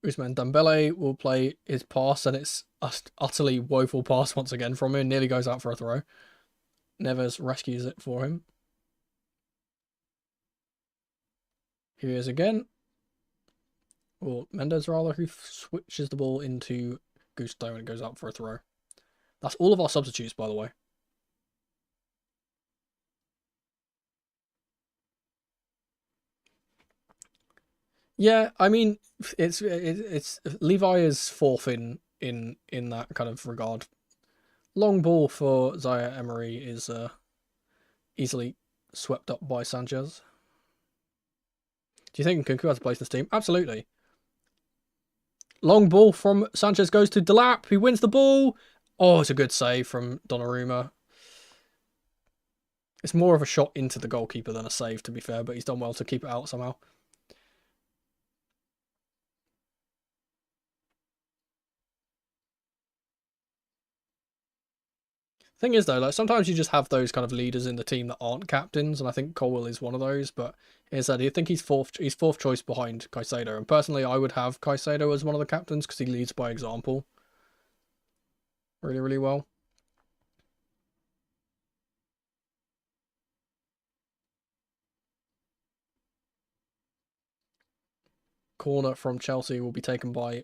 Ousmane Dembele will play his pass, and it's an utterly woeful pass once again from him. Nearly goes out for a throw. Neves rescues it for him. Here he is again. Or Mendes, rather, who switches the ball into Gusto and it goes out for a throw. That's all of our substitutes, by the way. Yeah, I mean, it's Levi is fourth in that kind of regard. Long ball for Zaire Emery is easily swept up by Sanchez. Do you think Nkunku has a place in this team? Absolutely. Long ball from Sanchez goes to Delap, who wins the ball. Oh, it's a good save from Donnarumma. It's more of a shot into the goalkeeper than a save, to be fair, but he's done well to keep it out somehow. Thing is, though, like sometimes you just have those kind of leaders in the team that aren't captains, and I think Colwell is one of those. But is that I think he's fourth choice behind Caicedo, and personally, I would have Caicedo as one of the captains because he leads by example. Really, really well. Corner from Chelsea will be taken by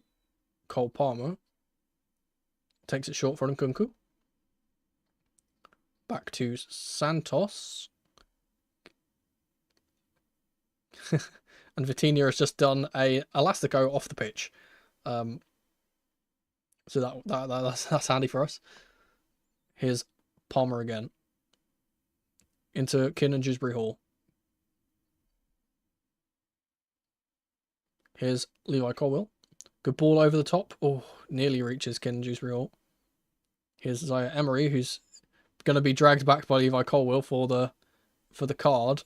Cole Palmer. Takes it short for Nkunku. Back to Santos. And Vitinha has just done a Elastico off the pitch. So that's handy for us. Here's Palmer again. Into Kin and Dewsbury Hall. Here's Levi Colwill. Good ball over the top. Oh, nearly reaches Kin and Dewsbury Hall. Here's Zaire Emery, who's going to be dragged back by Levi Colwill for the card.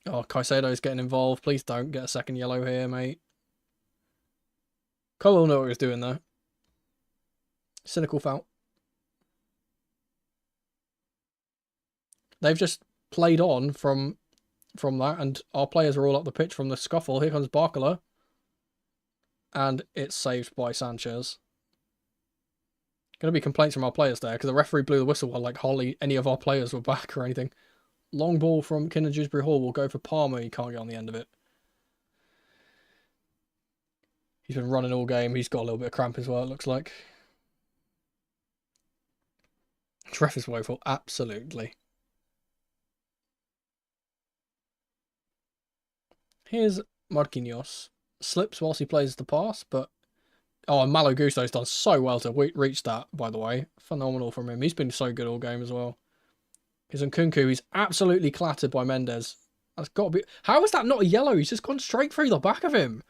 Oh, Caicedo's getting involved. Please don't get a second yellow here, mate. Colwill knew what he was doing there. Cynical foul. They've just played on from that, and our players are all up the pitch from the scuffle. Here comes Barcola. And it's saved by Sanchez. Going to be complaints from our players there because the referee blew the whistle while like hardly any of our players were back or anything. Long ball from Kinder Dewsbury Hall will go for Palmer. He can't get on the end of it. He's been running all game. He's got a little bit of cramp as well, it looks like. This ref is woeful. Absolutely. Here's Marquinhos. Slips whilst he plays the pass, but... Oh, and Malo Gusto's done so well to reach that, by the way. Phenomenal from him. He's been so good all game as well. Here's Nkunku. He's absolutely clattered by Mendes. That's got to be... How is that not a yellow? He's just gone straight through the back of him.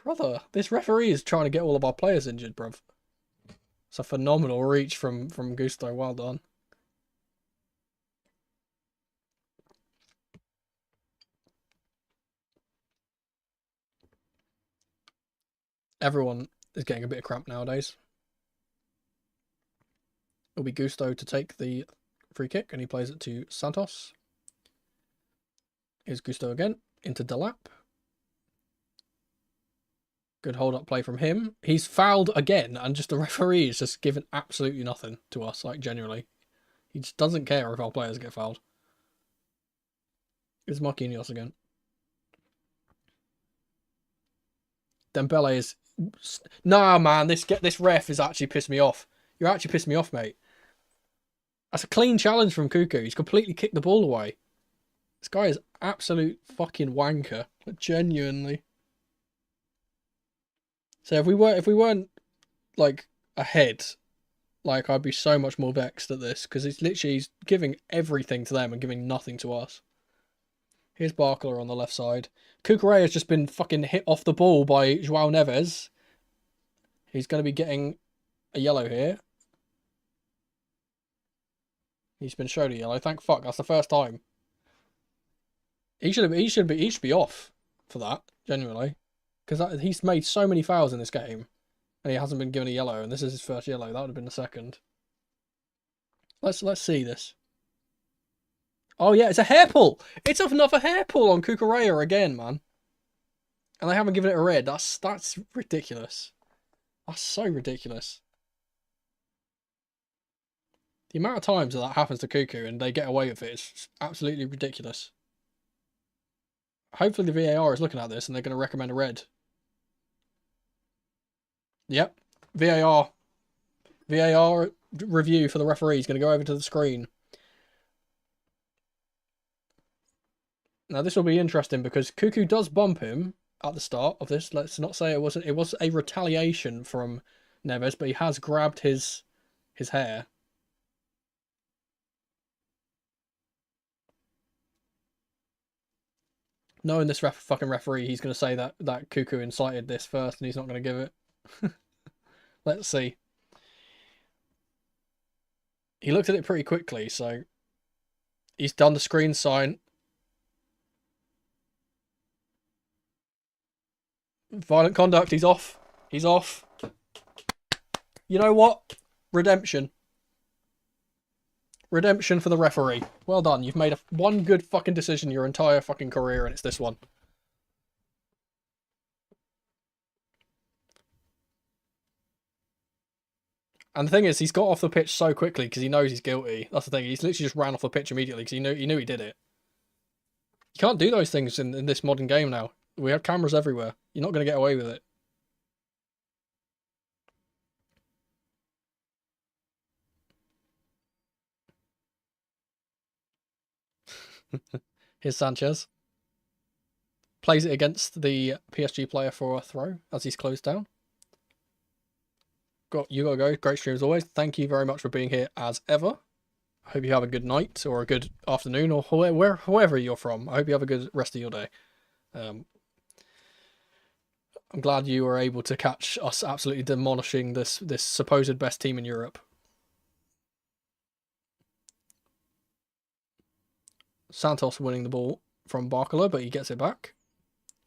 Brother, this referee is trying to get all of our players injured, bruv. It's a phenomenal reach from Gusto. Well done. Everyone is getting a bit of cramp nowadays. It'll be Gusto to take the free kick, and he plays it to Santos. Here's Gusto again, into Delap. Good hold-up play from him. He's fouled again, and just the referee is just giving absolutely nothing to us, like, genuinely. He just doesn't care if our players get fouled. It's Marquinhos again. Dembele is... Nah, man, this ref is actually pissed me off. You're actually pissed me off, mate. That's a clean challenge from Cuckoo. He's completely kicked the ball away. This guy is absolute fucking wanker. Genuinely. So if we weren't like ahead, like I'd be so much more vexed at this because he's giving everything to them and giving nothing to us. Here's Barkler on the left side. Cucurella has just been fucking hit off the ball by João Neves. He's going to be getting a yellow here. He's been shown a yellow. Thank fuck. That's the first time. He should be off for that. Genuinely, because he's made so many fouls in this game, and he hasn't been given a yellow. And this is his first yellow. That would have been the second. Let's see this. Oh yeah, it's a hair pull. It's another hair pull on Cucurella again, man. And they haven't given it a red. That's ridiculous. That's so ridiculous. The amount of times that happens to Cuckoo and they get away with it is absolutely ridiculous. Hopefully the VAR is looking at this and they're going to recommend a red. Yep. VAR review for the referee is going to go over to the screen. Now this will be interesting because Cuckoo does bump him at the start of this. Let's not say it wasn't. It was a retaliation from Neves, but he has grabbed his hair. Knowing this fucking referee, he's going to say that Cuckoo incited this first, and he's not going to give it. Let's see. He looked at it pretty quickly, so he's done the screen sign. Violent conduct. He's off. He's off. You know what? Redemption. Redemption for the referee. Well done. You've made one good fucking decision your entire fucking career, and it's this one. And the thing is, he's got off the pitch so quickly because he knows he's guilty. That's the thing. He's literally just ran off the pitch immediately because he knew he did it. You can't do those things in this modern game now. We have cameras everywhere. You're not going to get away with it. Here's Sanchez. Plays it against the PSG player for a throw as he's closed down. You gotta go. Great stream as always. Thank you very much for being here as ever. I hope you have a good night or a good afternoon or wherever you're from. I hope you have a good rest of your day. I'm glad you were able to catch us absolutely demolishing this supposed best team in Europe. Santos winning the ball from Barkler, but he gets it back.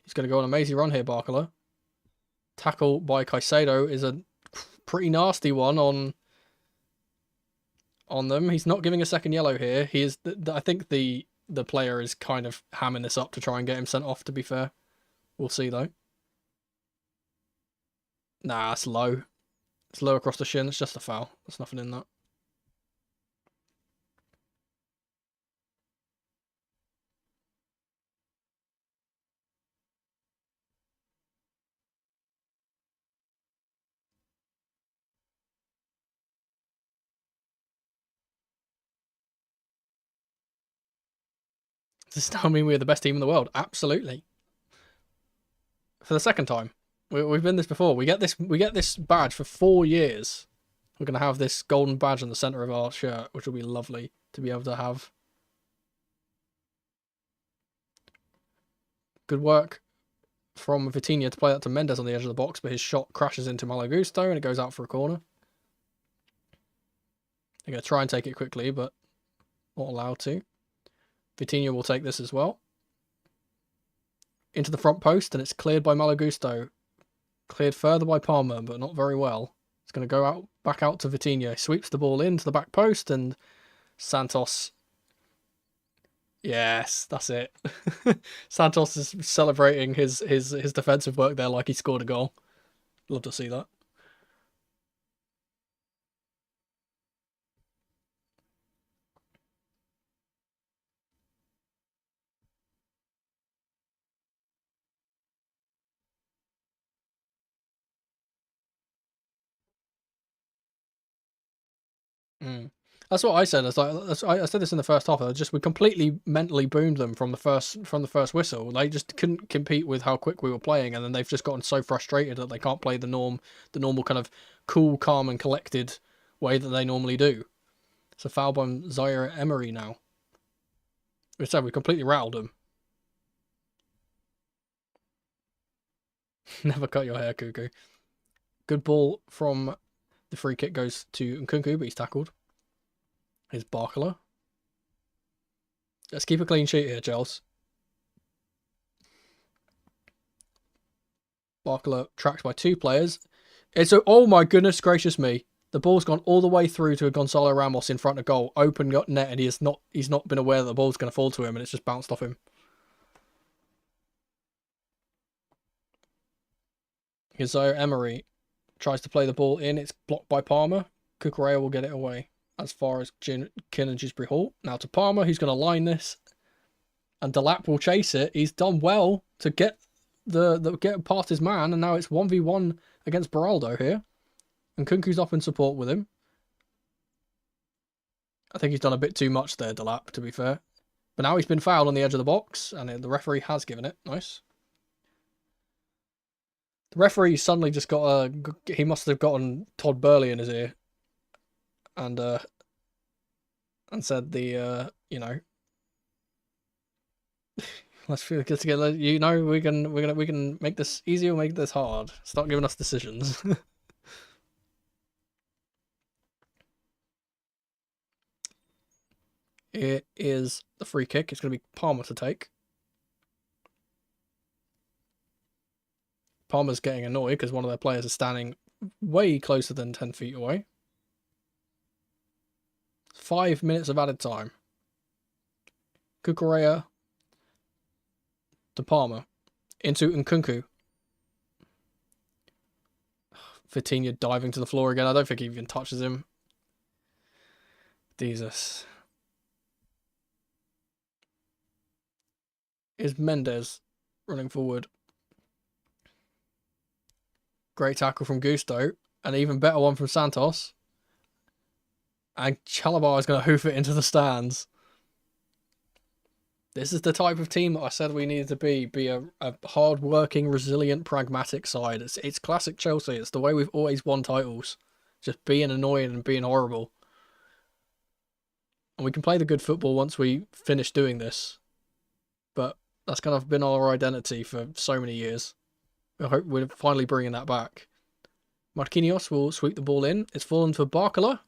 He's going to go on an amazing run here, Barkler. Tackle by Caicedo is a pretty nasty one on them. He's not giving a second yellow here. He is. I think the player is kind of hamming this up to try and get him sent off, to be fair. We'll see, though. Nah, it's low. It's low across the shin. It's just a foul. There's nothing in that. Does this now mean we're the best team in the world? Absolutely. For the second time. We've been this before. We get this badge for 4 years. We're going to have this golden badge in the centre of our shirt, which will be lovely to be able to have. Good work from Vitinha to play that to Mendes on the edge of the box, but his shot crashes into Malo Gusto and it goes out for a corner. They're going to try and take it quickly, but not allowed to. Vitinha will take this as well. Into the front post, and it's cleared by Malo Gusto. Cleared further by Palmer, but not very well. It's going to go back out to Vitinha. Sweeps the ball into the back post, and Santos. Yes, that's it. Santos is celebrating his defensive work there like he scored a goal. Love to see that. Mm. That's what I said. I said this in the first half. We completely mentally boomed them from the first whistle. They just couldn't compete with how quick we were playing, and then they've just gotten so frustrated that they can't play the normal kind of cool, calm, and collected way that they normally do. It's a foul by Zaire Emery now. We said we completely rattled them. Never cut your hair, Cuckoo. Good ball from the free kick goes to Nkunku, but he's tackled. Here's Barcola. Let's keep a clean sheet here, Chelsea. Barcola tracked by 2 players. Oh my goodness gracious me. The ball's gone all the way through to a Gonzalo Ramos in front of goal. Open net, and he's not been aware that the ball's going to fall to him, and it's just bounced off him. Here's Zaire Emery. Tries to play the ball in. It's blocked by Palmer. Cucurella will get it away as far as Kin and Dewsbury Hall. Now to Palmer, who's going to line this. And Delap will chase it. He's done well to get get past his man, and now it's 1v1 against Beraldo here. And Kunku's up in support with him. I think he's done a bit too much there, Delap, to be fair. But now he's been fouled on the edge of the box, and the referee has given it. Nice. The referee suddenly just got he must have gotten Todd Burley in his ear. And said you know, let's feel good together. You know, we can make this easy or make this hard. Start giving us decisions. It is the free kick. It's going to be Palmer to take. Palmer's getting annoyed because one of their players is standing way closer than 10 feet away. 5 minutes of added time. Cucurella to Palmer. Into Nkunku. Vitinha diving to the floor again. I don't think he even touches him. Jesus. Is Mendes running forward. Great tackle from Gusto. An even better one from Santos. And Chalabar is going to hoof it into the stands. This is the type of team that I said we needed to be a hard-working, resilient, pragmatic side. It's classic Chelsea. It's the way we've always won titles. Just being annoying and being horrible. And we can play the good football once we finish doing this. But that's kind of been our identity for so many years. I hope we're finally bringing that back. Marquinhos will sweep the ball in. It's fallen for Barcola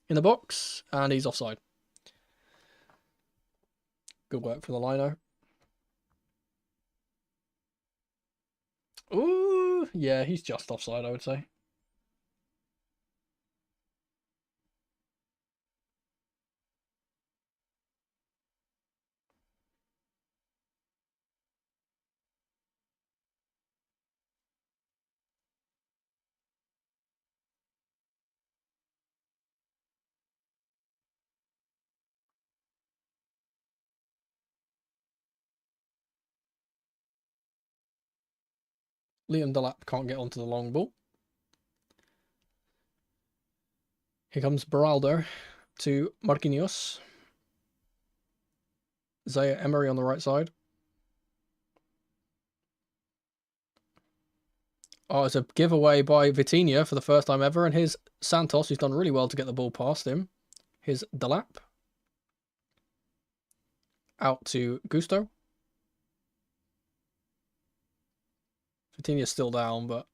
in the box, and he's offside. Good work for the lino. Ooh, yeah, he's just offside, I would say. Liam Delap can't get onto the long ball. Here comes Beraldo to Marquinhos. Zaire Emery on the right side. Oh, it's a giveaway by Vitinha for the first time ever. And here's Santos, who's done really well to get the ball past him. Here's Delap. Out to Gusto. Vitinha's still down, but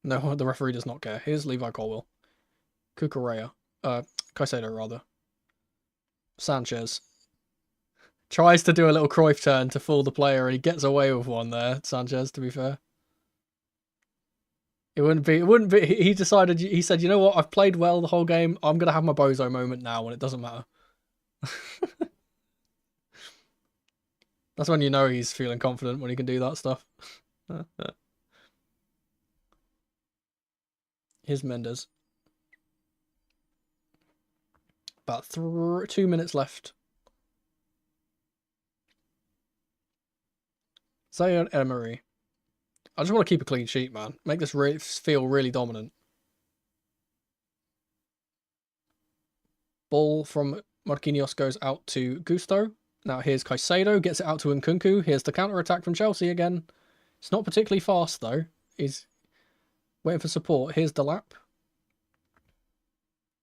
no, the referee does not care. Here's Levi Colwell. Cucurella. Caicedo, rather. Sanchez. Tries to do a little Cruyff turn to fool the player, and he gets away with one there, Sanchez, to be fair. It wouldn't be, he decided, he said, you know what, I've played well the whole game, I'm going to have my bozo moment now, and it doesn't matter. That's when you know he's feeling confident, when he can do that stuff. Here's Mendes. About 2 minutes left. Zaire Emery. I just want to keep a clean sheet, man. Make this feel really dominant. Ball from Marquinhos goes out to Gusto. Now here's Caicedo. Gets it out to Nkunku. Here's the counter-attack from Chelsea again. It's not particularly fast, though. He's waiting for support. Here's Delap.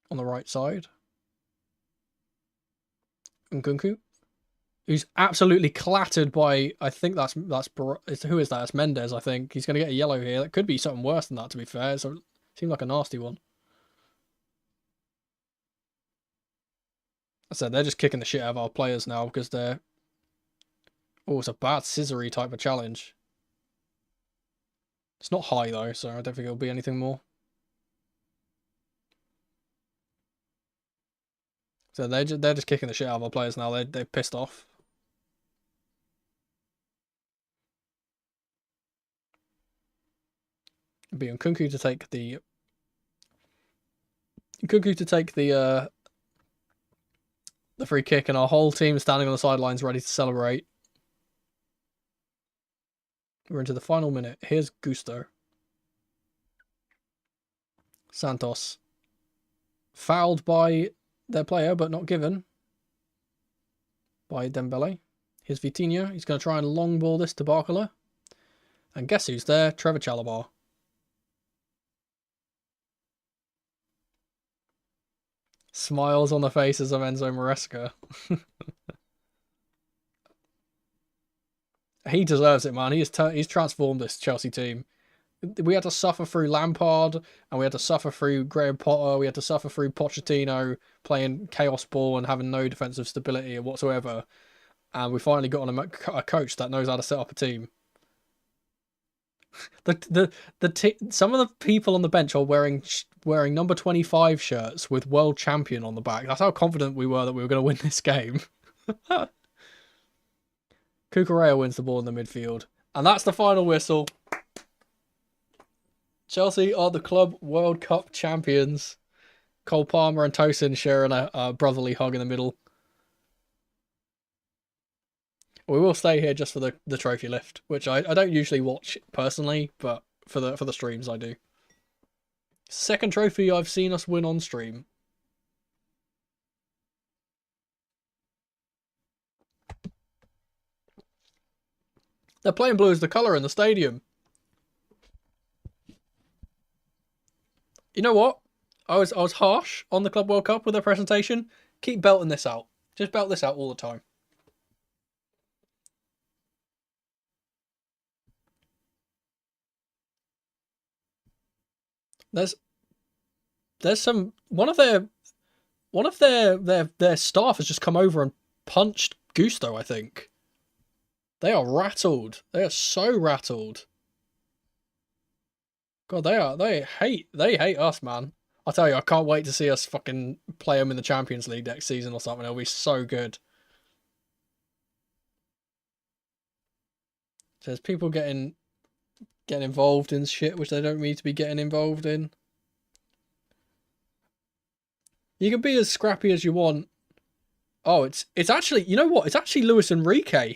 On the right side. Nkunku. Who's absolutely clattered by, I think who is that? That's Mendes, I think. He's going to get a yellow here. That could be something worse than that, to be fair. So it seemed like a nasty one. I said they're just kicking the shit out of our players now because they're... Oh, it's a bad scissory type of challenge. It's not high, though, so I don't think it'll be anything more. So they're just kicking the shit out of our players now. They're pissed off. It'd be Nkunku to take the free kick, and our whole team standing on the sidelines ready to celebrate. We're into the final minute. Here's Gusto. Santos. Fouled by their player, but not given. By Dembele. Here's Vitinha. He's going to try and long ball this to Barcola. And guess who's there? Trevor Chalobah. Smiles on the faces of Enzo Maresca. He deserves it, man. He's transformed this Chelsea team. We had to suffer through Lampard, and we had to suffer through Graham Potter. We had to suffer through Pochettino playing chaos ball and having no defensive stability whatsoever. And we finally got on a coach that knows how to set up a team. Some of the people on the bench are wearing number 25 shirts with world champion on the back. That's how confident we were that we were going to win this game. Cucurella wins the ball in the midfield. And that's the final whistle. Chelsea are the Club World Cup champions. Cole Palmer and Tosin sharing a brotherly hug in the middle. We will stay here just for the trophy lift, which I don't usually watch personally, but for the streams I do. Second trophy I've seen us win on stream. They're playing blue as the colour in the stadium. You know what? I was harsh on the Club World Cup with their presentation. Keep belting this out. Just belt this out all the time. There's some one of their staff has just come over and punched Gusto, I think. They are rattled. They are so rattled. God, they hate us, man. I'll tell you, I can't wait to see us fucking play them in the Champions League next season or something. It'll be so good. There's people getting involved in shit which they don't need to be getting involved in. You can be as scrappy as you want. Oh, it's actually, you know what? It's actually Luis Enrique.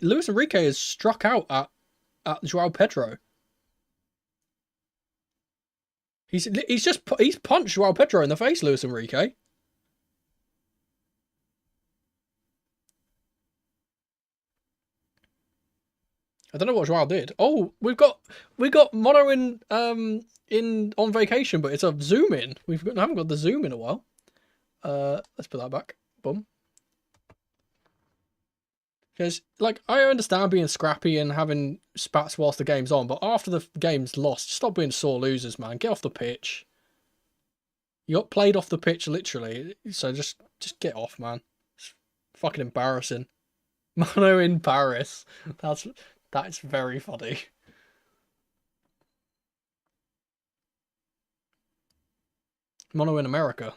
Luis Enrique is struck out at Joao Pedro. He's punched Joao Pedro in the face, Luis Enrique. I don't know what Joao did. Oh, we got Mono in on vacation, but it's a zoom in. I haven't got the zoom in a while. Let's put that back. Boom. Because, like, I understand being scrappy and having spats whilst the game's on, but after the game's lost, stop being sore losers, man. Get off the pitch. You got played off the pitch, literally. So just get off, man. It's fucking embarrassing. Mono in Paris. That's very funny. Mono in America.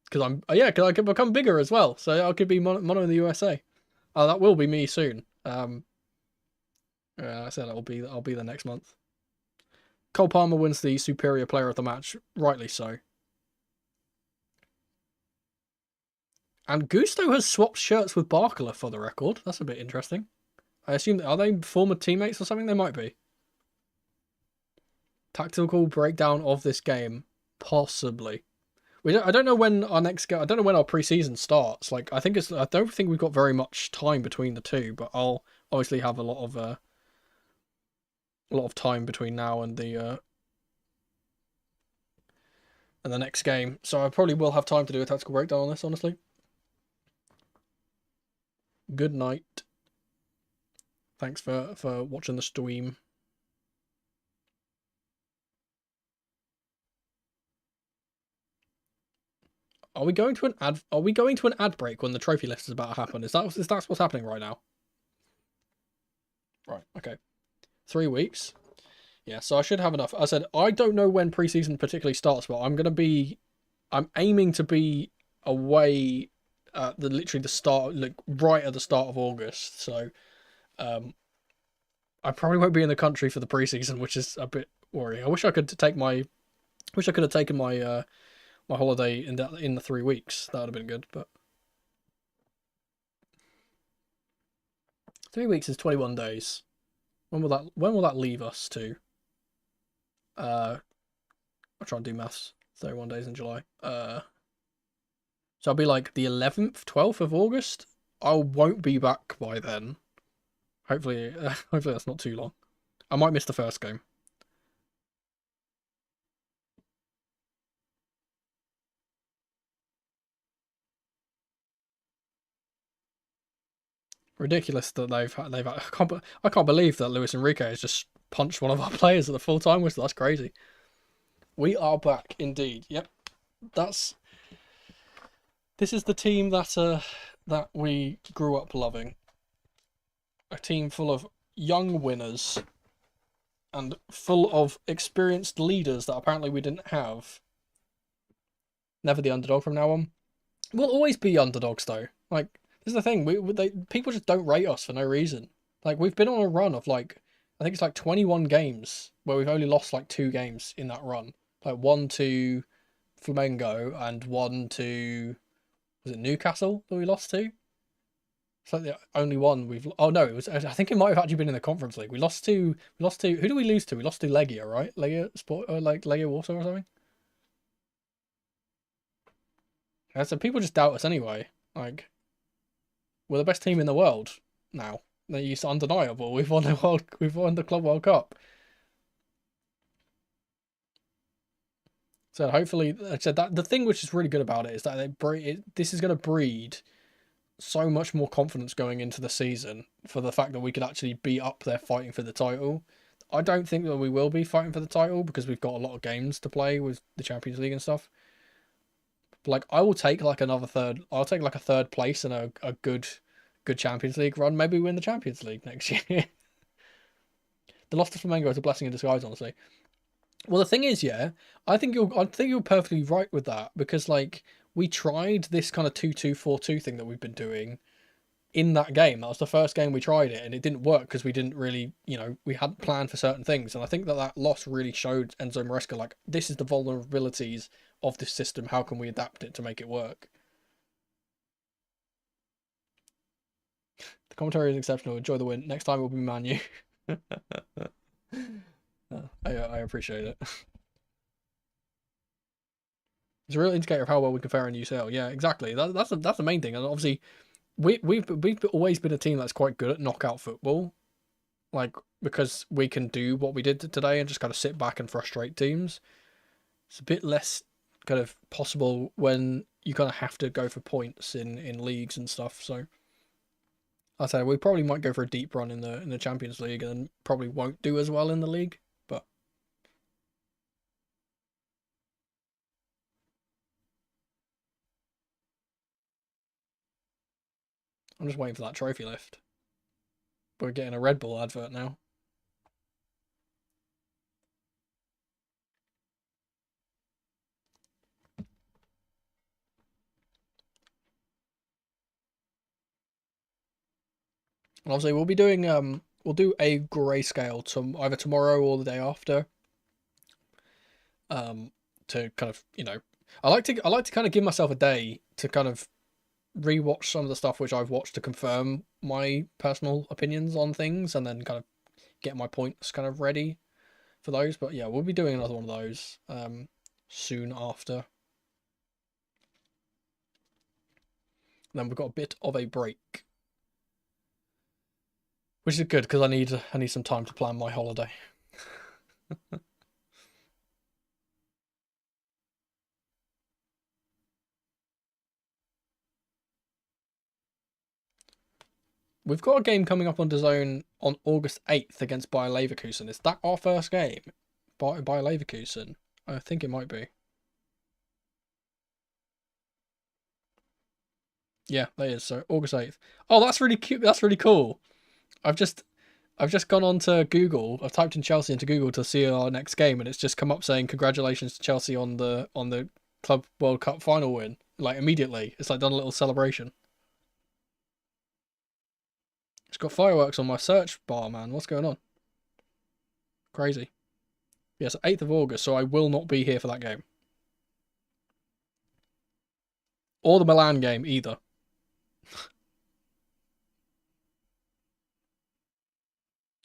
Because I could become bigger as well. So I could be mono in the USA. Oh, that will be me soon. I said I'll be the next month. Cole Palmer wins the superior player of the match, rightly so. And Gusto has swapped shirts with Barkala for the record. That's a bit interesting. I assume, are they former teammates or something? They might be. Tactical breakdown of this game, possibly. I don't know when our next I don't know when our preseason starts. Like, I don't think we've got very much time between the two, but I'll obviously have a lot of time between now and the next game. So I probably will have time to do a tactical breakdown on this, honestly. Good night. Thanks for watching the stream. Are we going to an ad break when the trophy list is about to happen? Is that what's happening right now? Right, okay. 3 weeks. Yeah, so I should have enough. I said I don't know when preseason particularly starts, but I'm aiming to be away at literally the start, like right at the start of August. So I probably won't be in the country for the preseason, which is a bit worrying. I wish I could have taken my my holiday in the 3 weeks. That would have been good, but 3 weeks is 21 days. When will that leave us to? I'll try and do maths. 31 days in July. So I'll be like the 11th, 12th of August. I won't be back by then. Hopefully that's not too long. I might miss the first game. Ridiculous that I can't believe that Luis Enrique has just punched one of our players at the full time whistle. That's crazy. We are back indeed. Yep. This is the team that we grew up loving. A team full of young winners and full of experienced leaders that apparently we didn't have. Never the underdog from now on. We'll always be underdogs though. Like, this is the thing. People just don't rate us for no reason. Like, we've been on a run of like, I think it's like 21 games where we've only lost like 2 games in that run. Like 1 to Flamengo and 1 to, was it Newcastle that we lost to? It's like the only one we've. Oh no, it was. I think it might have actually been in the Conference League. We lost to. Who do we lose to? We lost to Legia, right? Legia Sport, or like Legia Warsaw or something. Yeah, so people just doubt us anyway. Like, we're the best team in the world now. It's undeniable. We've won the Club World Cup. So hopefully, like I said, that the thing which is really good about it is that this is going to breed so much more confidence going into the season for the fact that we could actually be up there fighting for the title. I don't think that we will be fighting for the title because we've got a lot of games to play with the Champions League and stuff. But like, I will take like another third. I'll take like a third place and a good Champions League run. Maybe win the Champions League next year. The loss to Flamengo is a blessing in disguise, honestly. Well, the thing is, yeah, I think you're perfectly right with that because like we tried this kind of 2-2-4-2 thing that we've been doing in that game. That was the first game we tried it, and it didn't work because we didn't really, we hadn't planned for certain things. And I think that loss really showed Enzo Maresca like this is the vulnerabilities of this system. How can we adapt it to make it work? The commentary is exceptional. Enjoy the win. Next time will be Man U. I appreciate it. It's a real indicator of how well we can fare in UCL. Yeah, exactly. That's the main thing. And obviously, we've always been a team that's quite good at knockout football, like because we can do what we did today and just kind of sit back and frustrate teams. It's a bit less kind of possible when you kind of have to go for points in leagues and stuff. So I'd say we probably might go for a deep run in the Champions League and probably won't do as well in the league. But I'm just waiting for that trophy lift. We're getting a Red Bull advert now. And obviously we'll be doing we'll do a grayscale to either tomorrow or the day after. To kind of, you know, I like to kind of give myself a day to kind of rewatch some of the stuff which I've watched to confirm my personal opinions on things and then kind of get my points kind of ready for those. But yeah, we'll be doing another one of those soon after. Then we've got a bit of a break, which is good because I need some time to plan my holiday. We've got a game coming up on DAZN on August 8th against Bayer Leverkusen. Is that our first game? Bayer Leverkusen? I think it might be. Yeah, that is. So August 8th. Oh, that's really cute. That's really cool. I've just I've just gone on to Google. I've typed in Chelsea into Google to see our next game, and it's just come up saying congratulations to Chelsea on the Club World Cup final win. Like immediately, it's like done a little celebration. It's got fireworks on my search bar, man. What's going on? Crazy. Yes, 8th of August. So I will not be here for that game or the Milan game either.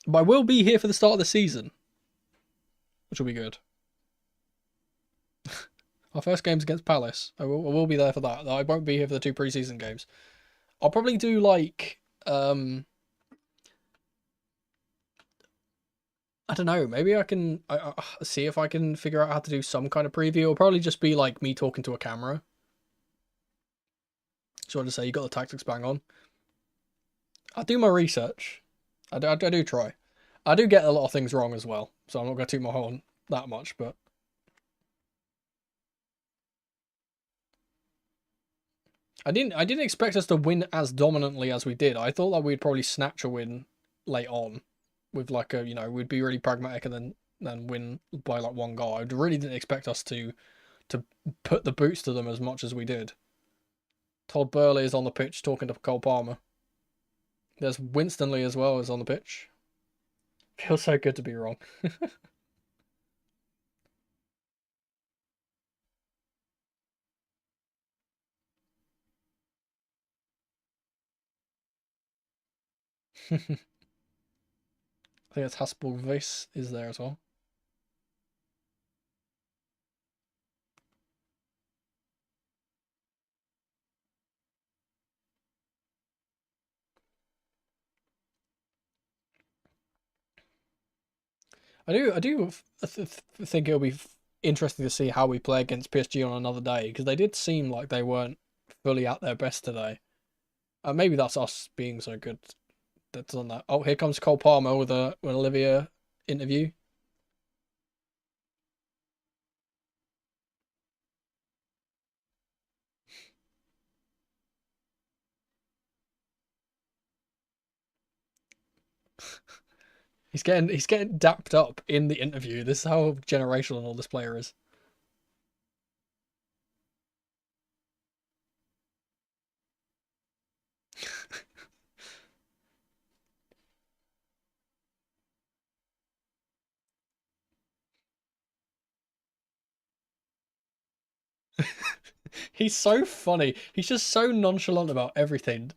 But I will be here for the start of the season, which will be good. Our first game's against Palace. I will be there for that. I won't be here for the two preseason games. I'll probably do like I don't know. Maybe I can see if I can figure out how to do some kind of preview. It'll probably just be like me talking to a camera. So I just say you got the tactics bang on. I do my research. I do try. I do get a lot of things wrong as well, so I'm not going to toot my horn that much. But I didn't expect us to win as dominantly as we did. I thought that we'd probably snatch a win late on, with like a, you know, we'd be really pragmatic and then win by like one goal. I really didn't expect us to put the boots to them as much as we did. Todd Burley is on the pitch talking to Cole Palmer. There's Winston Lee as well as on the pitch. Feels so good to be wrong. I think it's Haspel Vice is there as well. I do think it'll be interesting to see how we play against PSG on another day because they did seem like they weren't fully at their best today. Maybe that's us being so good that's on that. Oh, here comes Cole Palmer with a with an Olivia interview. He's getting dapped up in the interview. This is how generational all this player is. He's so funny. He's just so nonchalant about everything.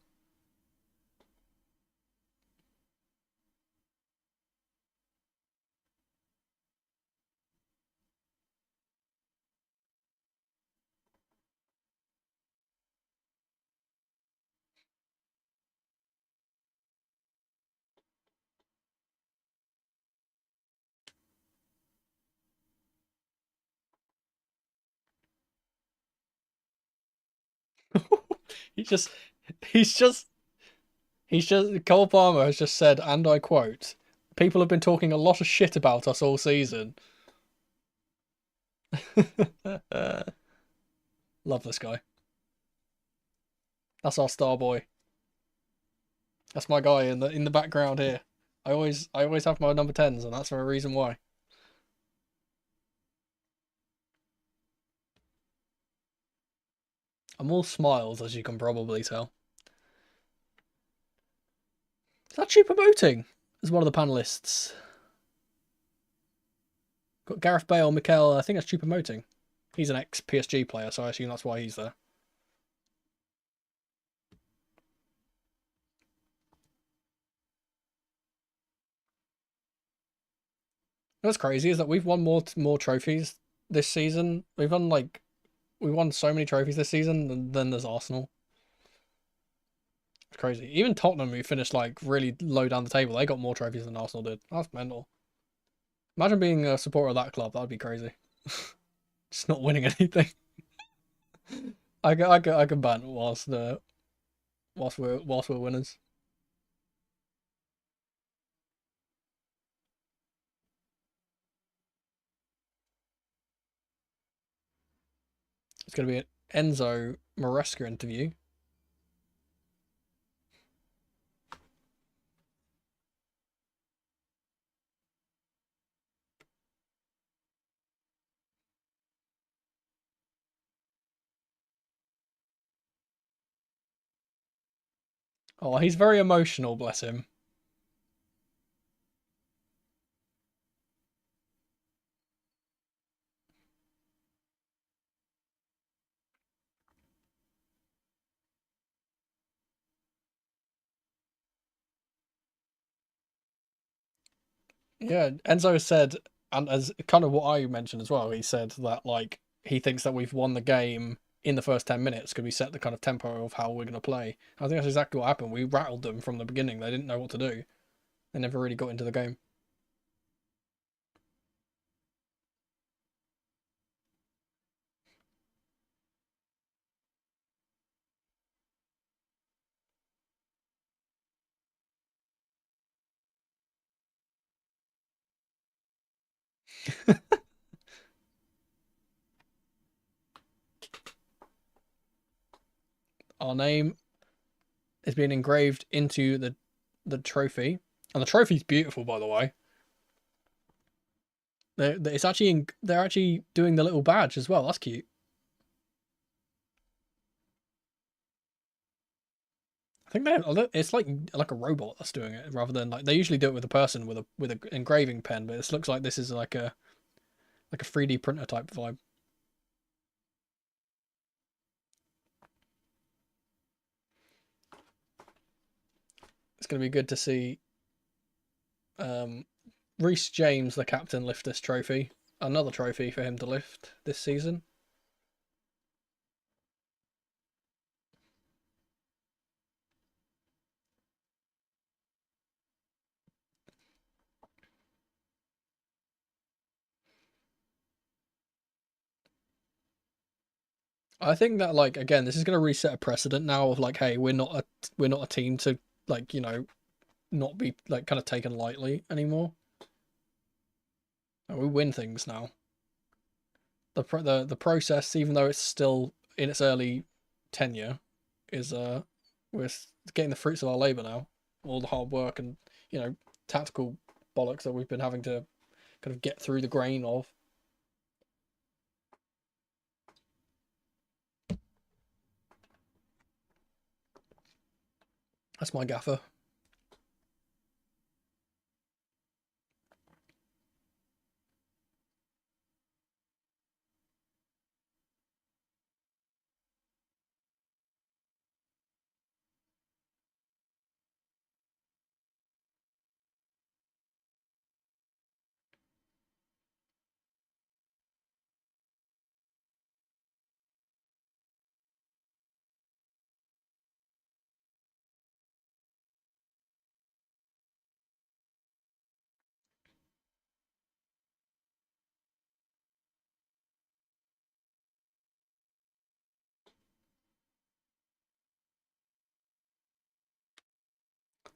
He just, he's just, Cole Palmer has just said, and I quote, "People have been talking a lot of shit about us all season." Love this guy. That's our star boy. That's my guy in the background here. I always have my number 10s, and that's for a reason why. I'm all smiles, as you can probably tell. Is that cheaper boating? As one of the panelists. Got Gareth Bale, Mikel. I think that's cheaper moting. He's an ex PSG player, so I assume that's why he's there. What's crazy is that we've won more trophies this season. We won so many trophies this season than there's Arsenal. It's crazy. Even Tottenham, who finished like really low down the table, they got more trophies than Arsenal did. That's mental. Imagine being a supporter of that club. That'd be crazy. Just not winning anything. I can ban whilst we're winners. It's gonna be an Enzo Maresca interview. Oh, he's very emotional, bless him. Yeah, Enzo said, and as kind of what I mentioned as well, he said that like he thinks that we've won the game in the first 10 minutes because we set the kind of tempo of how we're going to play. I think that's exactly what happened. We rattled them from the beginning. They didn't know what to do. They never really got into the game. Our name is being engraved into the trophy, and the trophy's beautiful, by the way. They're actually doing the little badge as well. That's cute. I think it's like a robot that's doing it rather than like they usually do it with a person with a engraving pen, but this looks like this is like a 3D printer type vibe. It's going to be good to see um, Reece James, the captain, lift this trophy. Another trophy for him to lift this season. I think that like again, this is going to reset a precedent now of like, hey, we're not a team to like not be like kind of taken lightly anymore. We win things now. The process, even though it's still in its early tenure, is we're getting the fruits of our labour now. All the hard work and tactical bollocks that we've been having to kind of get through the grain of. That's my gaffer.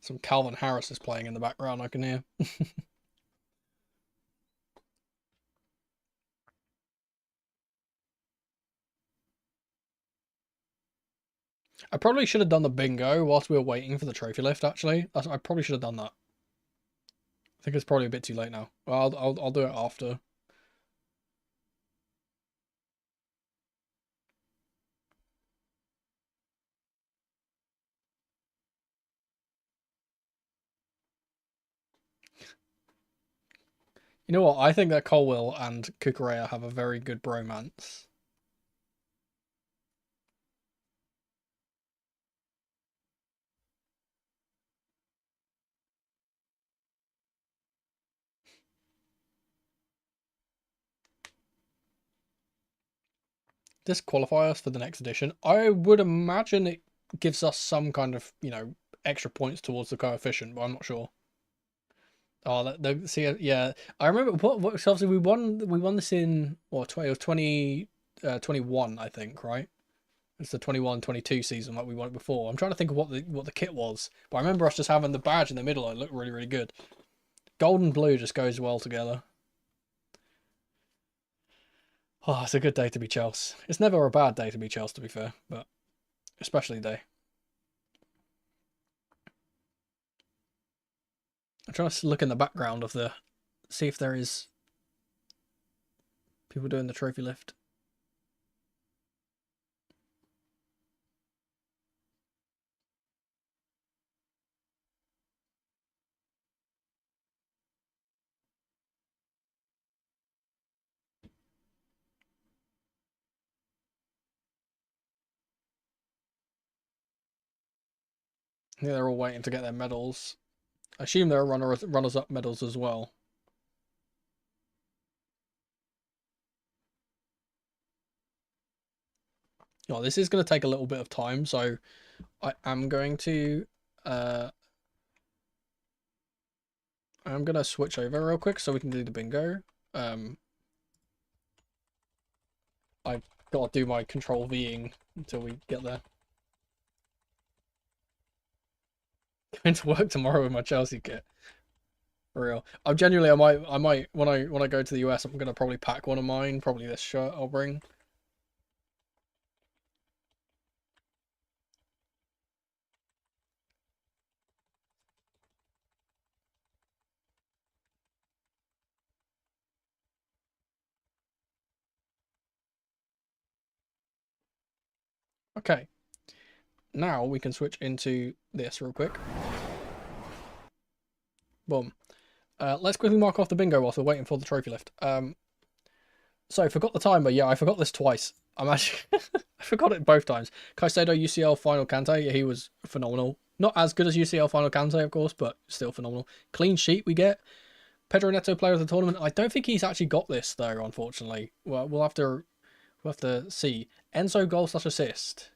Some Calvin Harris is playing in the background, I can hear. I probably should have done the bingo whilst we were waiting for the trophy lift, actually. I probably should have done that. I think it's probably a bit too late now. Well, I'll do it after. You know what? I think that Colwill and Kukurea have a very good bromance. Disqualify us for the next edition. I would imagine it gives us some kind of, extra points towards the coefficient, but I'm not sure. Oh, see, yeah, I remember what obviously we won this in what 2021, I think, right? It's the 21-22 season like we won it before. I'm trying to think of what the kit was, but I remember us just having the badge in the middle. It looked really, really good. Gold and blue just goes well together. Oh, it's a good day to be Chelsea. It's never a bad day to be Chelsea, to be fair, but especially today. I'm trying to look in the background of see if there is people doing the trophy lift. Yeah, they're all waiting to get their medals. I assume there are runners-up medals as well. Oh, this is going to take a little bit of time, so I am going to I'm going to switch over real quick so we can do the bingo. I've got to do my control Ving until we get there. Going to work tomorrow with my Chelsea kit. For real. I'm genuinely, I might when I go to the US, I'm going to probably pack one of mine. Probably this shirt I'll bring. Okay. Now we can switch into this real quick. Boom. Let's quickly mark off the bingo whilst we're waiting for the trophy lift. So I forgot the timer. Yeah, I forgot this twice. I'm actually I forgot it both times. Caicedo UCL final Kante. Yeah, he was phenomenal. Not as good as UCL final Kante, of course, but still phenomenal. Clean sheet we get. Pedro Neto player of the tournament. I don't think he's actually got this though, unfortunately. Well, we'll have to see. Enzo goal / assist.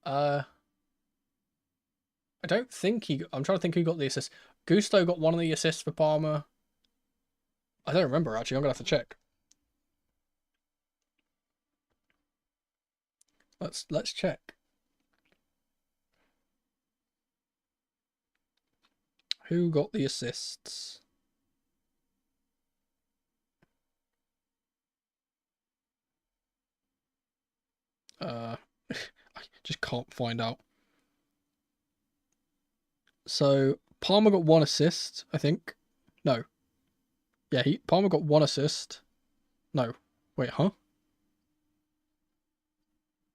I don't think I'm trying to think who got the assist. Gusto got one of the assists for Parma. I don't remember actually. I'm gonna have to check. Let's check. Who got the assists? I just can't find out. So Palmer got one assist, I think. No. Yeah, Palmer got one assist. No. Wait, huh?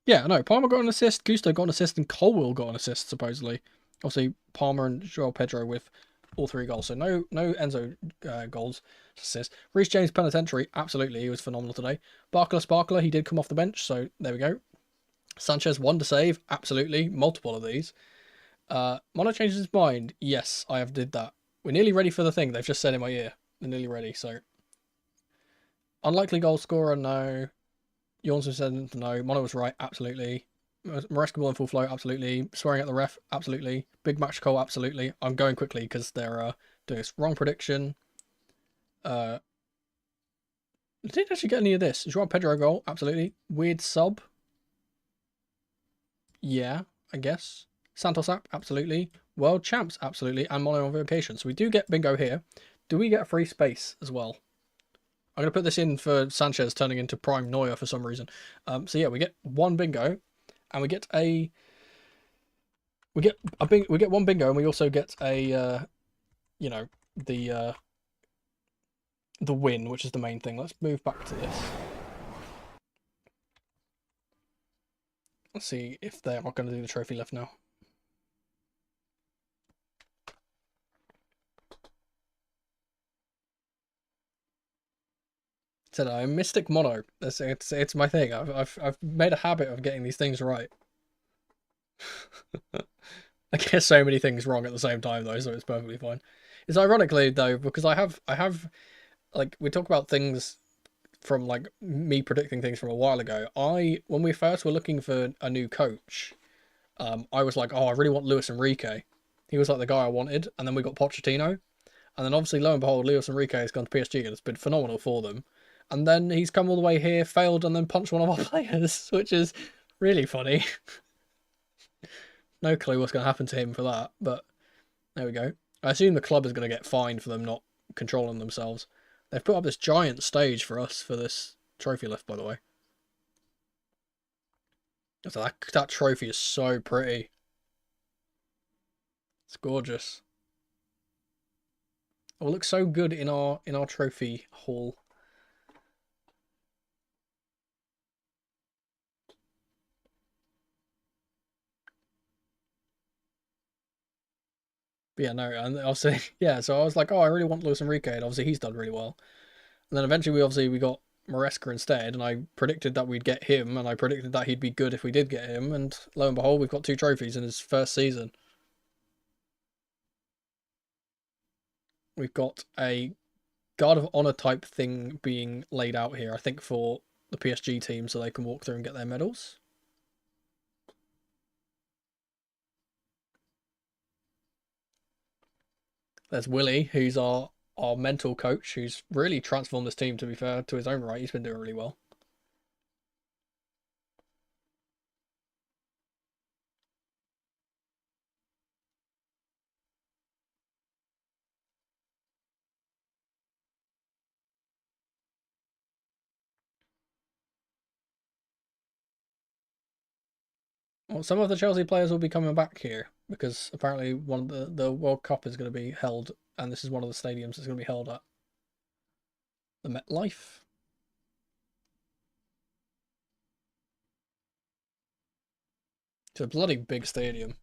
Yeah, no. Palmer got an assist, Gusto got an assist, and Colwill got an assist, supposedly. Obviously, Palmer and Joel Pedro with all 3 goals. So no Enzo goals, assists. Reece James penitentiary, absolutely. He was phenomenal today. Sparkler, he did come off the bench, so there we go. Sanchez, 1 to save, absolutely. Multiple of these. Mono changes his mind. Yes, I have did that. We're nearly ready for the thing. They've just said in my ear. They're nearly ready, so. Unlikely goal scorer, no. Jornsson said no. Mono was right, absolutely. Maresca ball in full flow, absolutely. Swearing at the ref, absolutely. Big match call, absolutely. I'm going quickly because they're doing this. Wrong prediction. Didn't actually get any of this. Joao Pedro goal, absolutely. Weird sub. Yeah, I guess. Santos app, absolutely. World champs, absolutely. And mono on vacation. So we do get bingo here. Do we get a free space as well? I'm going to put this in for Sanchez turning into prime Neuer for some reason. So yeah, we get one bingo, and we get one bingo, and we also get a you know, the win, which is the main thing. Let's move back to this. Let's see if they're not going to do the trophy lift now. Said I'm Mystic Mono. It's my thing. I've made a habit of getting these things right. I get so many things wrong at the same time though, so it's perfectly fine. It's ironically though because I have like we talk about things from like me predicting things from a while ago. When we first were looking for a new coach, I was like, oh, I really want Luis Enrique. He was like the guy I wanted, and then we got Pochettino, and then obviously lo and behold, Luis Enrique has gone to PSG and it's been phenomenal for them. And then he's come all the way here, failed, and then punched one of our players, which is really funny. No clue what's going to happen to him for that, but there we go. I assume the club is going to get fined for them not controlling themselves. They've put up this giant stage for us for this trophy lift, by the way. So that trophy is so pretty. It's gorgeous. It will look so good in our trophy hall. But yeah, no, and obviously, yeah. So I was like, oh, I really want Luis Enrique, and obviously he's done really well. And then eventually, we got Maresca instead, and I predicted that we'd get him, and I predicted that he'd be good if we did get him, and lo and behold, we've got 2 trophies in his first season. We've got a Guard of Honor type thing being laid out here, I think, for the PSG team, so they can walk through and get their medals. There's Willie, who's our mental coach, who's really transformed this team, to be fair, to his own right. He's been doing really well. Well, some of the Chelsea players will be coming back here because apparently one of the World Cup is going to be held, and this is one of the stadiums that's going to be held at the MetLife. It's a bloody big stadium.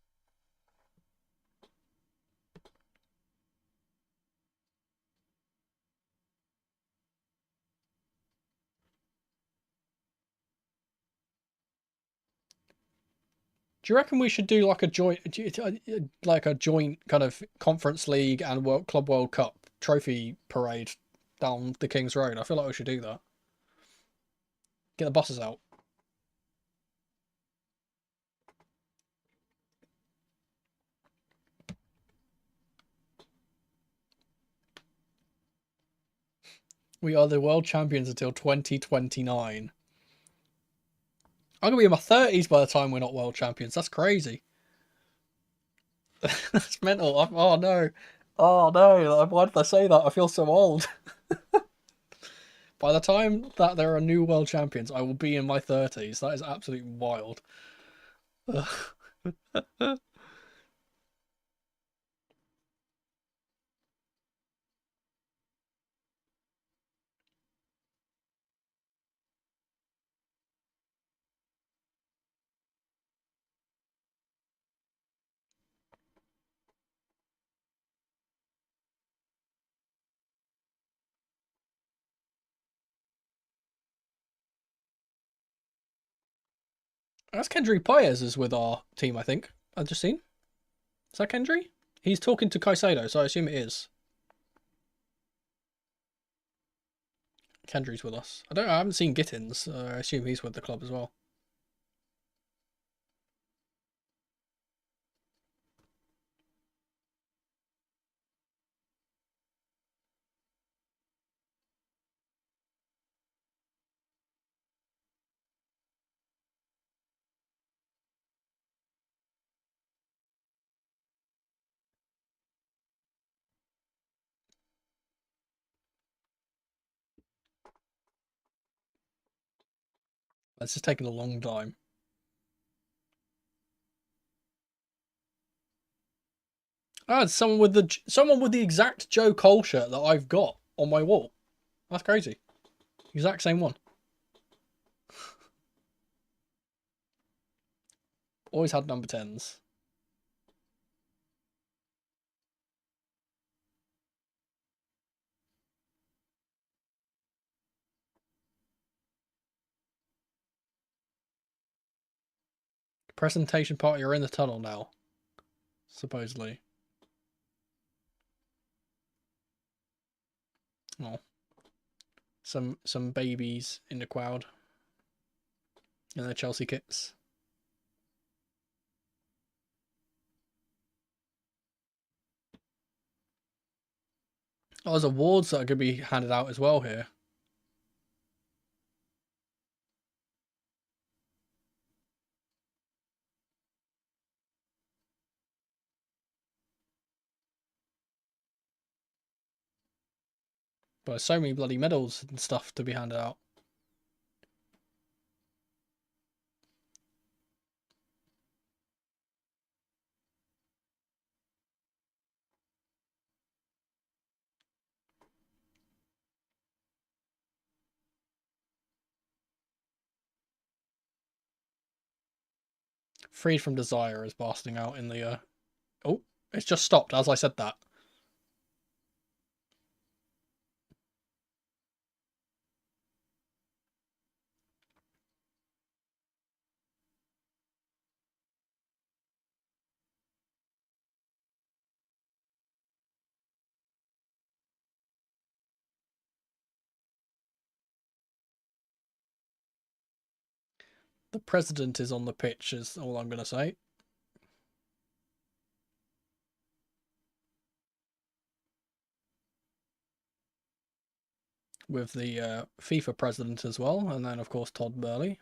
Do you reckon we should do like a joint kind of Conference League and Club World Cup trophy parade down the King's Road? I feel like we should do that. Get the buses out. We are the world champions until 2029. I'm gonna be in my 30s by the time we're not world champions. That's crazy. That's mental. Oh no. Oh no. Why did I say that? I feel so old. By the time that there are new world champions, I will be in my 30s. That is absolutely wild. That's Kendry Paez is with our team, I think. I've just seen. Is that Kendry? He's talking to Caicedo, so I assume it is. Kendry's with us. I haven't seen Gittins. I assume he's with the club as well. It's just taking a long time. Ah, it's someone with the exact Joe Cole shirt that I've got on my wall. That's crazy. Exact same one. Always had number 10s. Presentation party are in the tunnel now. Supposedly. Oh. Some babies in the crowd. In their Chelsea kits. Oh, there's awards that are going to be handed out as well here. But there's so many bloody medals and stuff to be handed out. Freed from Desire is blasting out in the... Oh, it's just stopped as I said that. The president is on the pitch is all I'm going to say. With the FIFA president as well, and then of course Todd Burley.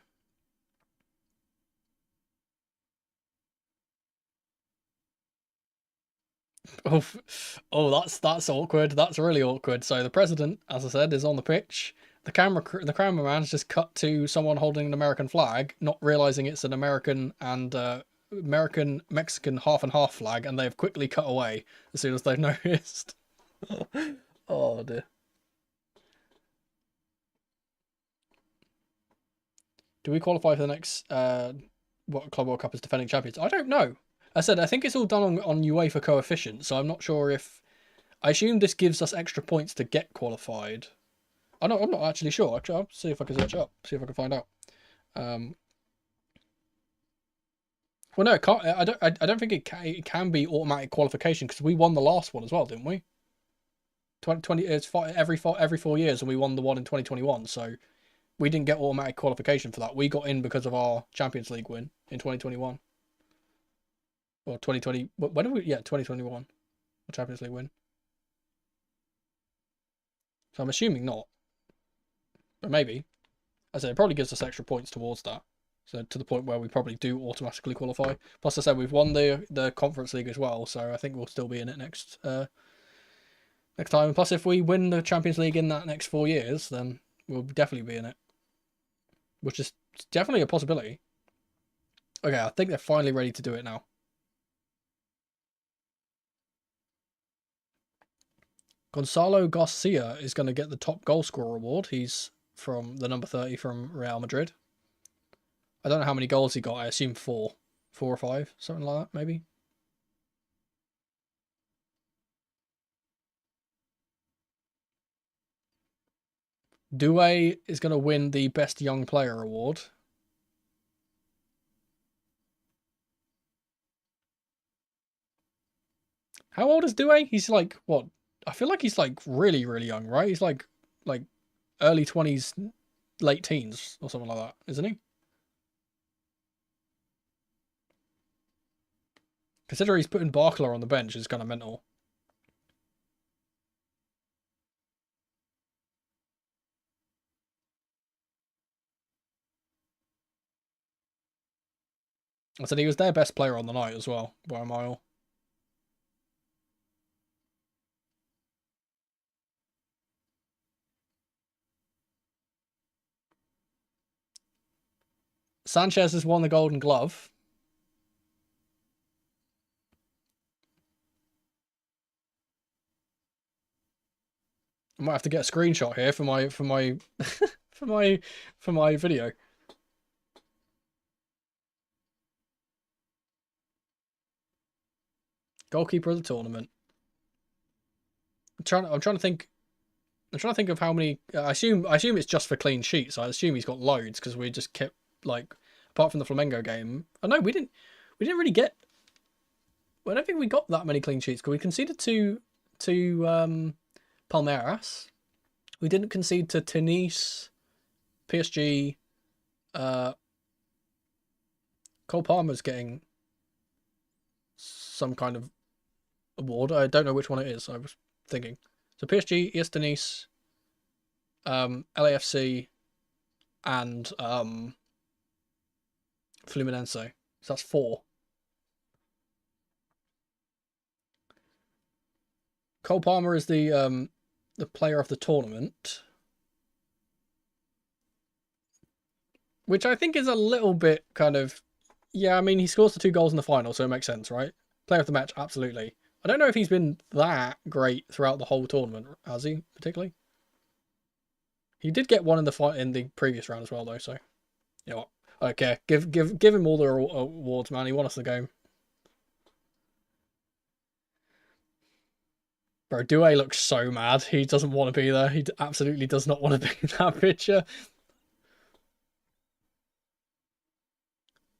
Oh, that's awkward. That's really awkward. So the president, as I said, is on the pitch. The cameraman's just cut to someone holding an American flag, not realizing it's an American and American Mexican half and half flag, and they've quickly cut away as soon as they've noticed. Oh dear. Do we qualify for the next what Club World Cup as defending champions? I don't know. I said I think it's all done on UEFA coefficient, so I'm not sure if. I assume this gives us extra points to get qualified. I'm not actually sure. Actually, I'll see if I can search it up. See if I can find out. Well, no, it can't. I don't think it can be automatic qualification because we won the last one as well, didn't we? 20 it's every 4 years, and we won the one in 2021. So we didn't get automatic qualification for that. We got in because of our Champions League win in 2021 or 2020. When did we? Yeah, 2021. The Champions League win. So I'm assuming not, but maybe. I said it probably gives us extra points towards that. So to the point where we probably do automatically qualify. Plus, I said we've won the Conference League as well, so I think we'll still be in it next time. And plus, if we win the Champions League in that next 4 years, then we'll definitely be in it, which is definitely a possibility. Okay, I think they're finally ready to do it now. Gonzalo Garcia is going to get the top goal scorer award. He's from the number 30 from Real Madrid. I don't know how many goals he got. I assume 4 or 5, something like that, maybe. Doué is going to win the Best Young Player award. How old is Doué? He's like, what? I feel like he's like really, really young, right? He's like early 20s, late teens or something like that, isn't he? Consider he's putting Barkler on the bench is kind of mental. I said he was their best player on the night as well, by a mile. Sanchez has won the Golden Glove. I might have to get a screenshot here for my for my video. Goalkeeper of the tournament. I'm trying to think. I'm trying to think of how many. I assume it's just for clean sheets. I assume he's got loads because we just kept like, apart from the Flamengo game. Oh no, we didn't really get. I don't think we got that many clean sheets because we conceded to Palmeiras. We didn't concede to Tunis, PSG. Cole Palmer's getting some kind of award. I don't know which one it is. I was thinking. So PSG, ES Tunis, LAFC, and Fluminense. So that's 4. Cole Palmer is the player of the tournament, which I think is a little bit kind of, yeah. I mean, he scores the 2 goals in the final, so it makes sense, right? Player of the match, absolutely. I don't know if he's been that great throughout the whole tournament, has he? Particularly, he did get one in the previous round as well, though. So, you know what? Okay, give him all the awards, man. He won us the game. Bro, Due looks so mad. He doesn't want to be there. He absolutely does not want to be in that picture.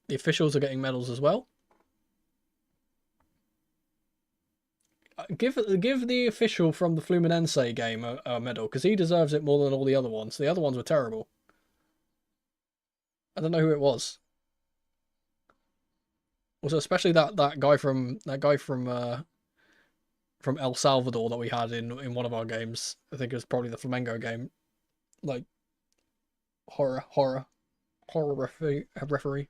The officials are getting medals as well. Give the official from the Fluminense game a medal because he deserves it more than all the other ones. The other ones were terrible. I don't know who it was. Also, especially that guy from El Salvador that we had in one of our games. I think it was probably the Flamengo game. Like horror referee.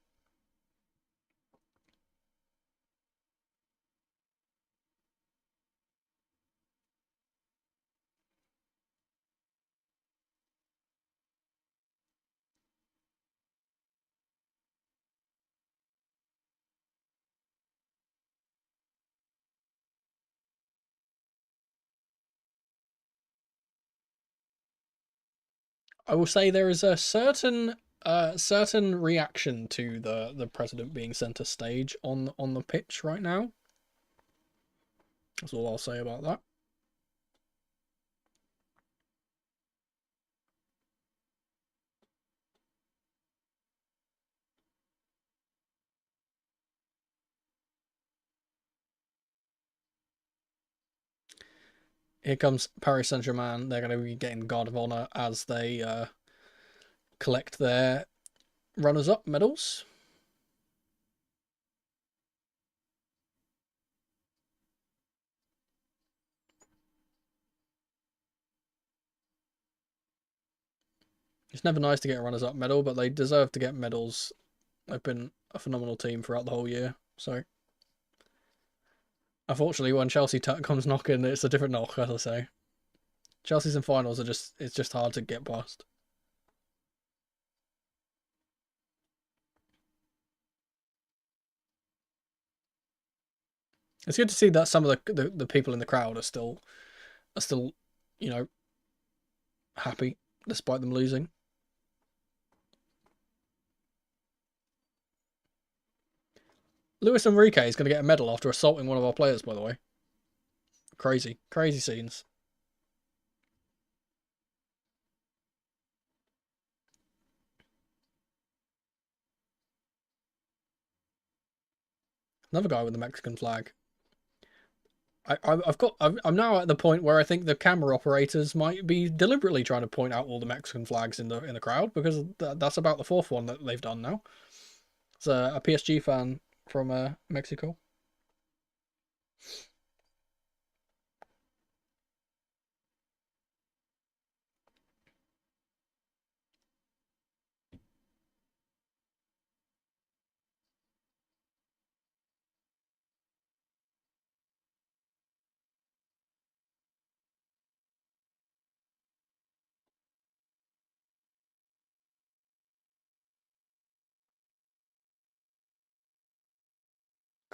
I will say there is a certain reaction to the president being centre stage on the pitch right now. That's all I'll say about that. Here comes Paris Saint-Germain. They're going to be getting Guard of Honor as they collect their runners-up medals. It's never nice to get a runners-up medal, but they deserve to get medals. They've been a phenomenal team throughout the whole year. So, unfortunately, when Chelsea comes knocking, it's a different knock, as I say. Chelsea's in finals are it's just hard to get past. It's good to see that some of the people in the crowd are still, you know, happy despite them losing. Luis Enrique is going to get a medal after assaulting one of our players, by the way. Crazy scenes. Another guy with the Mexican flag. I'm now at the point where I think the camera operators might be deliberately trying to point out all the Mexican flags in the crowd because that's about the 4th one that they've done now. It's a PSG fan from Mexico.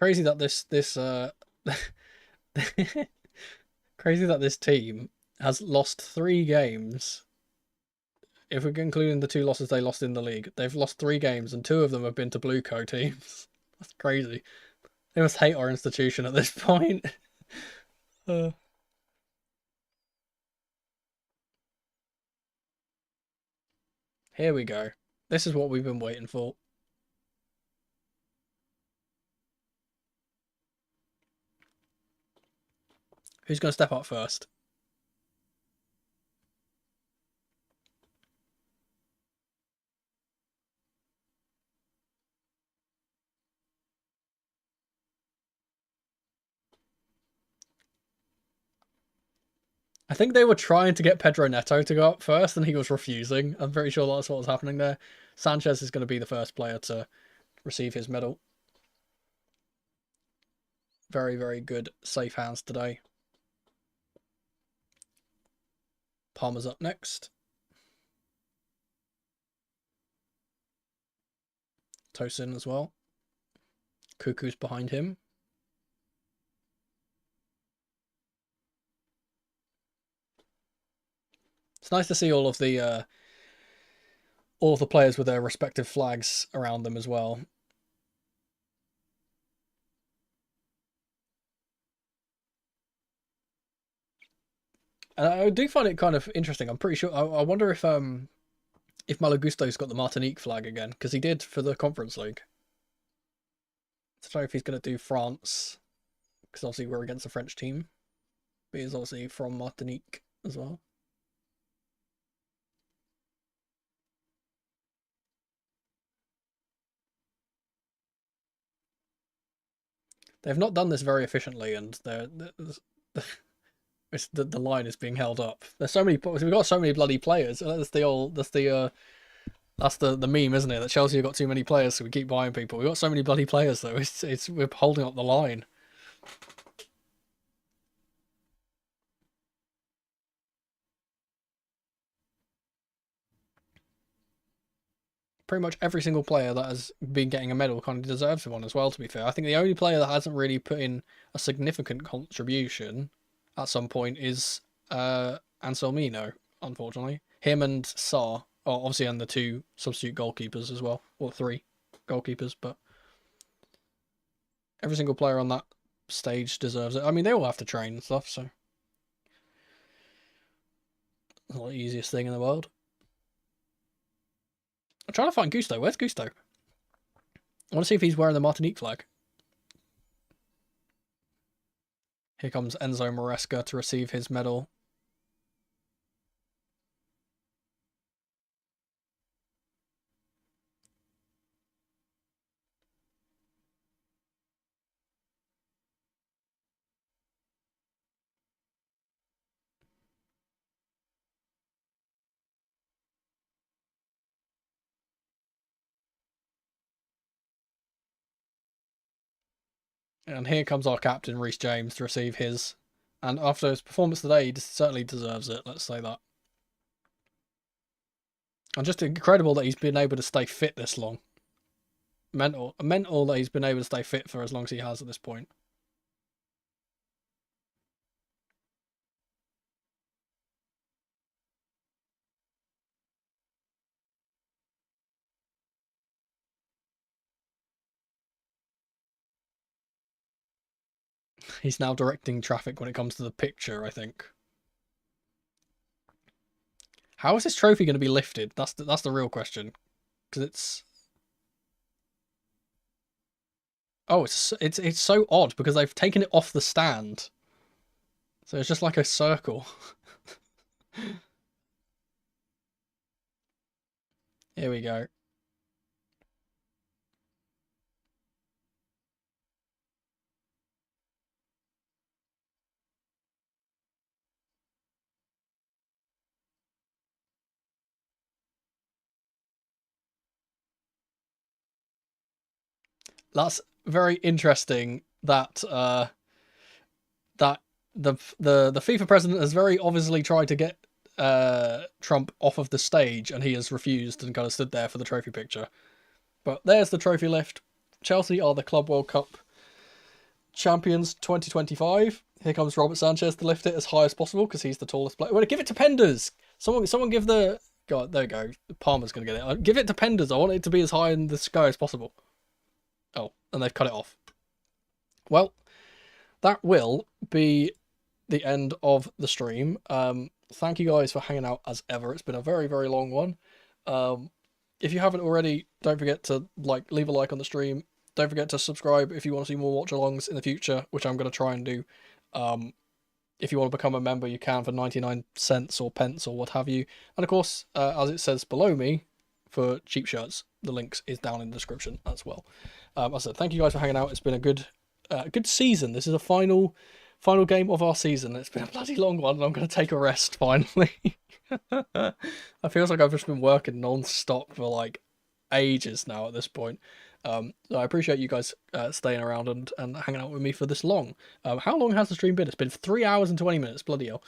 Crazy that crazy that this team has lost 3 games. If we're including the 2 losses they lost in the league, they've lost 3 games, and 2 of them have been to Blue Co teams. That's crazy. They must hate our institution at this point. uh, Here we go. This is what we've been waiting for. Who's going to step up first? I think they were trying to get Pedro Neto to go up first, and he was refusing. I'm very sure that's what was happening there. Sanchez is going to be the first player to receive his medal. Very, very good safe hands today. Palmer's up next. Tosin as well. Cuckoo's behind him. It's nice to see all of the players with their respective flags around them as well. And I do find it kind of interesting. I'm pretty sure. I wonder if Malagusto's got the Martinique flag again, because he did for the Conference League. I don't know if he's going to do France, because obviously we're against the French team. But he's obviously from Martinique as well. They've not done this very efficiently, and the line is being held up. There's so many. We've got so many bloody players. That's the meme, isn't it? That Chelsea have got too many players, so we keep buying people. We've got so many bloody players, though. We're holding up the line. Pretty much every single player that has been getting a medal kind of deserves one as well, to be fair. I think the only player that hasn't really put in a significant contribution at some point is Anselmino, unfortunately. Him and Sarr, obviously, and the 2 substitute goalkeepers as well, or 3 goalkeepers, but every single player on that stage deserves it. I mean, they all have to train and stuff, so it's not the easiest thing in the world. I'm trying to find Gusto. Where's Gusto? I want to see if he's wearing the Martinique flag. Here comes Enzo Maresca to receive his medal. And here comes our captain, Reece James, to receive his. And after his performance today, he certainly deserves it, let's say that. And just incredible that he's been able to stay fit this long. Mental that he's been able to stay fit for as long as he has at this point. He's now directing traffic when it comes to the picture, I think. How is this trophy going to be lifted? That's the real question. Because it's... Oh, it's so odd because they've taken it off the stand. So it's just like a circle. Here we go. That's very interesting that that the FIFA president has very obviously tried to get Trump off of the stage, and he has refused and kind of stood there for the trophy picture. But there's the trophy lift. Chelsea are the Club World Cup Champions 2025. Here comes Robert Sanchez to lift it as high as possible because he's the tallest player. Well, give it to Penders. Someone give the... God, there we go. Palmer's going to get it. Give it to Penders. I want it to be as high in the sky as possible. Oh, and they've cut it off. Well, that will be the end of the stream. Thank you guys for hanging out as ever. It's been a very, very long one. If you haven't already, don't forget to leave a like on the stream. Don't forget to subscribe if you want to see more watch-alongs in the future, which I'm going to try and do. If you want to become a member, you can for 99 cents or pence or what have you. And of course, as it says below me, for cheap shirts, the links is down in the description as well. As I said, thank you guys for hanging out. It's been a good season. This is a final game of our season. It's been a bloody long one, and I'm going to take a rest finally. I feel like I've just been working non-stop for ages now at this point. So I appreciate you guys staying around and hanging out with me for this long. How long has the stream been? It's been 3 hours and 20 minutes. Bloody hell.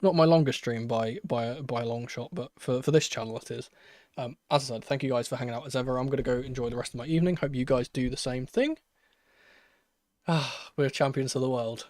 Not my longest stream by a long shot, but for this channel it is. As I said, thank you guys for hanging out as ever. I'm going to go enjoy the rest of my evening. Hope you guys do the same thing. We're champions of the world.